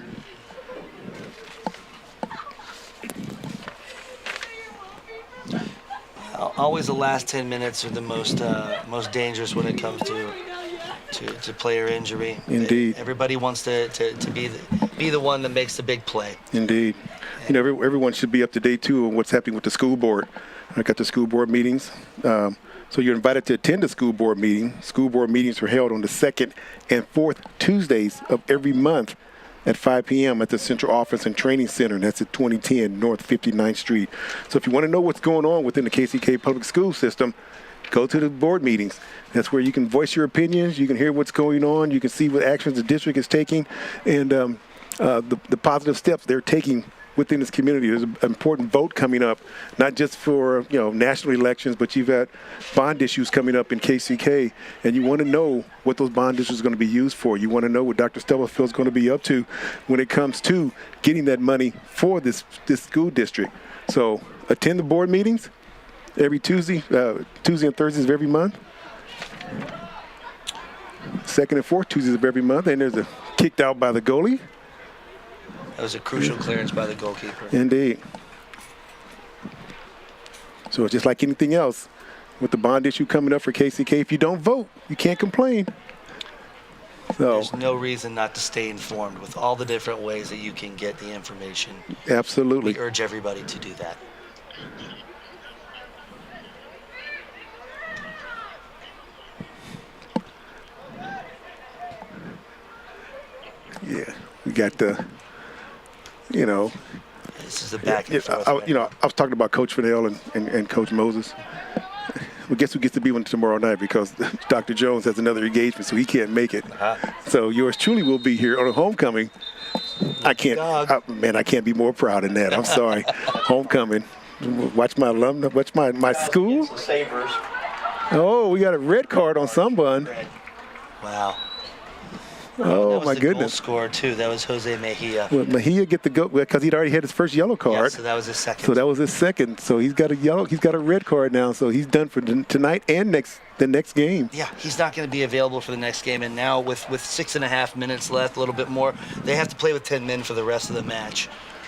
Always the last 10 minutes are the most dangerous when it comes to player injury. Indeed. Everybody wants to be the one that makes the big play. Indeed. You know, everyone should be up to date too on what's happening with the school board. I got the school board meetings. So you're invited to attend a school board meeting. School board meetings are held on the 2nd and 4th Tuesdays of every month at 5 p.m. at the Central Office and Training Center. That's at 2010 North 59th Street. So if you want to know what's going on within the KCK public school system, go to the board meetings. That's where you can voice your opinions. You can hear what's going on. You can see what actions the district is taking and the positive steps they're taking within this community. There's an important vote coming up, not just for national elections, but you've got bond issues coming up in KCK, and you want to know what those bond issues are going to be used for. You want to know what Dr. Stubblefield is going to be up to when it comes to getting that money for this school district. So attend the board meetings every Tuesday and Thursdays of every month. 2nd and 4th Tuesdays of every month, and there's a kicked out by the goalie. That was a crucial clearance by the goalkeeper. Indeed. So just like anything else, with the bond issue coming up for KCK, if you don't vote, you can't complain. So There's no reason not to stay informed with all the different ways that you can get the information. absolutely. We urge everybody to do that. Yeah, we got the, you know. This is the back and forth. I was talking about Coach Fennell and Coach Moses. Well, guess who gets to be one tomorrow night, because Dr. Jones has another engagement, so he can't make it. So yours truly will be here on a homecoming. I can't be more proud than that. I'm sorry. Homecoming. Watch my alumni, watch my school. The Sabres. Oh, we got a red card on someone. Wow. Oh, my Goal goodness. scorer too. That was Jose Mejia. Well, Mejia get the go because he'd already had his first yellow card. Yeah, so that was his second. So that was his second. So he's got a red card now. So he's done for tonight and the next game. Yeah, he's not going to be available for the next game. And now with 6.5 minutes left, a little bit more, they have to play with 10 men for the rest of the match.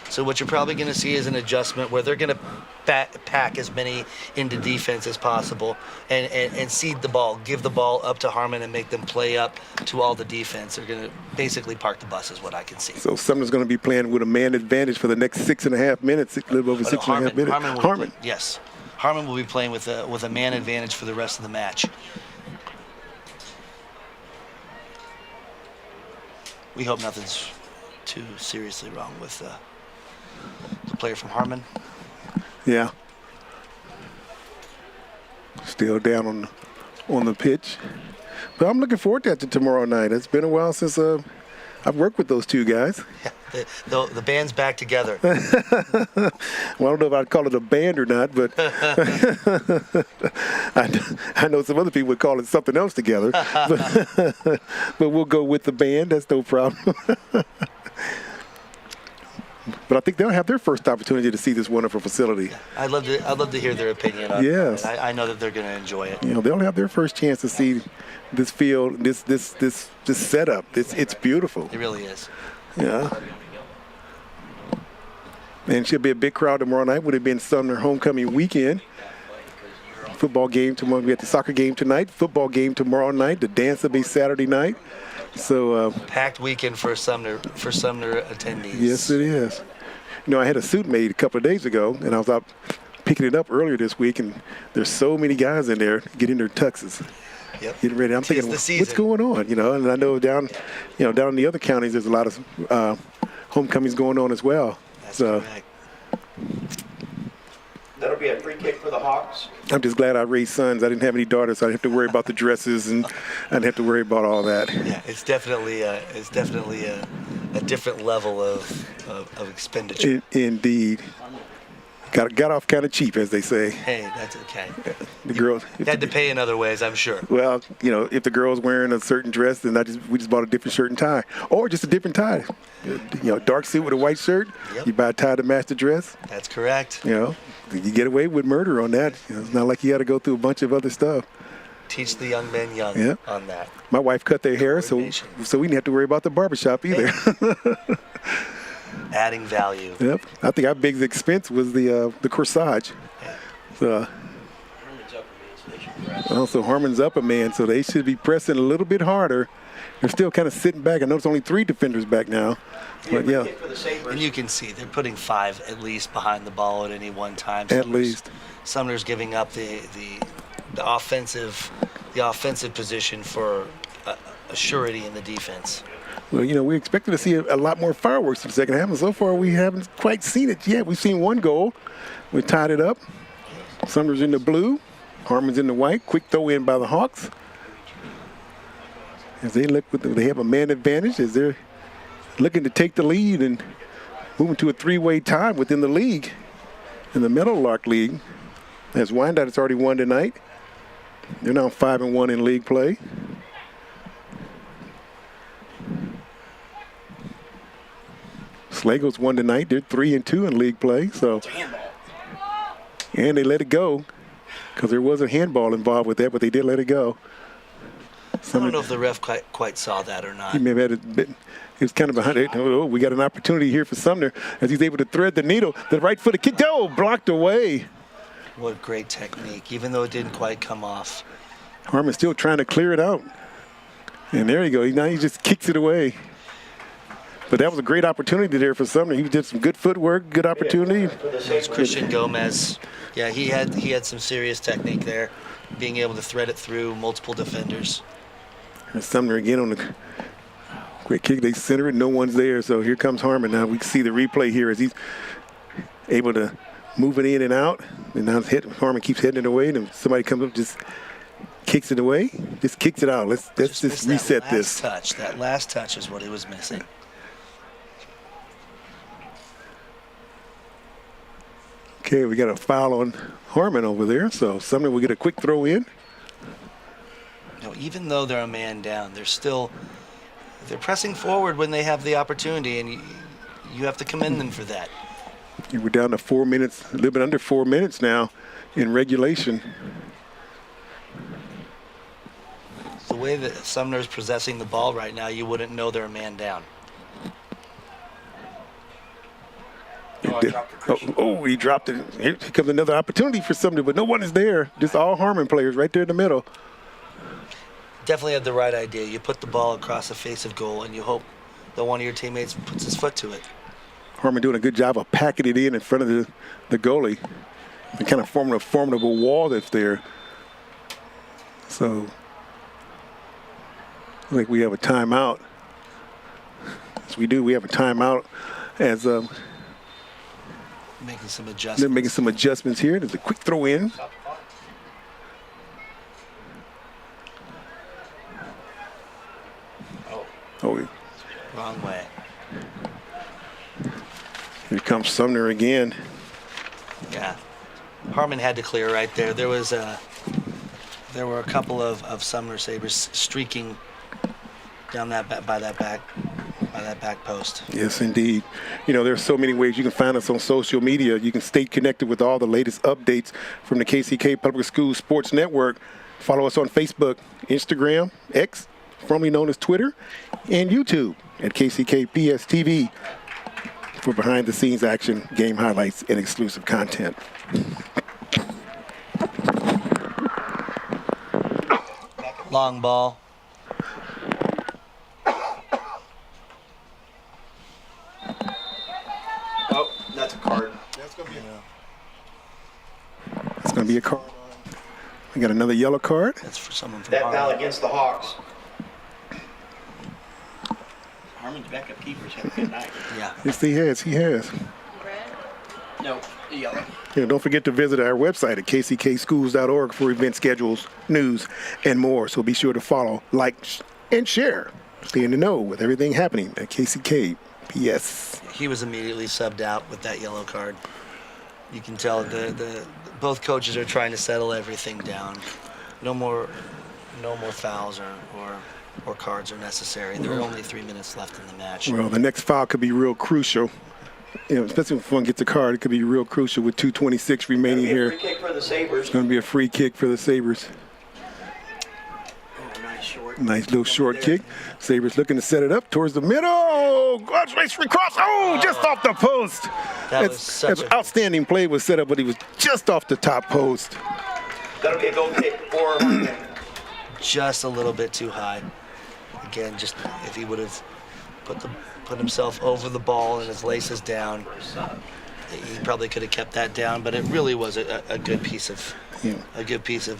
So what you're probably going to see is an adjustment where they're going to pack as many into defense as possible and seed the ball, give the ball up to Harmon and make them play up to all the defense. They're going to basically park the bus is what I can see. So Sumner's going to be playing with a man advantage for the next 6.5 minutes, a little over 6.5 minutes. Harmon. Yes. Harmon will be playing with a man advantage for the rest of the match. We hope nothing's too seriously wrong with the player from Harmon. Yeah. Still down on the pitch. But I'm looking forward to that tomorrow night. It's been a while since I've worked with those two guys. Yeah, the band's back together. Well, I don't know if I'd call it a band or not, but I know some other people would call it something else together. But we'll go with the band. That's no problem. But I think they'll have their first opportunity to see this wonderful facility. I'd love to hear their opinion on yes. it. I know that they're going to enjoy it. You know, they'll have their first chance to see this field, this setup. It's beautiful. It really is. Yeah. And it should be a big crowd tomorrow night. Would have been Sumner homecoming weekend. Football game tomorrow. We have the soccer game tonight. Football game tomorrow night. The dance will be Saturday night. So packed weekend for Sumner attendees. Yes, it is. You know, I had a suit made a couple of days ago, and I was out picking it up earlier this week, and there's so many guys in there getting their tuxes. Yep. Getting ready. I'm thinking, what's going on? You know, and I know down in the other counties, there's a lot of homecomings going on as well. That's correct. That'll be a free kick for the Hawks. I'm just glad I raised sons. I didn't have any daughters, so I didn't have to worry about the dresses, and I didn't have to worry about all that. Yeah, it's definitely a different level of expenditure. Indeed. Got off kind of cheap, as they say. Hey, that's okay. The girls had to pay in other ways, I'm sure. Well, you know, if the girl's wearing a certain dress, then we just bought a different shirt and tie, or just a different tie. You know, dark suit with a white shirt. Yep. You buy a tie to match the dress. That's correct. You know, you get away with murder on that. You know, it's not like you got to go through a bunch of other stuff. Teach the young men on that. My wife cut their hair, so we didn't have to worry about the barbershop either. Adding value. Yep. I think our biggest expense was the corsage. So, also Harmon's up a man, so they should be pressing a little bit harder. They're still kind of sitting back. I know it's only 3 defenders back now. But yeah. And you can see they're putting 5 at least behind the ball at any one time. At least. Sumner's giving up the offensive position for a surety in the defense. Well, you know, we expected to see a lot more fireworks in the second half, and so far we haven't quite seen it yet. We've seen 1 goal. We tied it up. Sumner's in the blue. Harmon's in the white. Quick throw in by the Hawks. As they have a man advantage as they're looking to take the lead and moving to a 3-way tie within the league in the Meadowlark League. As Wyandotte has already won tonight. They're now 5-1 in league play. Slago's won tonight. They're 3-2 in league play. So, and they let it go because there was a handball involved with that, but they did let it go. I don't know if the ref quite saw that or not. He may have had it. It was kind of behind it. Oh, we got an opportunity here for Sumner as he's able to thread the needle. The right footed kick, blocked away. What great technique, even though it didn't quite come off. Harmon still trying to clear it out. And there you go. Now he just kicks it away. But that was a great opportunity there for Sumner. He did some good footwork, good opportunity. It's Christian Gomez. Yeah, he had some serious technique there, being able to thread it through multiple defenders. And Sumner again on the quick kick. They center it. No one's there. So here comes Harmon. Now we can see the replay here as he's able to move it in and out. And now Harmon keeps heading it away. And somebody comes up, just kicks it away. Just kicks it out. Let's just reset this. That last touch is what he was missing. Okay, we got a foul on Harmon over there. So Sumner will get a quick throw in. You know, even though they're a man down, they're pressing forward when they have the opportunity, and you have to commend them for that. We're down to 4 minutes, a little bit under 4 minutes now in regulation. The way that Sumner's possessing the ball right now, you wouldn't know they're a man down. He dropped it. Here comes another opportunity for Sumner, but no one is there. Just all Harmon players right there in the middle. Definitely had the right idea. You put the ball across the face of goal, and you hope that one of your teammates puts his foot to it. Harmon doing a good job of packing it in front of the goalie and kind of forming a formidable wall that's there. So, I think we have a timeout. Yes, we do. We have a timeout as making some adjustments. They're making some adjustments here. There's a quick throw in. Oh, wrong way. Here comes Sumner again. Yeah, Harmon had to clear right there. There were a couple of Sumner Sabres streaking down by that back post. Yes, indeed. You know, there's so many ways you can find us on social media. You can stay connected with all the latest updates from the KCK Public Schools Sports Network. Follow us on Facebook, Instagram, X, formerly known as Twitter, and YouTube at KCKPS TV for behind-the-scenes action, game highlights, and exclusive content. Long ball. Oh, that's a card. It's going to be a card. We got another yellow card. That's for someone from That Harmon. foul against the Hawks. Harmon's backup keepers have a good night. Yeah. Yes, he has. He has. No, yellow. Don't forget to visit our website at kckschools.org for event schedules, news, and more. So be sure to follow, like, and share. Stay in the know with everything happening at KCKPS. He was immediately subbed out with that yellow card. You can tell both coaches are trying to settle everything down. No more fouls or cards are necessary. There are only 3 minutes left in the match. Well, the next foul could be real crucial. Especially if one gets a card, it could be real crucial with 2:26 remaining here. Free kick for the Sabres. It's going to be a free kick for the Sabres. Oh, nice short. Nice little short kick. Sabres looking to set it up towards the middle. Cross. Oh, just off the post. That's outstanding play was set up, but he was just off the top post. That'll be a goal kick for Harmon. Just a little bit too high. Again, just if he would have put himself over the ball and his laces down, he probably could have kept that down. But it really was a good piece of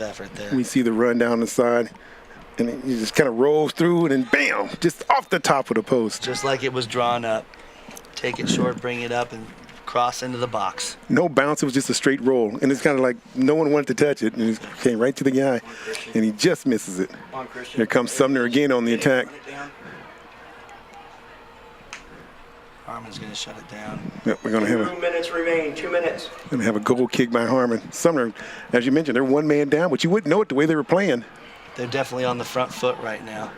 effort there. We see the run down the side, and he just kind of rolls through, and then bam, just off the top of the post. Just like it was drawn up. Take it short, bring it up, and cross into the box. No bounce, it was just a straight roll. And it's kind of like no one wanted to touch it, and it came right to the guy, and he just misses it. Here comes Sumner again on the attack. Harmon's going to shut it down. Yep, we're going to have 2 minutes remain. 2 minutes. Going to have a goal kick by Harmon. Sumner, as you mentioned, they're one man down, but you wouldn't know it the way they were playing. They're definitely on the front foot right now.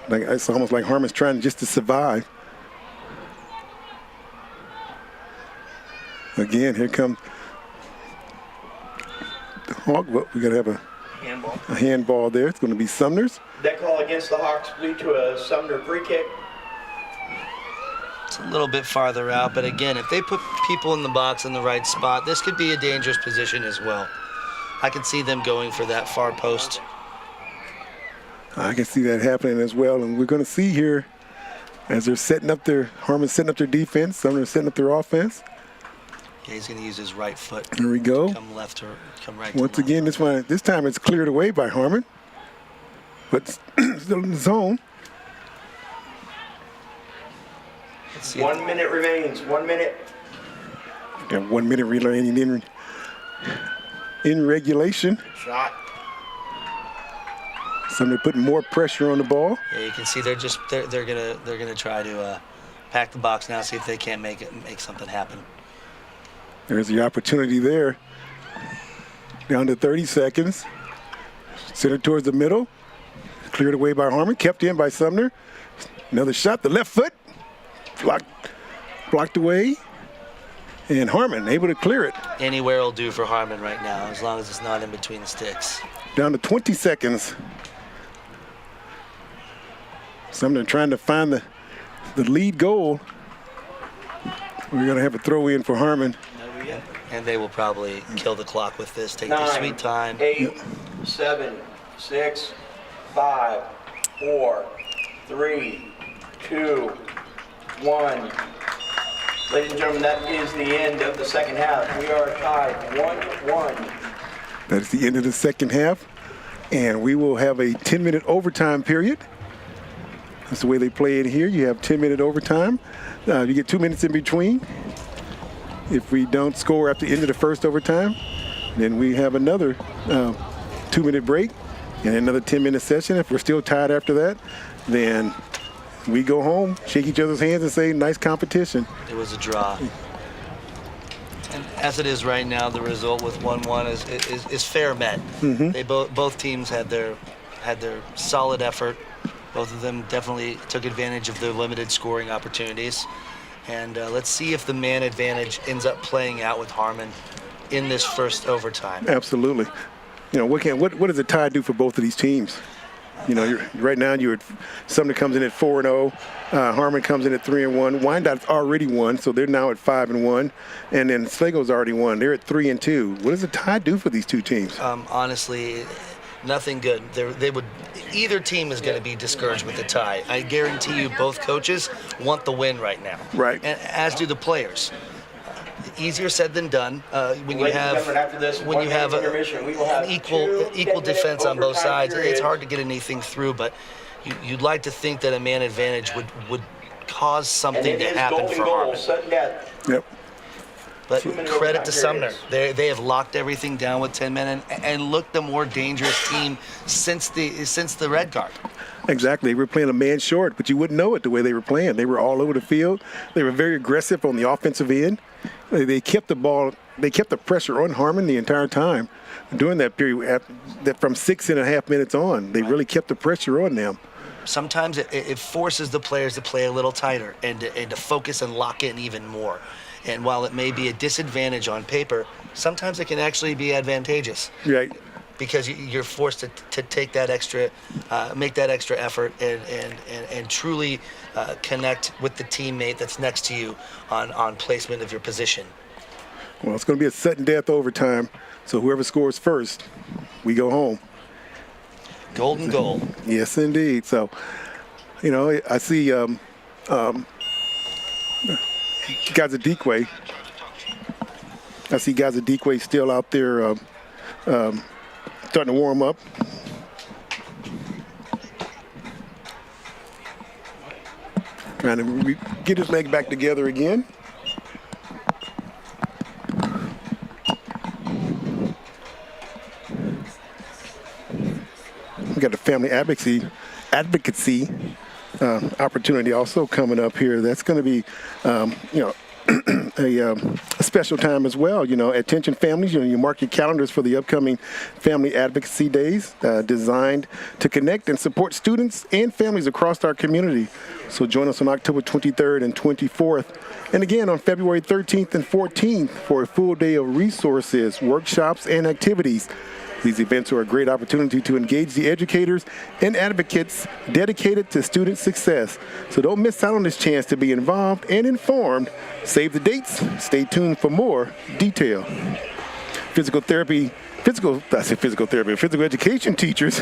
Like it's almost like Harmon's trying just to survive. Again, here comes the Hawk. Well, we got to have a handball there. It's going to be Sumner's. That call against the Hawks lead to a Sumner free kick. It's a little bit farther out, but again, if they put people in the box in the right spot, this could be a dangerous position as well. I can see them going for that far post. I can see that happening as well, and we're going to see here as they're setting up Harmon's setting up their defense, Sumner setting up their offense. Yeah, he's going to use his right foot. There we go. Come left or come right. Once again, this time it's cleared away by Harmon, but still in the zone. 1 minute remains. 1 minute. Got 1 minute remaining in regulation. Shot. Sumner putting more pressure on the ball. Yeah, you can see they're gonna try to pack the box now, see if they can't make something happen. There's the opportunity there. Down to 30 seconds. Center towards the middle. Cleared away by Harmon. Kept in by Sumner. Another shot. The left foot. Blocked away. And Harmon able to clear it. Anywhere will do for Harmon right now, as long as it's not in between the sticks. Down to 20 seconds. Sumner trying to find the lead goal. We're going to have a throw in for Harmon. And they will probably kill the clock with this. Take their 9, sweet time. 8, 7, 6, 5, 4, 3, 2, 1. Ladies and gentlemen, that is the end of the second half. We are tied 1-1. That's the end of the second half. And we will have a 10-minute overtime period. That's the way they play it here. You have 10-minute overtime. You get 2 minutes in between. If we don't score after the end of the first overtime, then we have another 2-minute break and another 10-minute session. If we're still tied after that, then we go home, shake each other's hands and say, nice competition. It was a draw. And as it is right now, the result with 1-1 is fair met. Mm-hmm. They both teams had their solid effort. Both of them definitely took advantage of their limited scoring opportunities. And let's see if the man advantage ends up playing out with Harmon in this first overtime. Absolutely. You know, what does a tie do for both of these teams? You know, right now Sumner comes in at 4-0. Harmon comes in at 3-1. Wyandott's already won, so they're now at 5-1. And then Slago's already won. They're at 3-2. What does a tie do for these two teams? Honestly, nothing good. Either team is going to be discouraged with the tie. I guarantee you both coaches want the win right now. Right. And as do the players. Easier said than done. When you have an equal defense on both sides, it's hard to get anything through, but you'd like to think that a man advantage would cause something to happen for Harmon. Yep. But credit to Sumner. They have locked everything down with 10 men and looked the more dangerous team since the red card. Exactly. They were playing a man short, but you wouldn't know it the way they were playing. They were all over the field. They were very aggressive on the offensive end. They kept the ball, they kept the pressure on Harmon the entire time. During that period, from 6.5 minutes on, they really kept the pressure on them. Sometimes it forces the players to play a little tighter and to focus and lock in even more. And while it may be a disadvantage on paper, sometimes it can actually be advantageous. Right. Because you're forced to take that extra, make that extra effort and truly connect with the teammate that's next to you on placement of your position. Well, it's going to be a sudden death overtime, so whoever scores first, we go home. Golden goal. Yes, indeed. So, you know, I see Gazadikwe. I see Gazadikwe still out there starting to warm up. Trying to get his leg back together again. We got the family advocacy opportunity also coming up here. That's going to be, a special time as well. You know, attention families, you mark your calendars for the upcoming Family Advocacy Days designed to connect and support students and families across our community. So join us on October 23rd and 24th. And again on February 13th and 14th for a full day of resources, workshops, and activities. These events are a great opportunity to engage the educators and advocates dedicated to student success. So don't miss out on this chance to be involved and informed. Save the dates. Stay tuned for more detail. Physical education teachers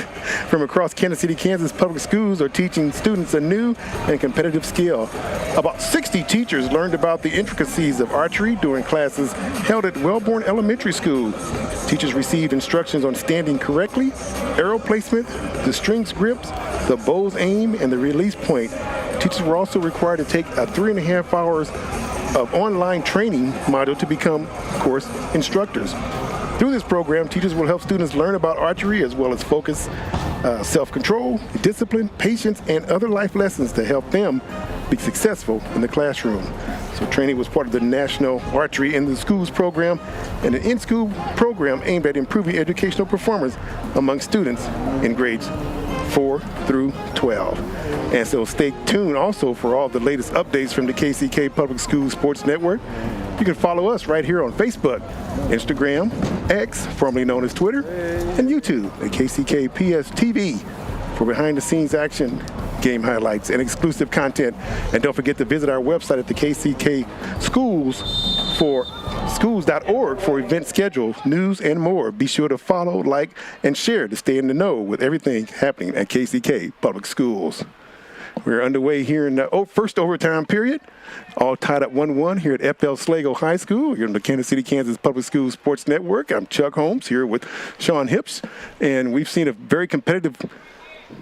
from across Kansas City, Kansas public schools are teaching students a new and competitive skill. About 60 teachers learned about the intricacies of archery during classes held at Wellborn Elementary School. Teachers received instructions on standing correctly, arrow placement, the string's grips, the bow's aim, and the release point. Teachers were also required to take a 3.5 hours of online training module to become, of course, instructors. Through this program, teachers will help students learn about archery as well as focus, self-control, discipline, patience, and other life lessons to help them be successful in the classroom. So training was part of the National Archery in the Schools program and an in-school program aimed at improving educational performance among students in grades 4 through 12. And so stay tuned also for all the latest updates from the KCK Public Schools Sports Network. You can follow us right here on Facebook, Instagram, X, formerly known as Twitter, and YouTube at KCKPS TV for behind-the-scenes action, game highlights, and exclusive content. And don't forget to visit our website at the KCK schools.org for event schedule, news, and more. Be sure to follow, like, and share to stay in the know with everything happening at KCK Public Schools. We're underway here in the first overtime period, all tied up 1-1 here at FL Slago High School. You're on the Kansas City, Kansas Public Schools Sports Network. I'm Chuck Holmes here with Sean Hips, and we've seen a very competitive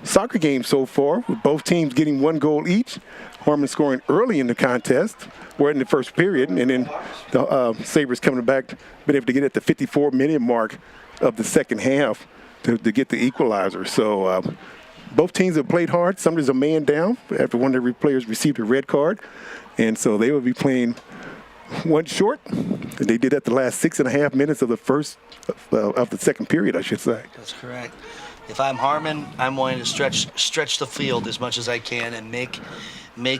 soccer game so far, with both teams getting 1 goal each. Harmon scoring early in the contest, or in the first period, and then the Sabres coming back, been able to get at the 54-minute mark of the second half to get the equalizer. So both teams have played hard. Sumner's a man down after one of their players received a red card, and so they will be playing one short. They did that the last 6.5 minutes of the second period, I should say. That's correct. If I'm Harmon, I'm wanting to stretch the field as much as I can and make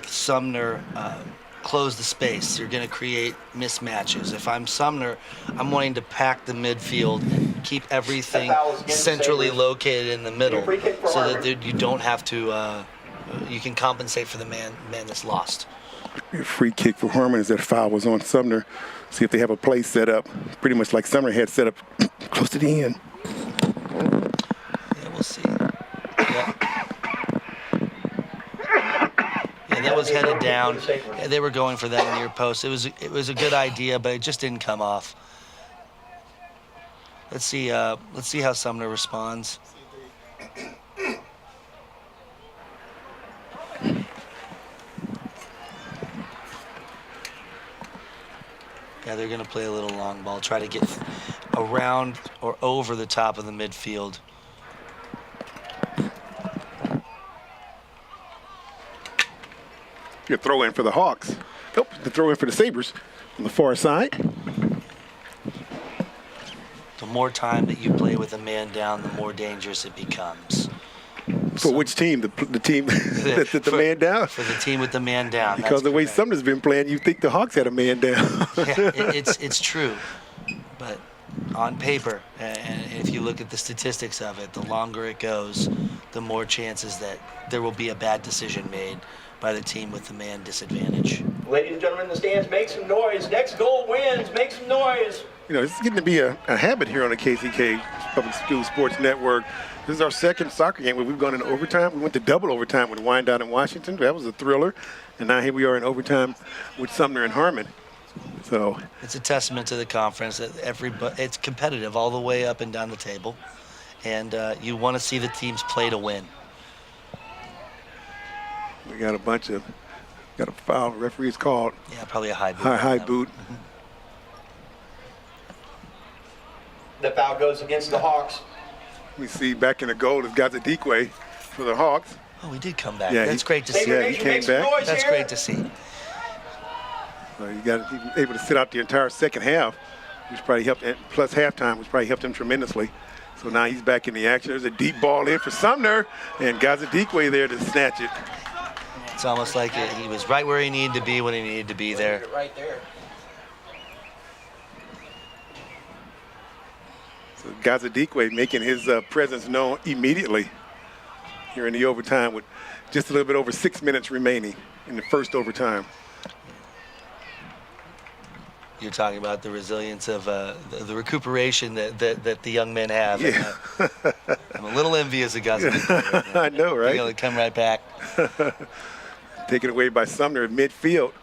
Sumner close the space. You're going to create mismatches. If I'm Sumner, I'm wanting to pack the midfield and keep everything centrally located in the middle so that you don't have to, you can compensate for the man that's lost. A free kick for Harmon as that foul was on Sumner. See if they have a play set up, pretty much like Sumner had set up close to the end. Yeah, we'll see. Yeah, that was headed down. They were going for that near post. It was a good idea, but it just didn't come off. Let's see how Sumner responds. Yeah, they're going to play a little long ball, try to get around or over the top of the midfield. Good throw in for the Hawks. Nope, the throw in for the Sabres on the far side. The more time that you play with a man down, the more dangerous it becomes. For which team? The team that's the man down? For the team with the man down. Because the way Sumner's been playing, you think the Hawks had a man down. Yeah, it's true. But on paper, and if you look at the statistics of it, the longer it goes, the more chances that there will be a bad decision made by the team with the man disadvantage. Ladies and gentlemen in the stands, make some noise. Next goal wins. Make some noise. You know, it's getting to be a habit here on the KCK Public School Sports Network. This is our second soccer game where we've gone in overtime. We went to double overtime with Wyandotte and Washington. That was a thriller. And now here we are in overtime with Sumner and Harmon. So it's a testament to the conference that it's competitive all the way up and down the table. And you want to see the teams play to win. We got a foul. Referee's called. Yeah, probably a high boot. High boot. Mm-hmm. The foul goes against the Hawks. We see back in the goal is Gazadikwe for the Hawks. Oh, he did come back. Yeah, That's great to see. Yeah, he came back. That's great to see. So he was able to sit out the entire second half, which probably helped, plus halftime, which probably helped him tremendously. So now he's back in the action. There's a deep ball in for Sumner, and Gazadikwe there to snatch it. It's almost like he was right where he needed to be when he needed to be there. Right there. So Gazadikwe making his presence known immediately here in the overtime with just a little bit over 6 minutes remaining in the first overtime. You're talking about the resilience of the recuperation that the young men have. Yeah. I'm a little envious of Gazadikwe. I know, right? Being able to come right back. Taken away by Sumner at midfield.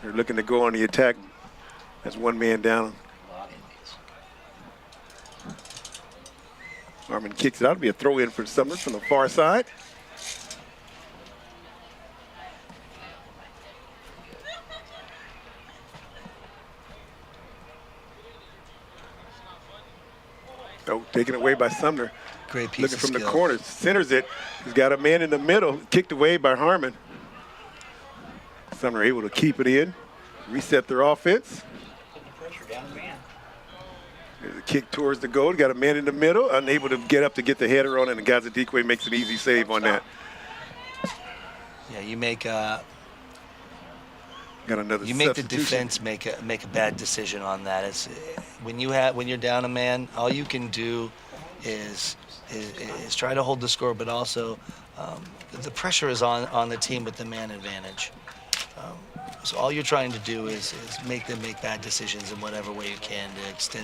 They're looking to go on the attack. That's one man down. Harmon kicks it out. It'll be a throw in for Sumner from the far side. Oh, taken away by Sumner. Great piece Looking of from skill. the corner, centers it. He's got a man in the middle, kicked away by Harmon. Sumner able to keep it in, reset their offense. Pressure down the man. There's a kick towards the goal. Got a man in the middle, unable to get up to get the header on it, and Gazadikwe makes an easy save on that. Yeah, you make Got another you make the substitution. defense make a bad decision on that. It's when you're down a man, all you can do is try to hold the score, but also the pressure is on the team with the man advantage. So all you're trying to do is make them make bad decisions in whatever way you can to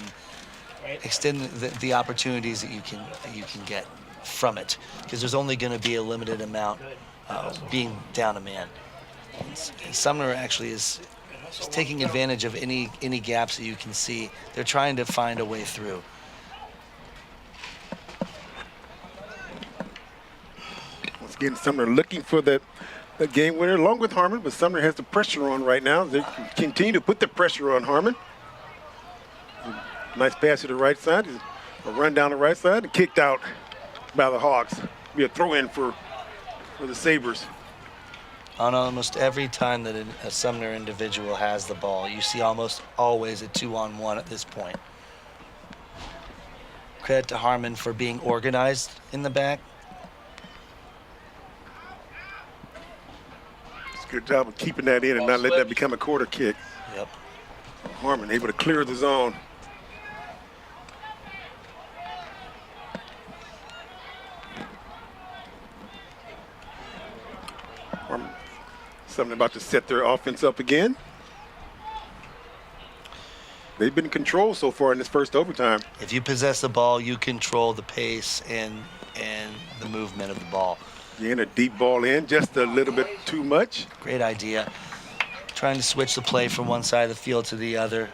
extend the opportunities that you can get from it, because there's only going to be a limited amount being down a man. And Sumner actually is taking advantage of any gaps that you can see. They're trying to find a way through. Once again, Sumner looking for the game winner along with Harmon, but Sumner has the pressure on right now. They continue to put the pressure on Harmon. Nice pass to the right side. A run down the right side and kicked out by the Hawks. Be a throw in for the Sabres. On almost every time that a Sumner individual has the ball, you see almost always a 2-on-1 at this point. Credit to Harmon for being organized in the back. It's a good job of keeping that in and not letting that become a quarter kick. Yep. Harmon able to clear the zone. Harmon, Sumner about to set their offense up again. They've been in control so far in this first overtime. If you possess the ball, you control the pace and the movement of the ball. Yeah, and a deep ball in, just a little bit too much. Great idea. Trying to switch the play from one side of the field to the other.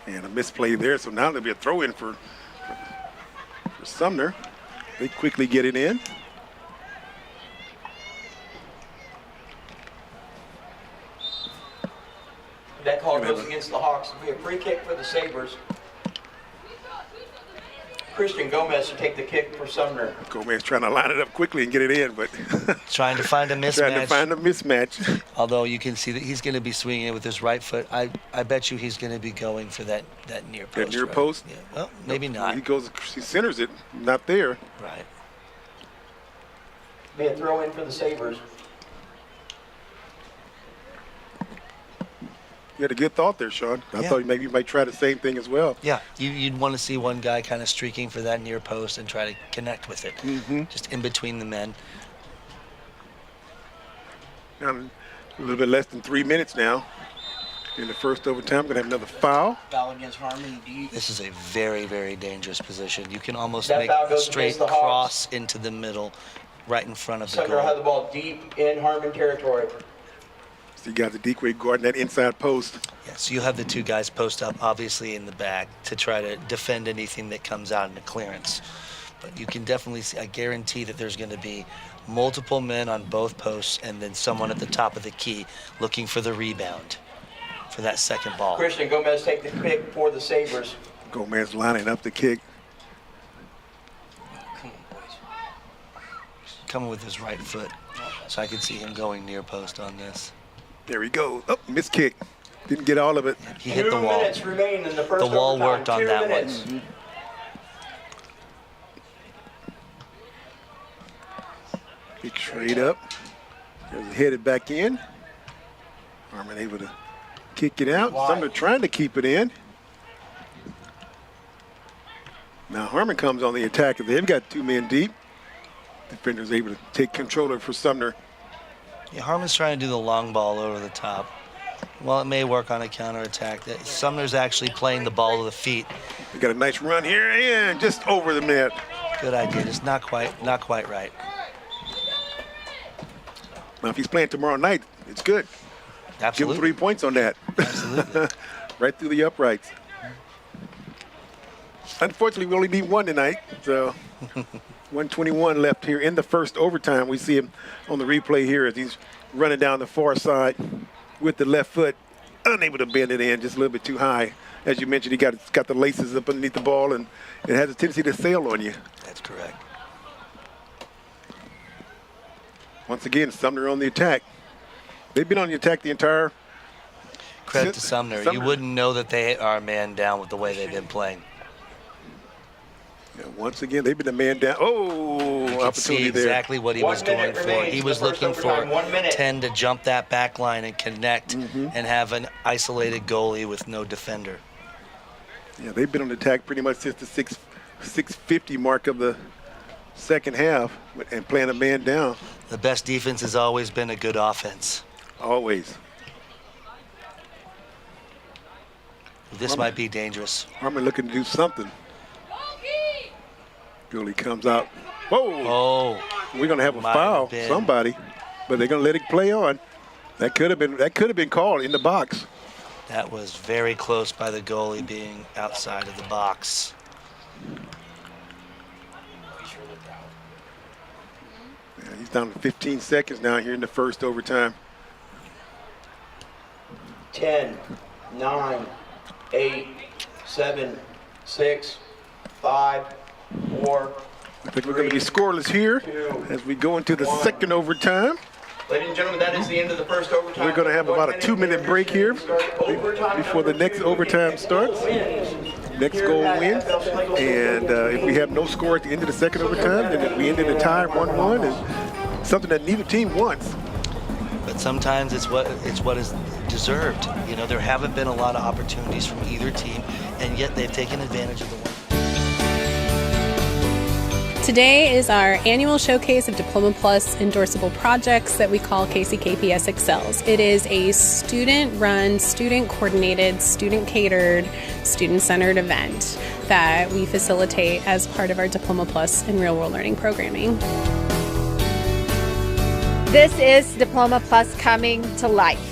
And a misplay there, so now there'll be a throw-in for Sumner. They quickly get it in. That call goes against the Hawks. It'll be a free kick for the Sabres. Christian Gomez to take the kick for Sumner. Gomez trying to line it up quickly and get it in, but trying to find a mismatch. Trying to find a mismatch. Although you can see that he's going to be swinging it with his right foot. I bet you he's going to be going for that near post. That near right? post? Yeah. Well, maybe not. He centers it, not there. Right. Be a throw in for the Sabres. You had a good thought there, Sean. I Yeah. thought maybe you might try the same thing as well. Yeah, you'd want to see one guy kind of streaking for that near post and try to connect with it, just in between the men. Now, a little bit less than 3 minutes now in the first overtime. Going to have another foul. Foul against Harmon. This is a very, very dangerous position. You can almost That make foul a goes straight against the Hawks. cross into the middle, right in front of the Sumner had goal. the ball deep in Harmon territory. So you got the Dekwe guarding that inside post. Yeah, so you have the two guys post up, obviously, in the back to try to defend anything that comes out in the clearance. But you can definitely see, I guarantee that there's going to be multiple men on both posts and then someone at the top of the key looking for the rebound for that second ball. Christian Gomez take the kick for the Sabres. Gomez lining up the kick. Coming with his right foot. So I can see him going near post on this. There he goes. Oh, missed kick. Didn't get all of it. He hit the wall. 2 minutes remain in the first The wall overtime. worked on 2 that minutes. one. Kick straight up. Headed back in. Harmon able to kick it out. Sumner trying to keep it in. Now Harmon comes on the attack. They've got 2 men deep. Defender's able to take control for Sumner. Yeah, Harmon's trying to do the long ball over the top. Well, it may work on a counterattack. Sumner's actually playing the ball to the feet. We got a nice run here and just over the net. Good idea, just not quite right. Now, if he's playing tomorrow night, it's good. Absolutely. Give him 3 points on that. Absolutely. Right through the uprights. Unfortunately, we only need 1 tonight, so 1:21 left here in the first overtime. We see him on the replay here as he's running down the far side with the left foot, unable to bend it in, just a little bit too high. As you mentioned, he got the laces up underneath the ball, and it has a tendency to sail on you. That's correct. Once again, Sumner on the attack. They've been on the attack the entire. Credit to Sumner. You wouldn't know that they are man down with the way they've been playing. Yeah, once again, they've been a man down. Oh, you opportunity see exactly there. what he was going for. He was looking for 10 to jump that back line and connect and have an isolated goalie with no defender. Yeah, they've been on the attack pretty much since the 6:50 mark of the second half and playing a man down. The best defense has always been a good offense. Always. This might be dangerous. Harmon looking to do something. Goalie comes out. Whoa! Oh, we're gonna have a foul, somebody, but they're gonna let it play on. That could have been called in the box. That was very close by the goalie being outside of the box. Yeah, he's down to 15 seconds now here in the first overtime. 10, 9, 8, 7, 6, 5, 4. I think we're going to be scoreless here as we go into the second overtime. Ladies and gentlemen, that is the end of the first overtime. We're going to have about a 2-minute break here before the next overtime starts. Next goal wins. And if we have no score at the end of the second overtime, then we end in a tie 1-1, and something that neither team wants. But sometimes it's what is deserved. You know, there haven't been a lot of opportunities from either team, and yet they've taken advantage of the one. Today is our annual showcase of Diploma Plus endorsable projects that we call KCKPS Excels. It is a student-run, student-coordinated, student-catered, student-centered event that we facilitate as part of our Diploma Plus and real-world learning programming. This is Diploma Plus coming to life.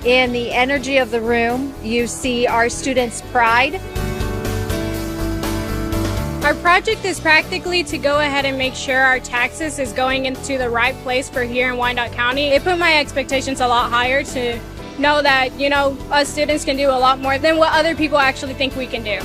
In the energy of the room, you see our students' pride. Our project is practically to go ahead and make sure our taxes is going into the right place for here in Wyandotte County. It put my expectations a lot higher to know that, you know, us students can do a lot more than what other people actually think we can do.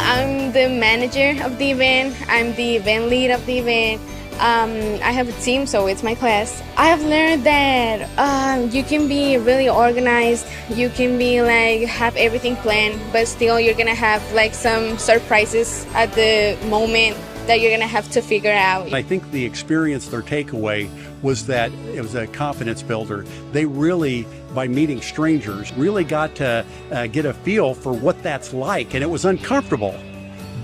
I'm the manager of the event. I'm the event lead of the event. I have a team, so it's my class. I have learned that you can be really organized. You can be like have everything planned, but still you're gonna have like some surprises at the moment that you're gonna have to figure out. I think the experience, their takeaway was that it was a confidence builder. They really, by meeting strangers, really got to get a feel for what that's like, and it was uncomfortable.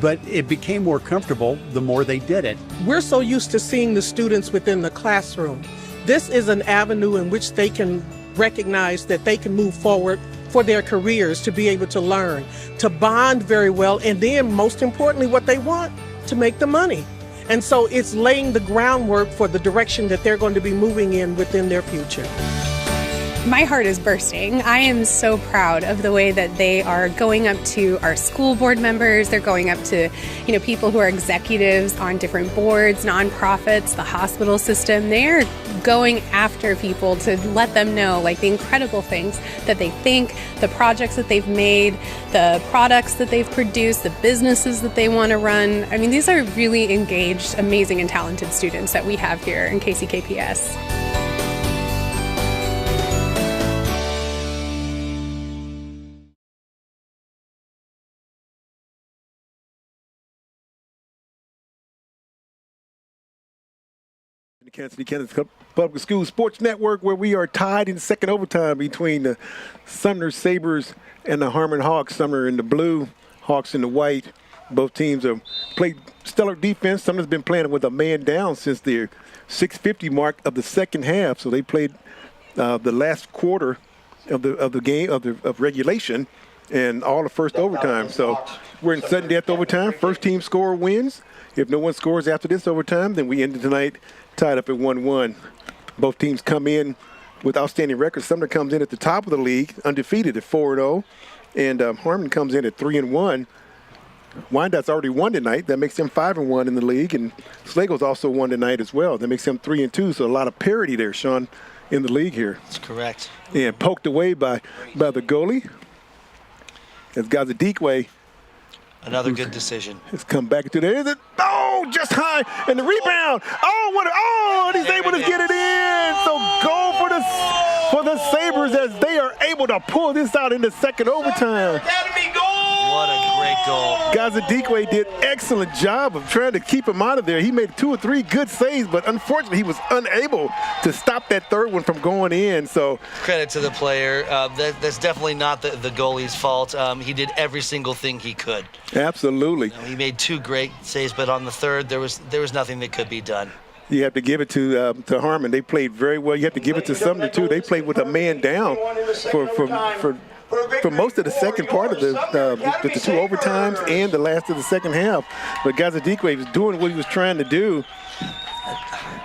But it became more comfortable the more they did it. We're so used to seeing the students within the classroom. This is an avenue in which they can recognize that they can move forward for their careers, to be able to learn, to bond very well, and then most importantly what they want, to make the money. And so it's laying the groundwork for the direction that they're going to be moving in within their future. My heart is bursting. I am so proud of the way that they are going up to our school board members. They're going up to, you know, people who are executives on different boards, nonprofits, the hospital system. They are going after people to let them know like the incredible things that they think, the projects that they've made, the products that they've produced, the businesses that they want to run. I mean, these are really engaged, amazing, and talented students that we have here in KCKPS. Kansas City, Kansas Public School Sports Network, where we are tied in second overtime between the Sumner Sabres and the Harmon Hawks. Sumner in the blue, Hawks in the white. Both teams have played stellar defense. Sumner's been playing with a man down since the 6:50 mark of the second half. So they played the last quarter of the game of regulation and all the first overtime. So we're in sudden death overtime. First team score wins. If no one scores after this overtime, then we end tonight tied up at 1-1. Both teams come in with outstanding records. Sumner comes in at the top of the league, undefeated at 4-0, and Harmon comes in at 3-1. Wyandott's already won tonight. That makes them 5-1 in the league, and Slago's also won tonight as well. That makes them 3-2. So a lot of parity there, Sean, in the league here. That's correct. And poked away by the goalie. As Gazadikwe. Another good decision. Has come back into there. Oh, just high, and the rebound. And he's able to get it in. So goal for the Sabres as they are able to pull this out in the second overtime. What a great goal. Gazadikwe did excellent job of trying to keep him out of there. He made 2 or 3 good saves, but unfortunately he was unable to stop that third one from going in. So credit to the player. That's definitely not the goalie's fault. He did every single thing he could. Absolutely. He made 2 great saves, but on the third there was nothing that could be done. You have to give it to Harmon. They played very well. You have to give it to Sumner too. They played with a man down for most of the second part of the 2 overtimes and the last of the second half. But Gazadikwe was doing what he was trying to do.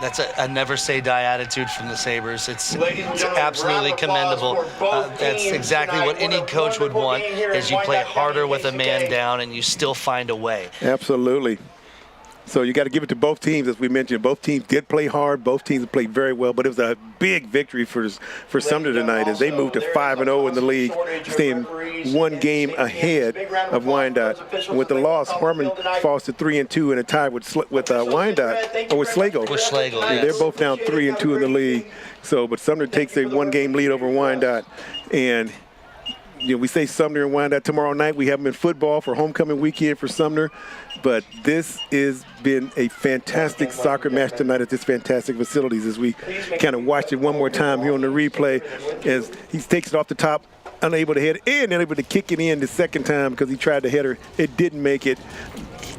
That's a never say die attitude from the Sabres. It's absolutely commendable. That's exactly what any coach would want, is you play harder with a man down and you still find a way. Absolutely. So you got to give it to both teams, as we mentioned. Both teams did play hard. Both teams played very well, but it was a big victory for Sumner tonight as they moved to 5-0 in the league, staying 1 game ahead of Wyandotte. With the loss, Harmon falls to 3-2 in a tie with Wyandotte, or with Slago. With Slago, yes. They're both down 3-2 in the league. So, but Sumner takes a 1-game lead over Wyandotte, and we say Sumner and Wyandotte tomorrow night. We have them in football for homecoming weekend for Sumner. But this has been a fantastic soccer match tonight at this fantastic facilities as we kind of watch it one more time here on the replay as he takes it off the top, unable to head in, unable to kick it in the second time because he tried to header. It didn't make it.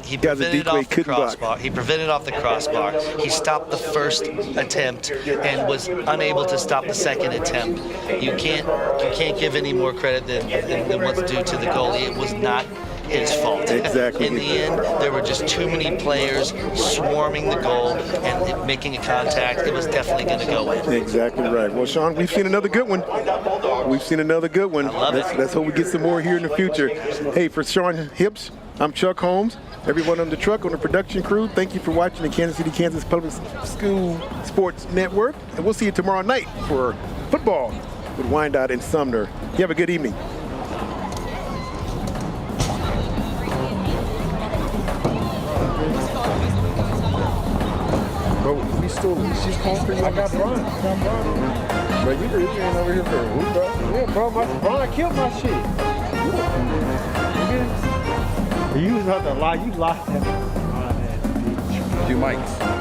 He prevented off the crossbar. He prevented off the crossbar. He stopped the first attempt and was unable to stop the second attempt. You can't give any more credit than what's due to the goalie. It was not his fault. Exactly. In the end, there were just too many players swarming the goal and making a contact. It was definitely going to go in. Exactly right. Well, Sean, we've seen another good one. We've seen another good one. I love it. Let's hope we get some more here in the future. Hey, for Sean Hips, I'm Chuck Holmes. Everyone on the truck, on the production crew, thank you for watching the Kansas City, Kansas Public School Sports Network. And we'll see you tomorrow night for football with Wyandotte and Sumner. You have a good evening. She's calling for you. I got Brian. But you ain't over here for who, bro? Yeah, bro, Brian killed my shit. You was out there lie. You lied. 2 mics.